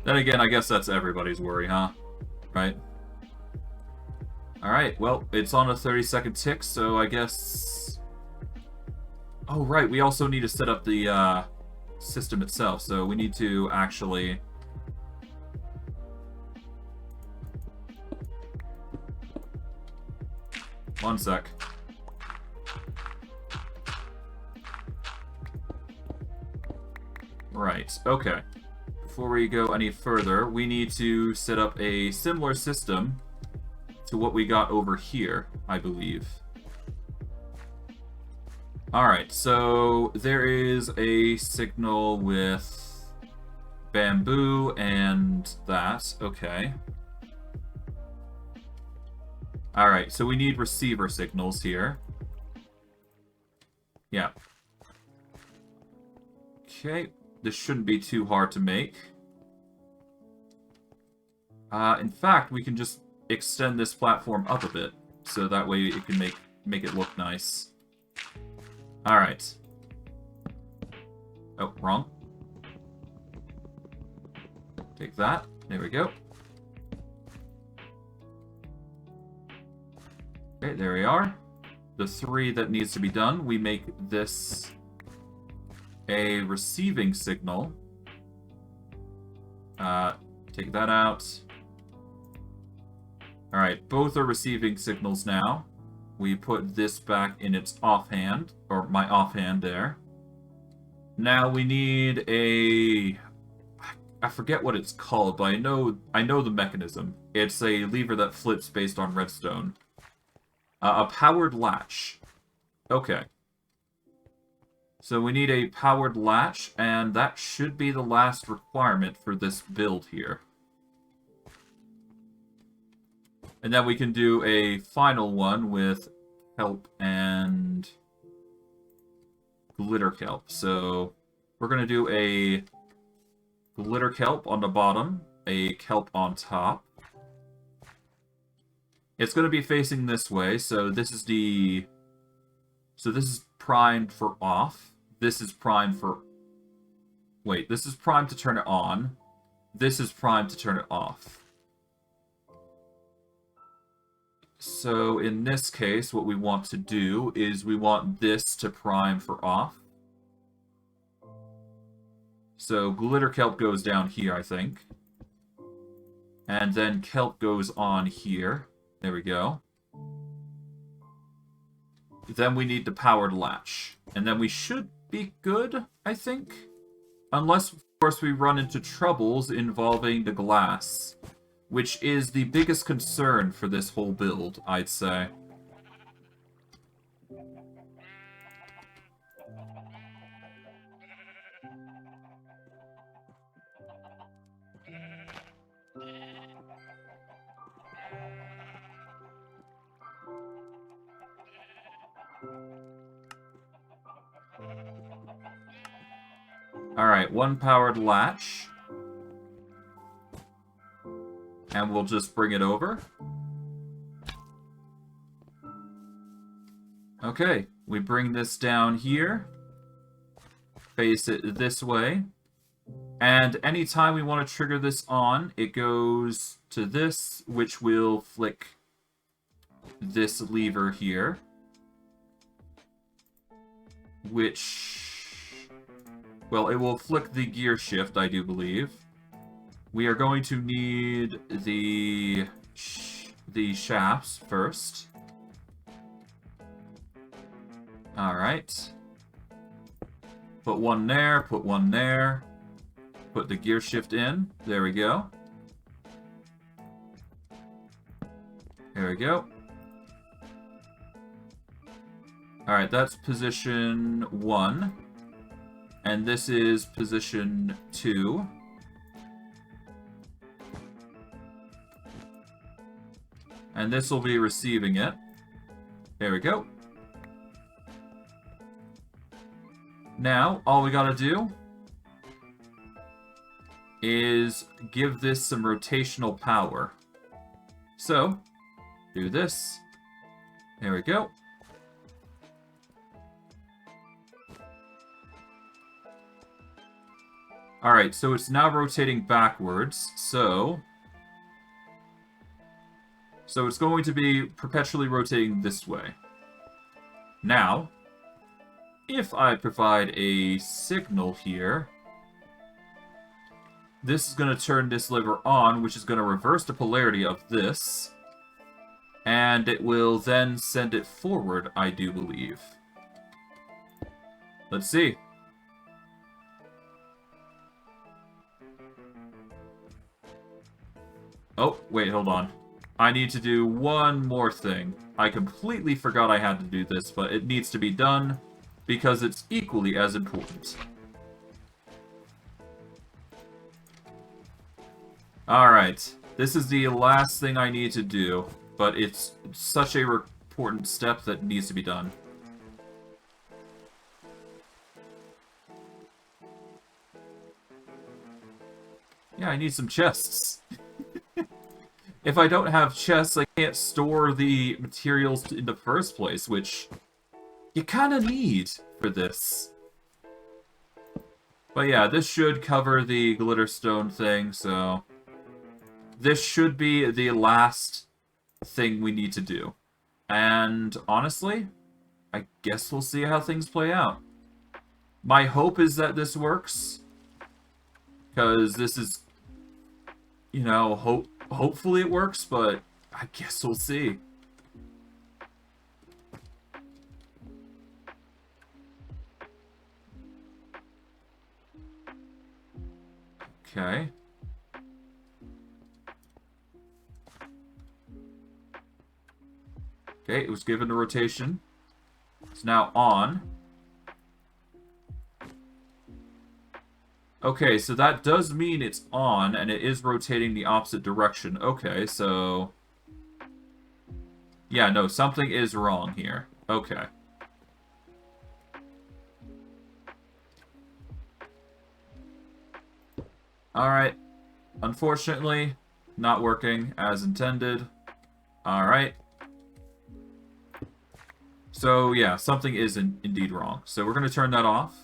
Then again, I guess that's everybody's worry, huh? Right? Alright, well, it's on a 30-second tick, so I guess... Oh, right, we also need to set up the system itself, so we need to actually... One sec. Right, okay. Before we go any further, we need to set up a similar system to what we got over here, I believe. Alright, so there is a signal with bamboo and that. Okay. Alright, so we need receiver signals here. Yeah. Okay, this shouldn't be too hard to make. In fact, we can just extend this platform up a bit, so that way it can make it look nice. Alright. Oh, wrong. Take that. There we go. Okay, there we are. The 3 that needs to be done, we make this a receiving signal. Take that out. Alright, both are receiving signals now. We put this back in its offhand, or my offhand there. Now we need a... I forget what it's called, but I know the mechanism. It's a lever that flips based on redstone. A powered latch. Okay. So we need a powered latch, and that should be the last requirement for this build here. And then we can do a final one with Kelp and Glitterkelp. So we're going to do a Glitterkelp on the bottom, a Kelp on top. It's going to be facing this way, so this is the... So this is primed for off. This is primed for... Wait, this is primed to turn it on. This is primed to turn it off. So in this case, what we want to do is we want this to prime for off. So Glitterkelp goes down here, I think. And then Kelp goes on here. There we go. Then we need the powered latch. And then we should be good, I think. Unless, of course, we run into troubles involving the glass. Which is the biggest concern for this whole build, I'd say. Alright, one powered latch. And we'll just bring it over. Okay, we bring this down here. Face it this way. And anytime we want to trigger this on, it goes to this, which will flick this lever here. Which... Well, it will flick the gear shift, I do believe. We are going to need the shafts first. Alright. Put one there, put one there. Put the gear shift in. There we go. There we go. Alright, that's position 1. And this is position 2. And this will be receiving it. There we go. Now, all we gotta do is give this some rotational power. So, do this. There we go. Alright, so it's now rotating backwards, so it's going to be perpetually rotating this way. Now, if I provide a signal here, this is going to turn this lever on, which is going to reverse the polarity of this, and it will then send it forward, I do believe. Let's see. Oh, wait, hold on. I need to do one more thing. I completely forgot I had to do this, but it needs to be done because it's equally as important. Alright, this is the last thing I need to do, but it's such a important step that needs to be done. Yeah, I need some chests. If I don't have chests, I can't store the materials in the first place, which you kind of need for this. But yeah, this should cover the glitterstone thing, so this should be the last thing we need to do. And honestly, I guess we'll see how things play out. My hope is that this works, because this is, you know, hopefully it works, but I guess we'll see. Okay. Okay, it was given a rotation. It's now on. Okay, so that does mean it's on, and it is rotating the opposite direction. Okay, so... yeah, no, something is wrong here. Okay. Alright. Unfortunately, not working as intended. Alright. So, yeah, something is indeed wrong. So we're going to turn that off.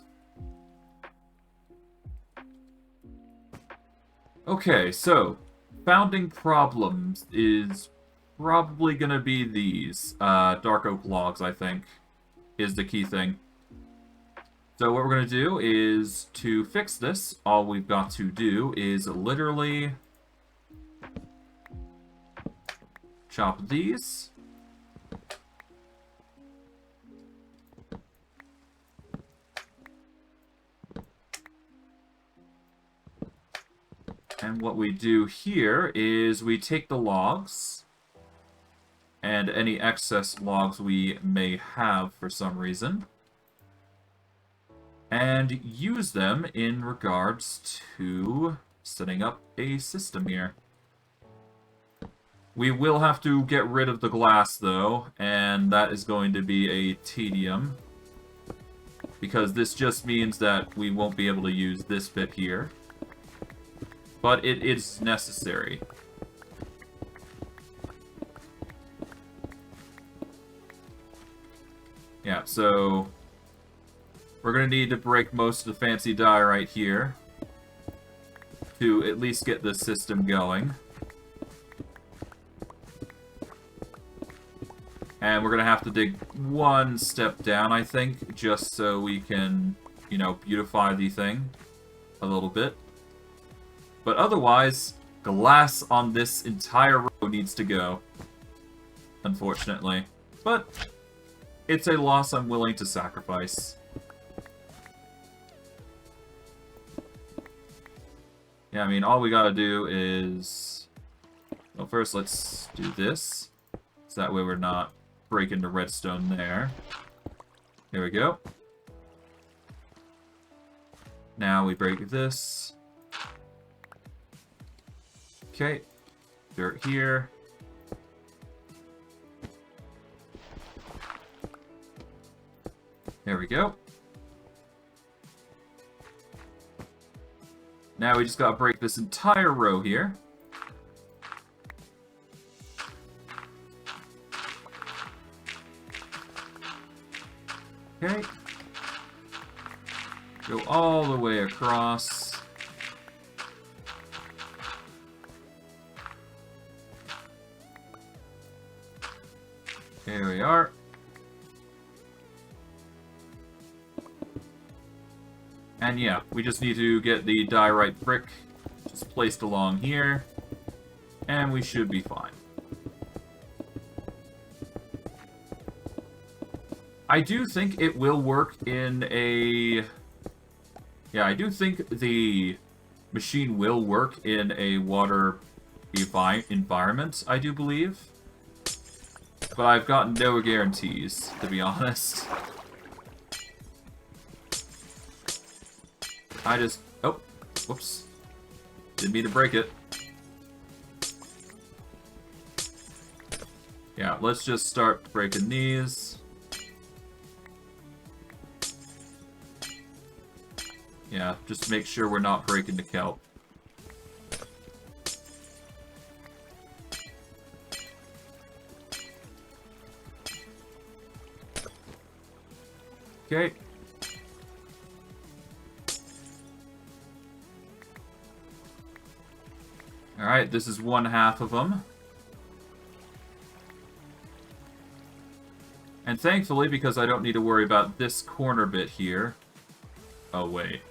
Okay, so, founding problems is probably going to be these. Dark oak logs, I think, is the key thing. So what we're going to do is, to fix this, all we've got to do is literally chop these. And what we do here is we take the logs and any excess logs we may have for some reason and use them in regards to setting up a system here. We will have to get rid of the glass, though, and that is going to be a tedium, because this just means that we won't be able to use this bit here. But it is necessary. Yeah, so we're going to need to break most of the fancy dye right here to at least get the system going. And we're going to have to dig one step down, I think, just so we can, you know, beautify the thing a little bit. But otherwise, glass on this entire row needs to go, unfortunately. But it's a loss I'm willing to sacrifice. Yeah, I mean, all we gotta do is... well, first let's do this. So that way we're not breaking the redstone there. Here we go. Now we break this. Okay. Dirt here. There we go. Now we just gotta break this entire row here. Okay. Go all the way across. Here we are. And yeah, we just need to get the diorite brick just placed along here, and we should be fine. I do think it will work in a... yeah, I do think the machine will work in a water environment, I do believe. But I've got no guarantees, to be honest. I just... oh, whoops. Didn't mean to break it. Yeah, let's just start breaking these. Yeah, just make sure we're not breaking the kelp. Okay. Alright, this is one half of them. And thankfully, because I don't need to worry about this corner bit here... oh, wait.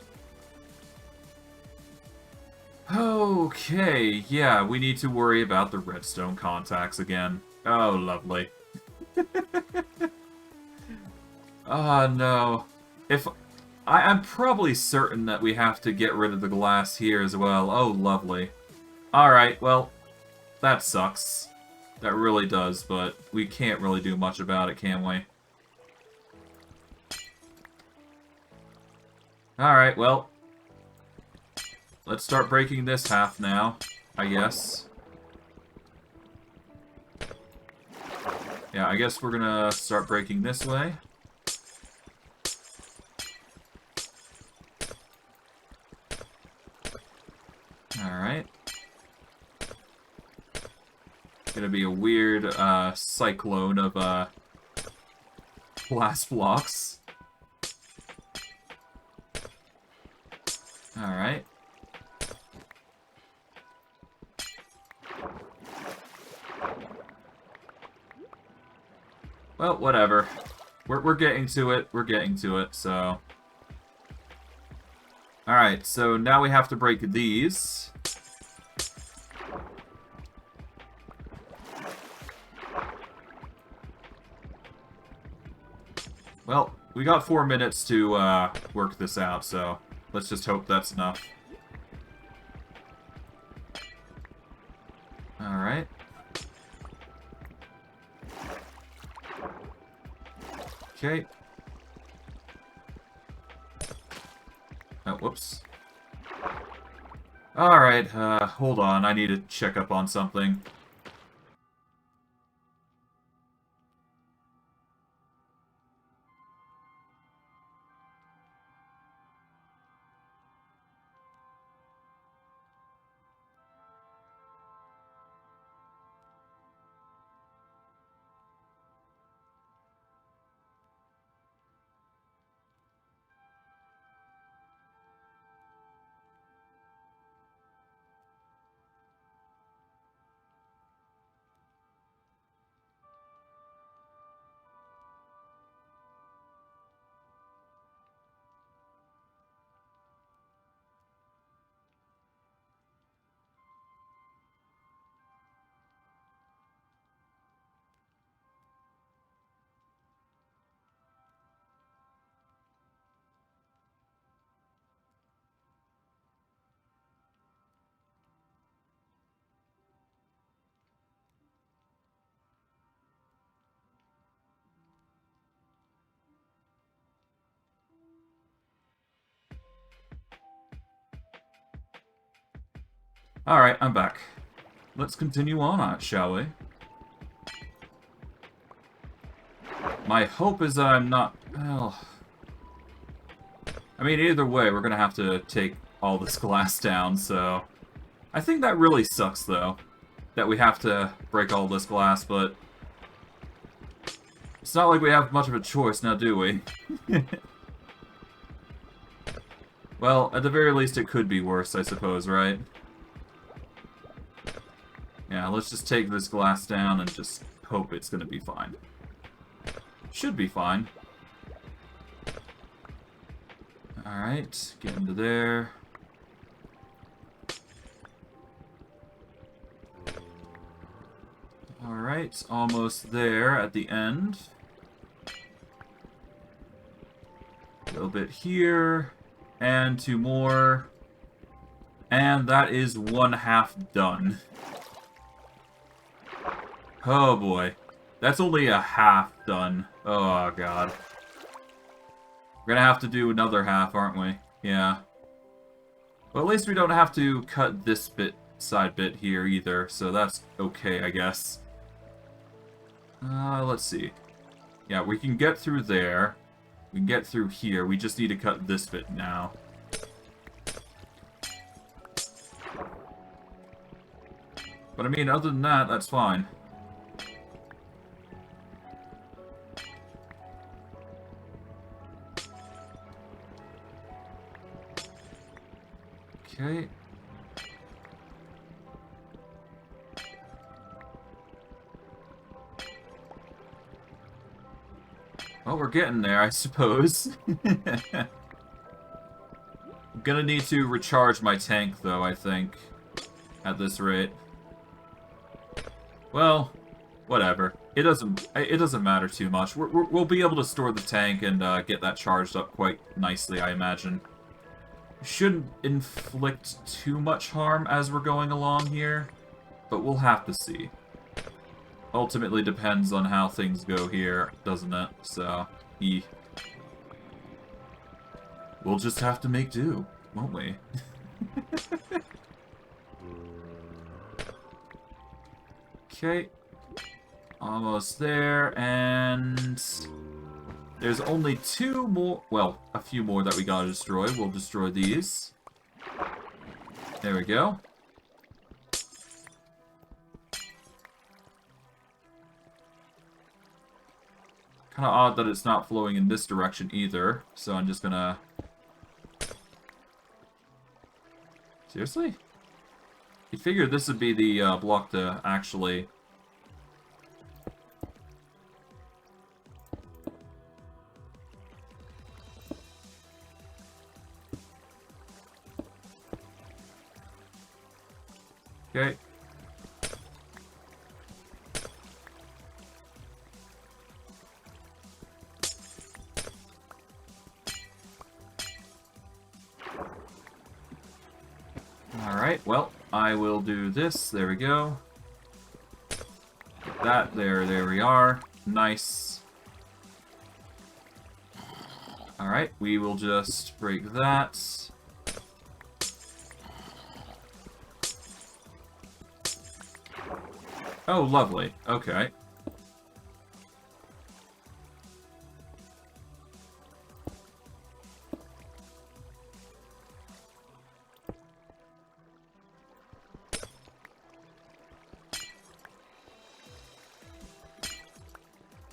Okay, yeah, we need to worry about the redstone contacts again. Oh, lovely. Ah, no. If I'm probably certain that we have to get rid of the glass here as well. Oh, lovely. Alright, well, that sucks. That really does, but we can't really do much about it, can we? Alright, well, let's start breaking this half now, I guess. Yeah, I guess we're gonna start breaking this way. Alright. Gonna be a weird, cyclone of, glass blocks. Alright. Well, whatever. We're getting to it. We're getting to it, so... Alright, so now we have to break these. Well, we got 4 minutes to work this out, so let's just hope that's enough. Alright. Okay. Oh, whoops. Alright, hold on, I need to check up on something. Alright, I'm back. Let's continue on, shall we? My hope is that I'm not... Well... I mean, either way, we're gonna have to take all this glass down, so... I think that really sucks, though. That we have to break all this glass, but... It's not like we have much of a choice now, do we? Well, at the very least, it could be worse, I suppose, right? Yeah, let's just take this glass down and just hope it's gonna be fine. Should be fine. Alright, get into there. Alright, almost there at the end. A little bit here, and 2 more. And that is 1/2 done. Oh boy. That's only a half done. Oh god. We're gonna have to do another half, aren't we? Yeah. Well, at least we don't have to cut this side bit here either, so that's okay, I guess. Let's see. Yeah, we can get through there. We can get through here. We just need to cut this bit now. But I mean, other than that, that's fine. Okay. Well, we're getting there, I suppose. I'm gonna need to recharge my tank, though, I think, at this rate. Well, whatever. It doesn't matter too much. We'll be able to store the tank and get that charged up quite nicely, I imagine. Shouldn't inflict too much harm as we're going along here, but we'll have to see. Ultimately depends on how things go here, doesn't it? So, we'll just have to make do, won't we? Okay. Almost there, and there's only two more, well, a few more that we gotta destroy. We'll destroy these. There we go. Kind of odd that it's not flowing in this direction either, so I'm just gonna... Seriously? You figured this would be the block to actually... Okay. Alright, well, I will do this. There we go. Get that, there we are. Nice. Alright, we will just break that. Oh, lovely. Okay.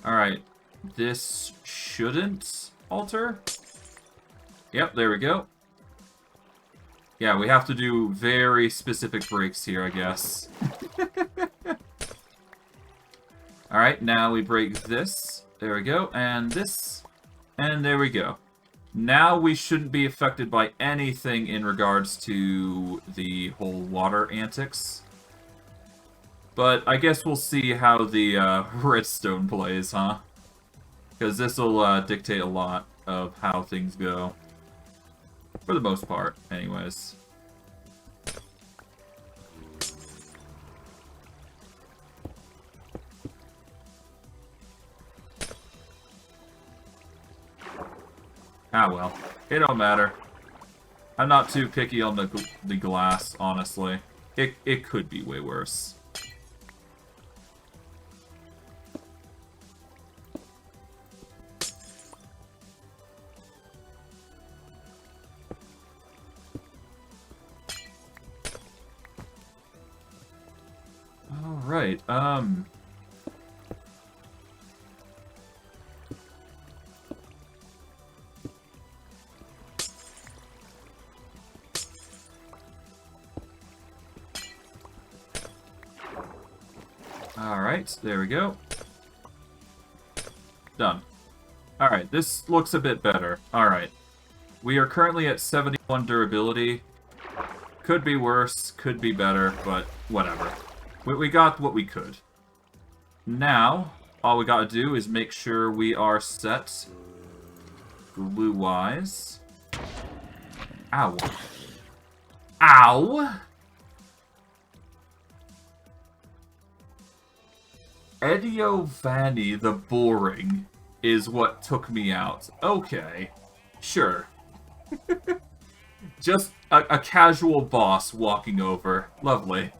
Alright. This shouldn't alter? Yep, there we go. Yeah, we have to do very specific breaks here, I guess. Alright, now we break this. There we go. And this. And there we go. Now we shouldn't be affected by anything in regards to the whole water antics. But I guess we'll see how the redstone plays, huh? Because this will dictate a lot of how things go. For the most part, anyways. Ah well, it don't matter. I'm not too picky on the glass, honestly. It could be way worse. Alright, Alright, there we go. Done. Alright, this looks a bit better. Alright. We are currently at 71 durability. Could be worse, could be better, but whatever. We got what we could. Now, all we gotta do is make sure we are set glue-wise. Ow. Ow! Ediovani the Boring is what took me out. Okay. Sure. Just a casual boss walking over. Lovely.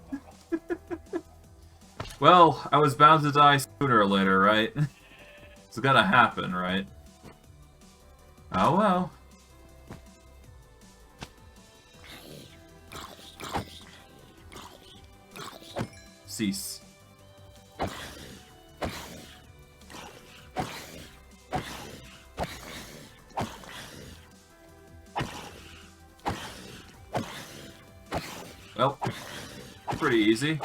Well, I was bound to die sooner or later, right? It's gonna happen, right? Oh well. Cease. Well, pretty easy.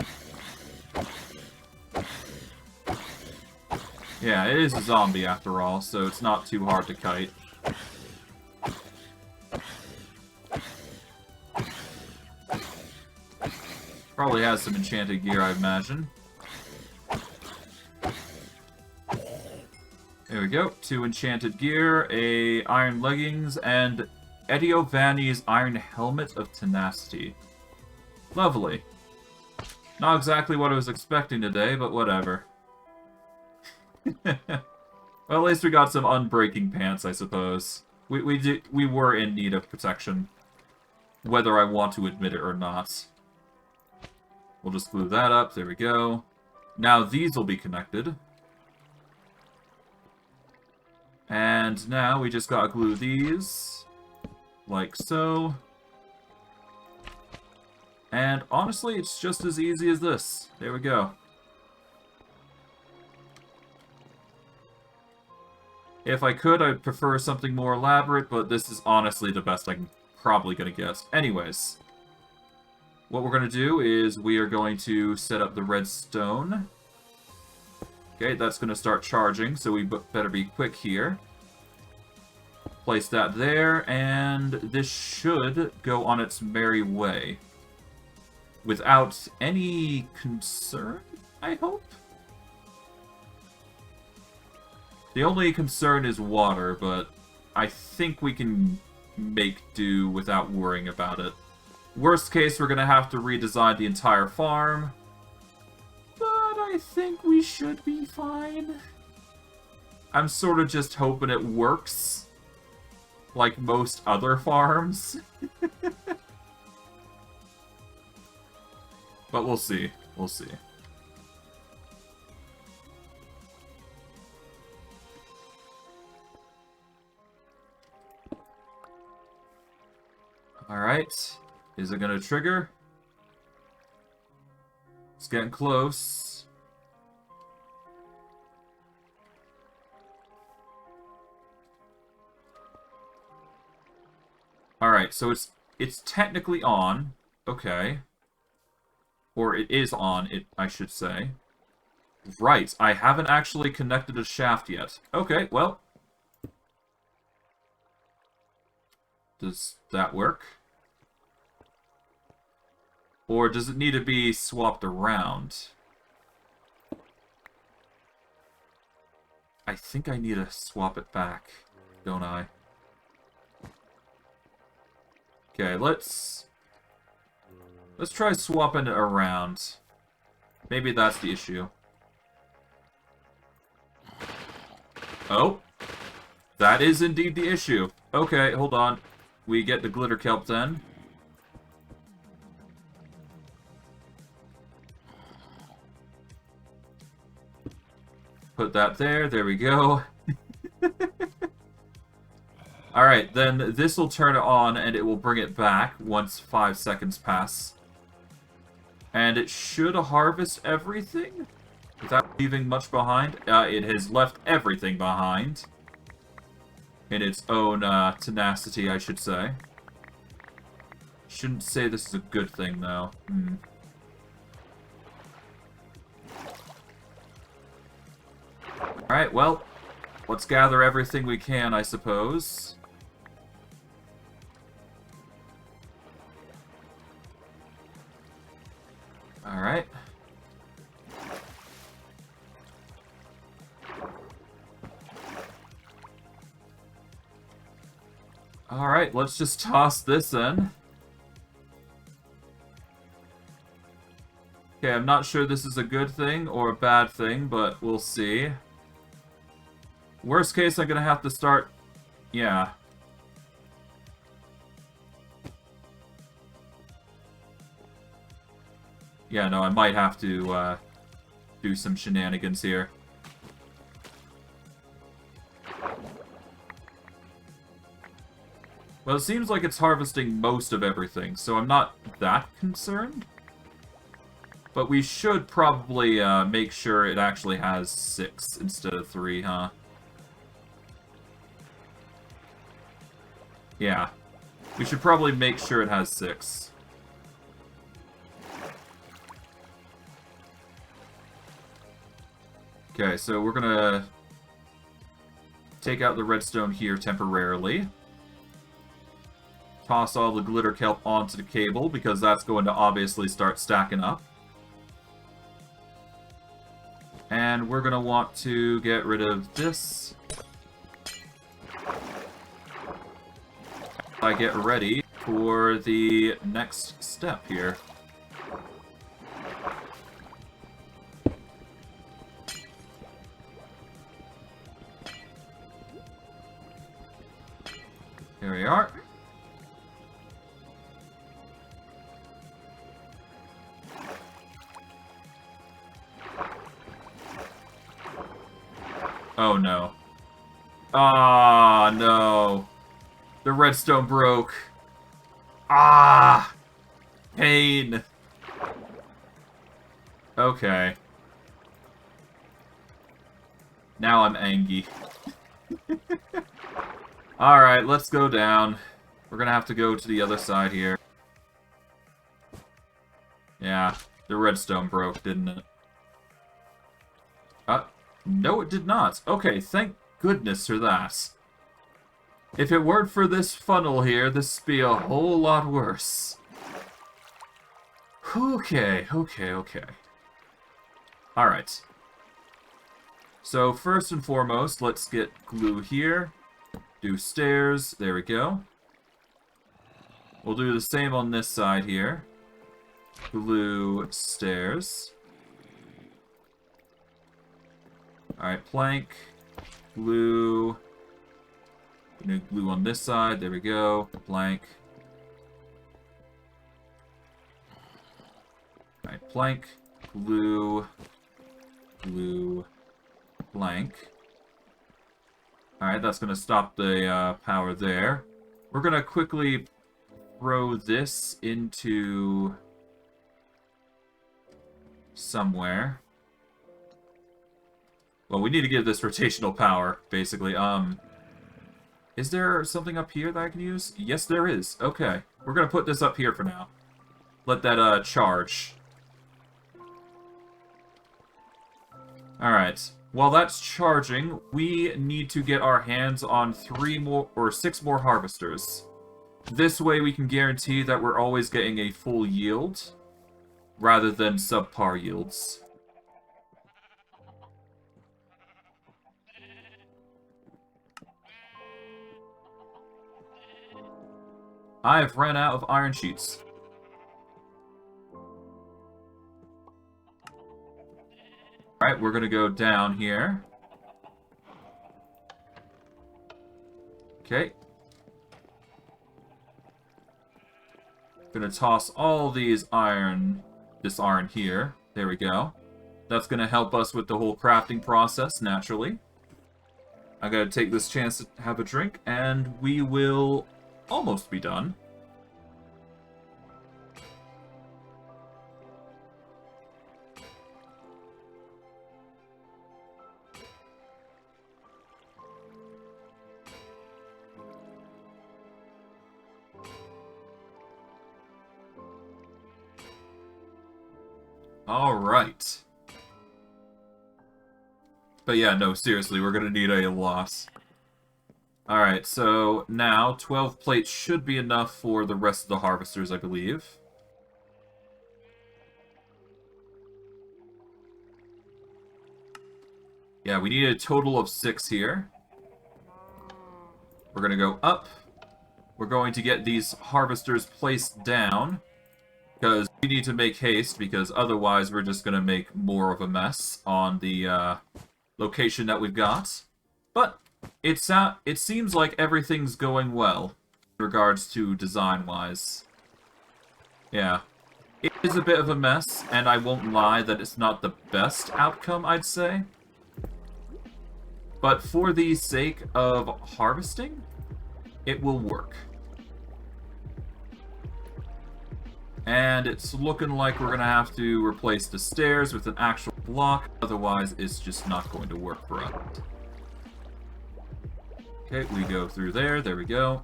Yeah, it is a zombie after all, so it's not too hard to kite. Probably has some enchanted gear, I imagine. There we go. 2 enchanted gear, a iron leggings, and Ediovani's iron helmet of tenacity. Lovely. Not exactly what I was expecting today, but whatever. Well, at least we got some unbreaking pants, I suppose. We were in need of protection, whether I want to admit it or not. We'll just glue that up. There we go. Now these will be connected. And now we just gotta glue these, like so. And honestly, it's just as easy as this. There we go. If I could, I'd prefer something more elaborate, but this is honestly the best I'm probably gonna get. Anyways, what we're gonna do is we are going to set up the redstone. Okay, that's going to start charging, so we better be quick here. Place that there, and this should go on its merry way. Without any concern, I hope? The only concern is water, but I think we can make do without worrying about it. Worst case, we're going to have to redesign the entire farm. I think we should be fine. I'm sort of just hoping it works. Like most other farms. But we'll see. We'll see. Alright. Is it gonna trigger? It's getting close. Alright, so it's technically on. Okay. Or it is on, I should say. Right, I haven't actually connected a shaft yet. Okay, well. Does that work? Or does it need to be swapped around? I think I need to swap it back, don't I? Okay, let's try swapping it around. Maybe that's the issue. Oh, that is indeed the issue. Okay, hold on. We get the glitter kelp then. Put that there. There we go. Alright, then this will turn it on and it will bring it back once 5 seconds pass. And it should harvest everything without leaving much behind. It has left everything behind. In its own tenacity, I should say. Shouldn't say this is a good thing, though. Alright, well, let's gather everything we can, I suppose. Alright. Alright, let's just toss this in. Okay, I'm not sure this is a good thing or a bad thing, but we'll see. Worst case, I'm gonna have to start... Yeah. Yeah, no, I might have to do some shenanigans here. Well, it seems like it's harvesting most of everything, so I'm not that concerned. But we should probably make sure it actually has 6 instead of 3, huh? Yeah. We should probably make sure it has 6. Okay, so we're gonna take out the redstone here temporarily. Toss all the glitter kelp onto the cable, because that's going to obviously start stacking up. And And we're gonna want to get rid of this. I get ready for the next step here. Here we are. Oh no. Ah, no. The redstone broke. Ah! Pain. Okay. Now I'm angry. Alright, let's go down. We're gonna have to go to the other side here. Yeah, the redstone broke, didn't it? No it did not. Okay, thank goodness for that. If it weren't for this funnel here, this would be a whole lot worse. Okay. Alright. So, first and foremost, let's get glue here. Do stairs. There we go. We'll do the same on this side here. Glue stairs. Alright, plank. Glue. Glue on this side. There we go. Plank. Alright, plank. Glue. Glue. Plank. Alright, that's going to stop the power there. We're going to quickly throw this into somewhere. Well, we need to give this rotational power, basically. Is there something up here that I can use? Yes, there is. Okay. We're going to put this up here for now. Let that charge. Alright. While that's charging, we need to get our hands on 6 more harvesters. This way we can guarantee that we're always getting a full yield, rather than subpar yields. I have ran out of iron sheets. Alright, we're gonna go down here. Okay. Gonna toss all these this iron here. There we go. That's gonna help us with the whole crafting process, naturally. I gotta take this chance to have a drink, and we will almost be done. Alright. But yeah, no, seriously, we're gonna need a lot. Alright, so now 12 plates should be enough for the rest of the harvesters, I believe. Yeah, we need a total of 6 here. We're gonna go up. We're going to get these harvesters placed down, because we need to make haste, because otherwise we're just gonna make more of a mess on the location that we've got. But it seems like everything's going well in regards to design-wise. Yeah. It is a bit of a mess, and I won't lie that it's not the best outcome, I'd say. But for the sake of harvesting, it will work. And it's looking like we're going to have to replace the stairs with an actual block, otherwise it's just not going to work for us. Okay, we go through there. There we go.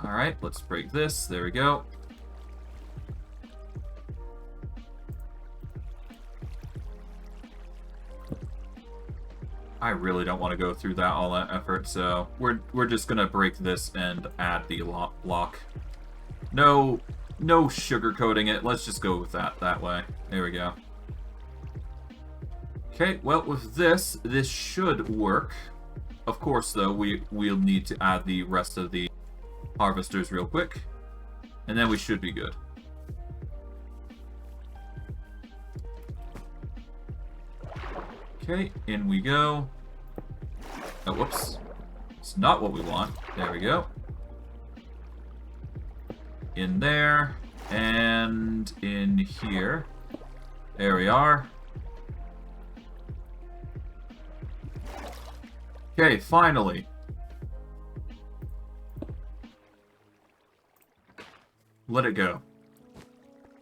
Alright, let's break this. There we go. I really don't want to go through all that effort, so we're just going to break this and add the lock. No no sugarcoating it. Let's just go with that way. There we go. Okay, well, with this should work. Of course, though, we'll need to add the rest of the harvesters real quick. And then we should be good. Okay, in we go. Oh, whoops. It's not what we want. There we go. In there. And in here. There we are. Okay, finally. Let it go.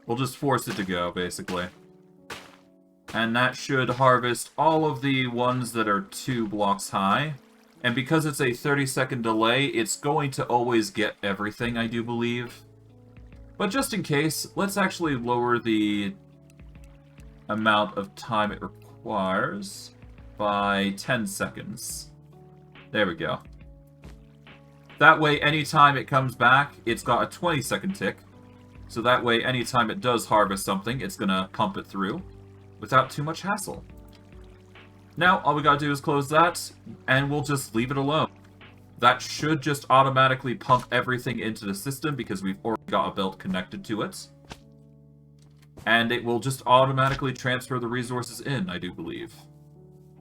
We'll just force it to go, basically. And that should harvest all of the ones that are 2 blocks high. And because it's a 30-second delay, it's going to always get everything, I do believe. But just in case, let's actually lower the amount of time it requires by 10 seconds. There we go. That way, anytime it comes back, it's got a 20-second tick. So that way, anytime it does harvest something, it's going to pump it through without too much hassle. Now, all we got to do is close that, and we'll just leave it alone. That should just automatically pump everything into the system because we've already got a belt connected to it. And it will just automatically transfer the resources in, I do believe.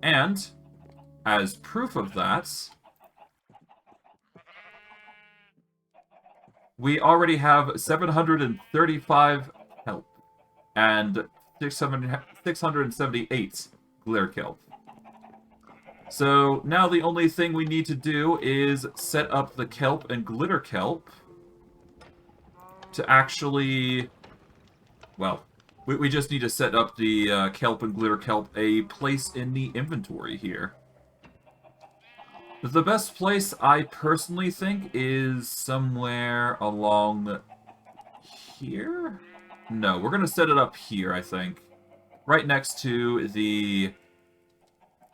And as proof of that, we already have 735 kelp and 678 glitterkelp. So now the only thing we need to do is set up the kelp and glitterkelp to actually, well, we just need to set up the kelp and glitterkelp a place in the inventory here. The best place, I personally think, is somewhere along here? No, we're going to set it up here, I think. Right next to the...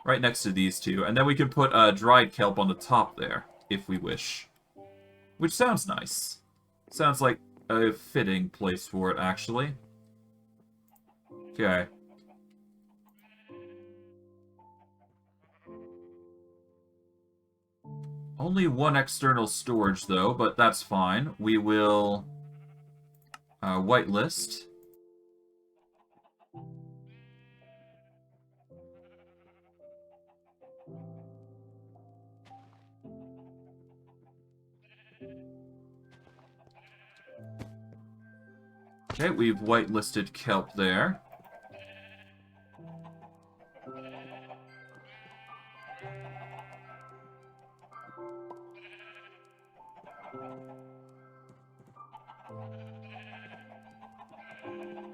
Right next to these two. And then we can put dried kelp on the top there, if we wish. Which sounds nice. Sounds like a fitting place for it, actually. Okay. Only one external storage, though, but that's fine. We will whitelist. Okay, we've whitelisted kelp there.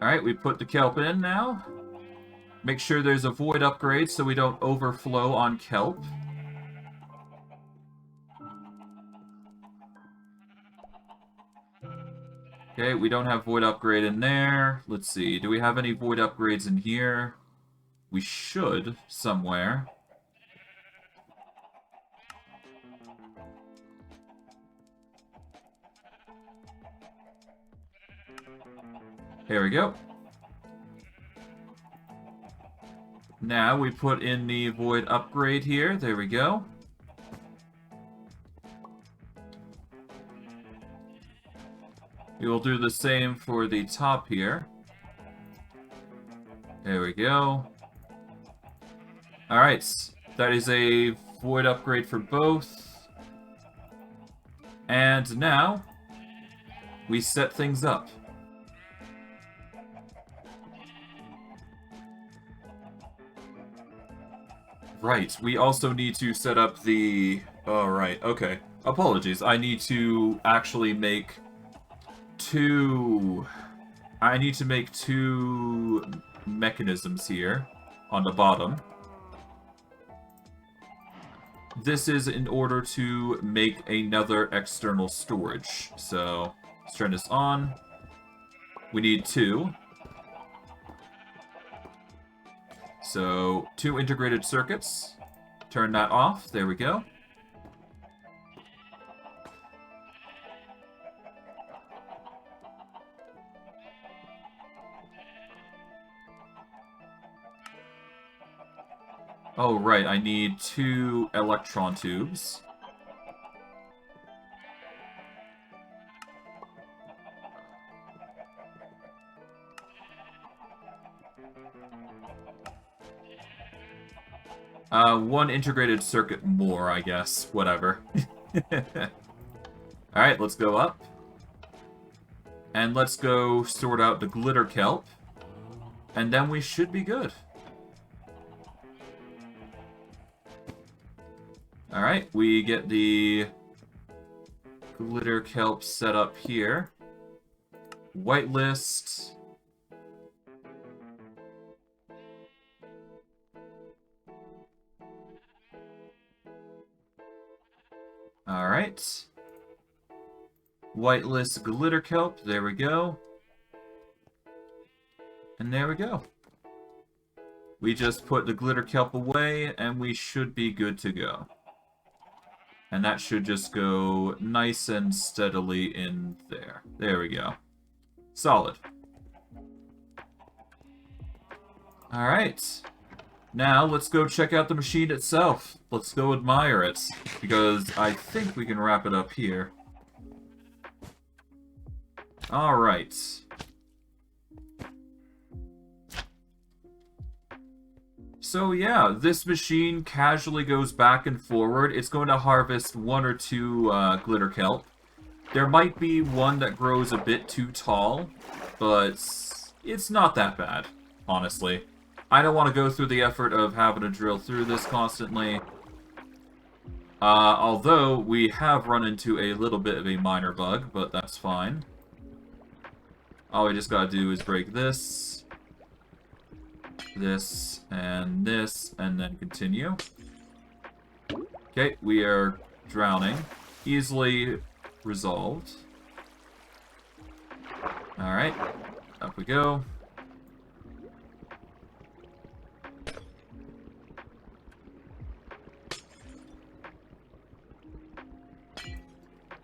Alright, we put the kelp in now. Make sure there's a void upgrade so we don't overflow on kelp. Okay, we don't have void upgrade in there. Let's see, do we have any void upgrades in here? We should, somewhere. There we go. Now we put in the void upgrade here. There we go. We will do the same for the top here. There we go. Alright, that is a void upgrade for both. And now, we set things up. Right, we also need to set up the... Oh, right, okay. Apologies, I need to actually make two... I need to make two mechanisms here on the bottom. This is in order to make another external storage. So, let's turn this on. We need two. So, 2 integrated circuits. Turn that off. There we go. Oh, right, I need 2 electron tubes. One integrated circuit more, I guess. Whatever. Alright, let's go up. And let's go sort out the glitter kelp. And then we should be good. Alright, we get the glitter kelp set up here. Whitelist. Alright. Whitelist glitter kelp, there we go. And there we go. We just put the glitter kelp away, and we should be good to go. And that should just go nice and steadily in there. There we go. Solid. Alright. Now, let's go check out the machine itself. Let's go admire it, because I think we can wrap it up here. Alright. So yeah, this machine casually goes back and forward. It's going to harvest 1 or 2 glitter kelp. There might be one that grows a bit too tall, but it's not that bad, honestly. I don't want to go through the effort of having to drill through this constantly. Although, we have run into a little bit of a minor bug, but that's fine. All we just gotta do is break this, and then continue. Okay, we are drowning. Easily resolved. Alright, up we go.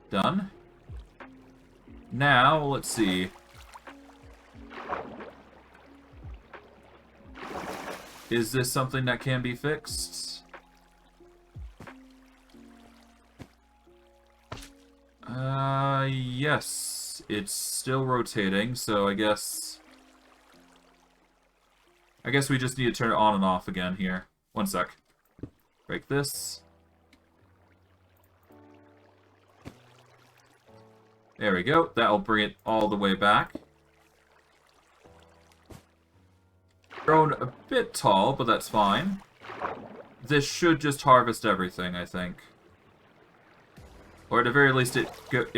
Done. Now, let's see. Is this something that can be fixed? Yes. It's still rotating, so I guess we just need to turn it on and off again here. One sec. Break this. There we go. That'll bring it all the way back. Grown a bit tall, but that's fine. This should just harvest everything, I think. Or at the very least, it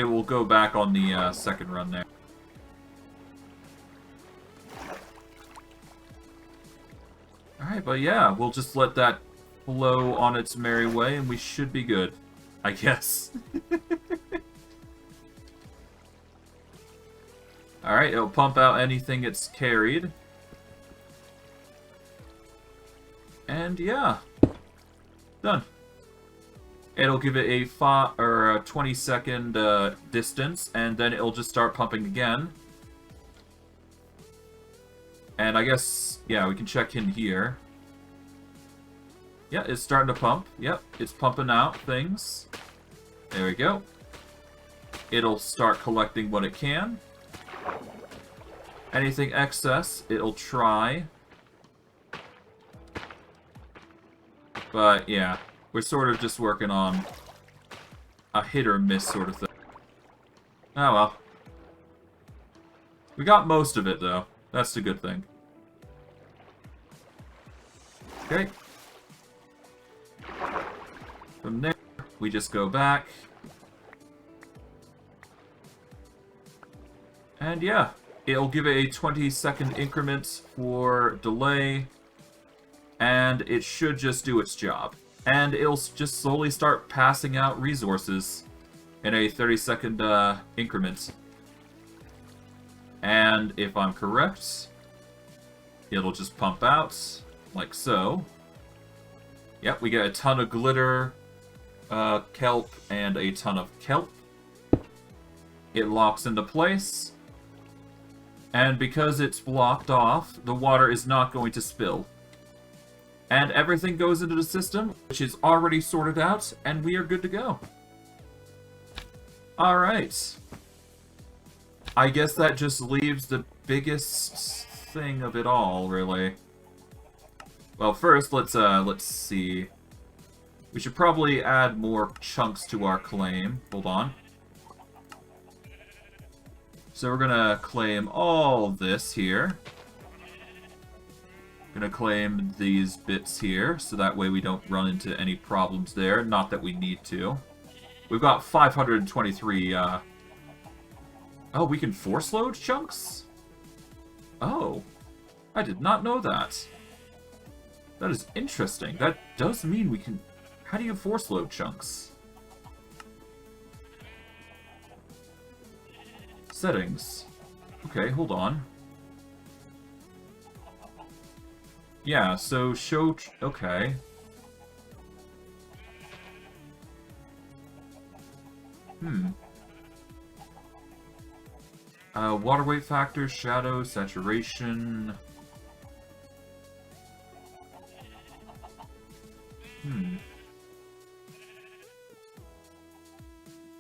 will go back on the second run there. Alright, but yeah, we'll just let that flow on its merry way, and we should be good. I guess. Alright, it'll pump out anything it's carried. And yeah, done. It'll give it a 20-second distance, and then it'll just start pumping again. And I guess, yeah, we can check in here. Yeah, it's starting to pump. Yep, it's pumping out things. There we go. It'll start collecting what it can. Anything excess, it'll try. But, yeah, we're sort of just working on a hit or miss sort of thing. Oh well. We got most of it, though. That's the good thing. Okay. From there, we just go back. And yeah, it'll give it a 20-second increment for delay. And it should just do its job. And it'll just slowly start passing out resources in a 30-second increment. And if I'm correct, it'll just pump out, like so. Yep, we get a ton of glitter kelp and a ton of kelp. It locks into place. And because it's blocked off, the water is not going to spill. And everything goes into the system, which is already sorted out, and we are good to go. Alright. I guess that just leaves the biggest thing of it all, really. Well, first, let's see. We should probably add more chunks to our claim. Hold on. So we're gonna claim all this here. Gonna claim these bits here, so that way we don't run into any problems there. Not that we need to. We've got 523, Oh, we can force load chunks? Oh. I did not know that. That is interesting. That does mean we can... How do you force load chunks? Settings. Okay, hold on. Yeah, so show... Okay. Water weight factor, shadow, saturation...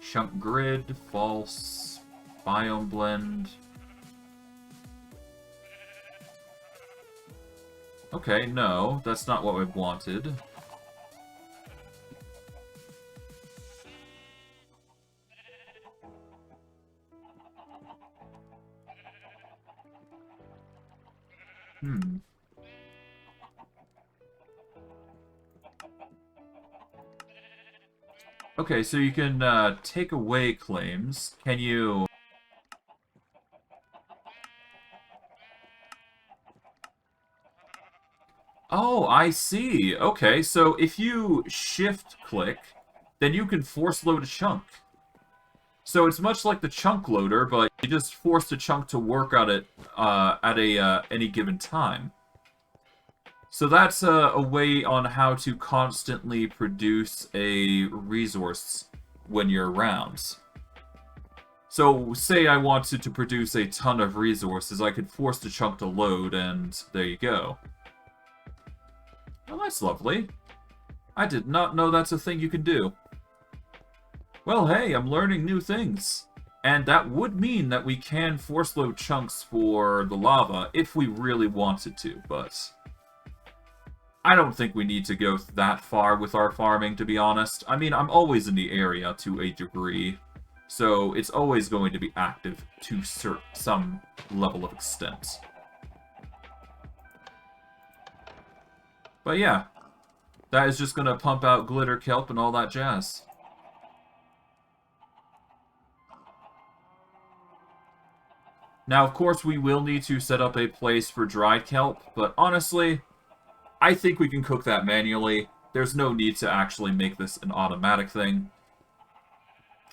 Chunk grid, false, biome blend. Okay, no, that's not what we wanted. Okay, so you can take away claims. Can you... Oh, I see. Okay, so if you shift-click, then you can force load a chunk. So it's much like the chunk loader, but you just force the chunk to work at it at any given time. So that's a way on how to constantly produce a resource when you're around. So, say I wanted to produce a ton of resources, I could force the chunk to load, and there you go. Oh, that's lovely. I did not know that's a thing you can do. Well, hey, I'm learning new things. And that would mean that we can force load chunks for the lava if we really wanted to, but... I don't think we need to go that far with our farming, to be honest. I mean, I'm always in the area to a degree, so it's always going to be active to some level of extent. But yeah, that is just going to pump out glitter kelp and all that jazz. Now, of course, we will need to set up a place for dried kelp, but honestly... I think we can cook that manually. There's no need to actually make this an automatic thing.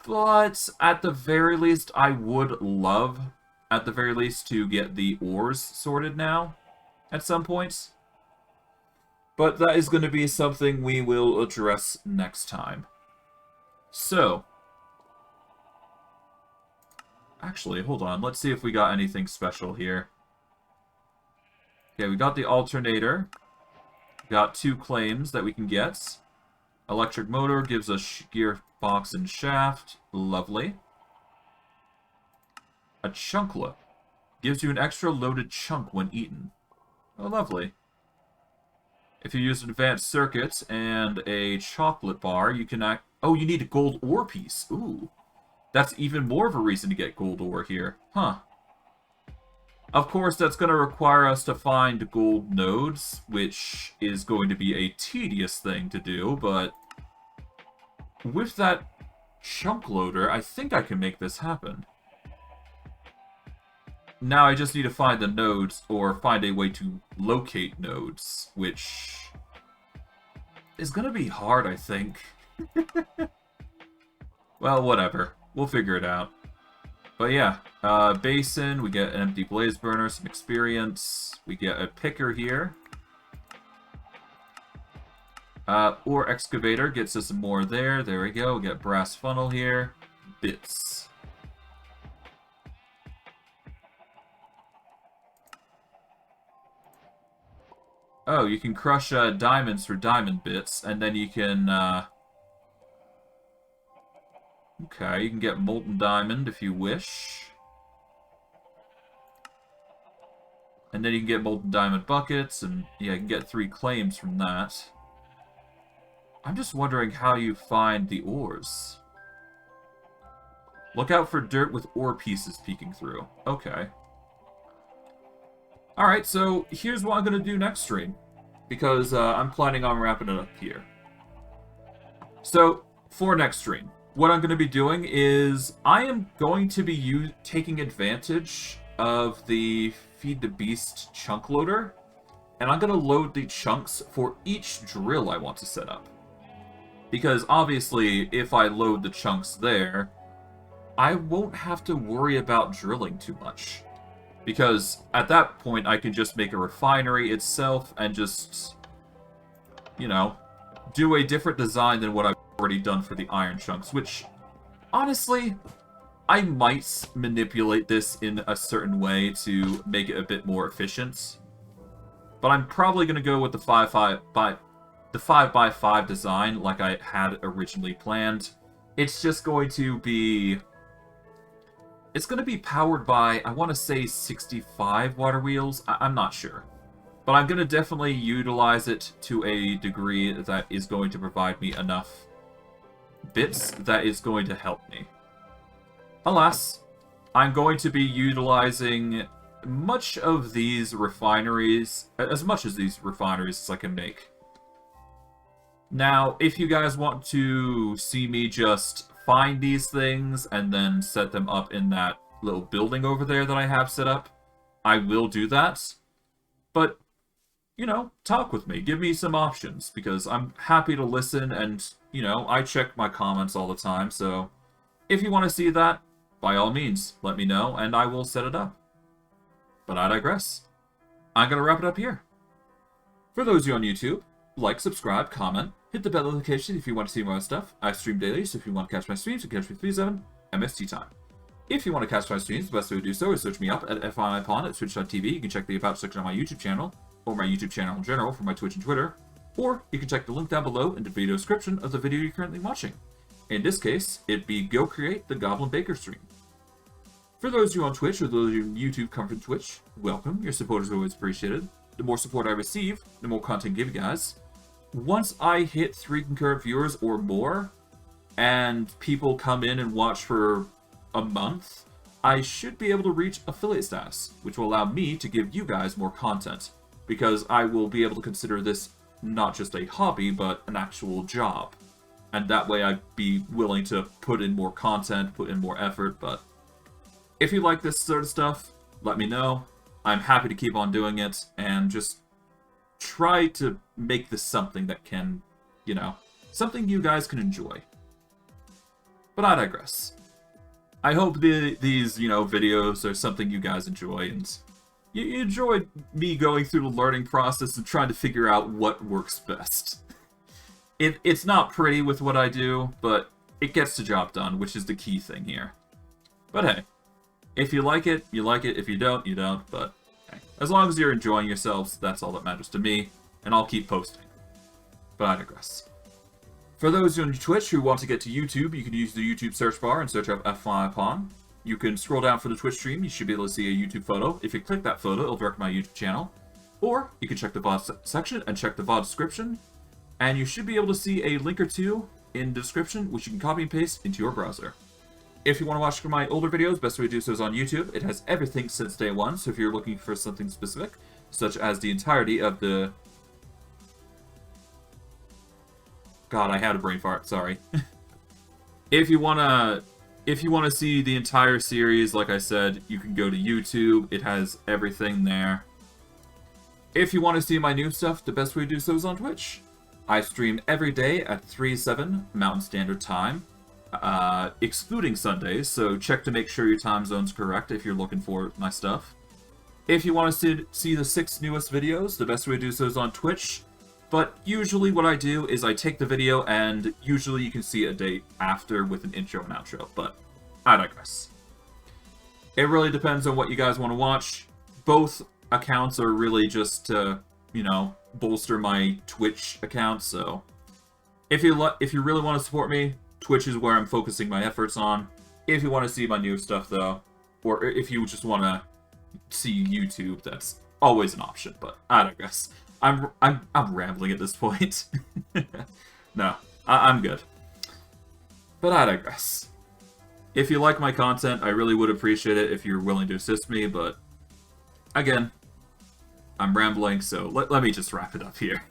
But, at the very least, I would love, at the very least, to get the ores sorted now, at some point. But that is going to be something we will address next time. So, actually, hold on. Let's see if we got anything special here. Okay, we got the alternator. Got 2 claims that we can get. Electric motor gives us gearbox and shaft. Lovely. A chunklet. Gives you an extra loaded chunk when eaten. Oh, lovely. If you use an advanced circuit and a chocolate bar, you can act... Oh, you need a gold ore piece. Ooh. That's even more of a reason to get gold ore here. Huh. Of course, that's going to require us to find gold nodes, which is going to be a tedious thing to do, but with that chunk loader, I think I can make this happen. Now I just need to find the nodes, or find a way to locate nodes, which is going to be hard, I think. Well, whatever. We'll figure it out. But yeah, basin, we get an empty blaze burner, some experience, we get a picker here. Ore excavator gets us some more there we go, we get brass funnel here, bits. Oh, you can crush diamonds for diamond bits, and then you can, okay, you can get molten diamond if you wish. And then you can get molten diamond buckets, and yeah, you can get 3 claims from that. I'm just wondering how you find the ores. Look out for dirt with ore pieces peeking through. Okay. Alright, so here's what I'm going to do next stream. Because I'm planning on wrapping it up here. So, for next stream, what I'm going to be doing is I am going to be taking advantage of the Feed the Beast chunk loader. And I'm going to load the chunks for each drill I want to set up. Because obviously, if I load the chunks there, I won't have to worry about drilling too much. Because at that point, I can just make a refinery itself and just, you know, do a different design than what I've already done for the iron chunks, which, honestly, I might manipulate this in a certain way to make it a bit more efficient. But I'm probably going to go with the 5x5 design like I had originally planned. It's just going to be... It's going to be powered by, I want to say, 65 Waterwheels. I'm not sure. But I'm going to definitely utilize it to a degree that is going to provide me enough bits that is going to help me. Alas, I'm going to be utilizing much of these refineries, as much as these refineries as I can make. Now, if you guys want to see me just find these things and then set them up in that little building over there that I have set up, I will do that. But, you know, talk with me. Give me some options, because I'm happy to listen and, you know, I check my comments all the time, so if you want to see that, by all means, let me know and I will set it up. But I digress. I'm going to wrap it up here. For those of you on YouTube, like, subscribe, comment, hit the bell notification if you want to see more stuff. I stream daily, so if you want to catch my streams, you can catch me 3/7 MST time. If you want to catch my streams, the best way to do so is search me up at FIMyPawn at twitch.tv. You can check the About section on my YouTube channel, or my YouTube channel in general for my Twitch and Twitter, or you can check the link down below in the video description of the video you're currently watching. In this case, it'd be Go Create the Goblin Baker stream. For those of you on Twitch, or those of you on YouTube come from Twitch, welcome. Your support is always appreciated. The more support I receive, the more content I give you guys. Once I hit 3 concurrent viewers or more, and people come in and watch for a month, I should be able to reach affiliate status, which will allow me to give you guys more content, because I will be able to consider this not just a hobby, but an actual job. And that way I'd be willing to put in more content, put in more effort, but if you like this sort of stuff, let me know. I'm happy to keep on doing it, and just try to make this something that can, you know, something you guys can enjoy. But I digress. I hope these, you know, videos are something you guys enjoy, and you enjoy me going through the learning process and trying to figure out what works best. It's not pretty with what I do, but it gets the job done, which is the key thing here. But hey, if you like it, you like it. If you don't, you don't, but as long as you're enjoying yourselves, that's all that matters to me, and I'll keep posting. But I digress. For those on Twitch who want to get to YouTube, you can use the YouTube search bar and search up FIMyPawn. You can scroll down for the Twitch stream, you should be able to see a YouTube photo. If you click that photo, it'll direct my YouTube channel. Or, you can check the VOD section and check the VOD description, and you should be able to see a link or two in the description, which you can copy and paste into your browser. If you want to watch my older videos, best way to do so is on YouTube. It has everything since day one, so if you're looking for something specific, such as the entirety of the... God, I had a brain fart, sorry. If you wanna see the entire series, like I said, you can go to YouTube. It has everything there. If you want to see my new stuff, the best way to do so is on Twitch. I stream every day at 3/7 Mountain Standard Time. Excluding Sundays, so check to make sure your time zone's correct if you're looking for my stuff. If you want to see the 6 newest videos, the best way to do so is on Twitch, but usually what I do is I take the video and usually you can see a day after with an intro and outro, but I digress. It really depends on what you guys want to watch. Both accounts are really just to you know, bolster my Twitch account, so if you really want to support me, Twitch is where I'm focusing my efforts on. If you want to see my new stuff, though, or if you just want to see YouTube, that's always an option, but I digress. I'm rambling at this point. No, I'm good. But I digress. If you like my content, I really would appreciate it if you're willing to assist me, but again, I'm rambling, so let me just wrap it up here.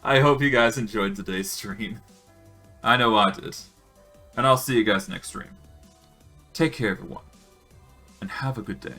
I hope you guys enjoyed today's stream. I know I did. And I'll see you guys next stream. Take care, everyone, and have a good day.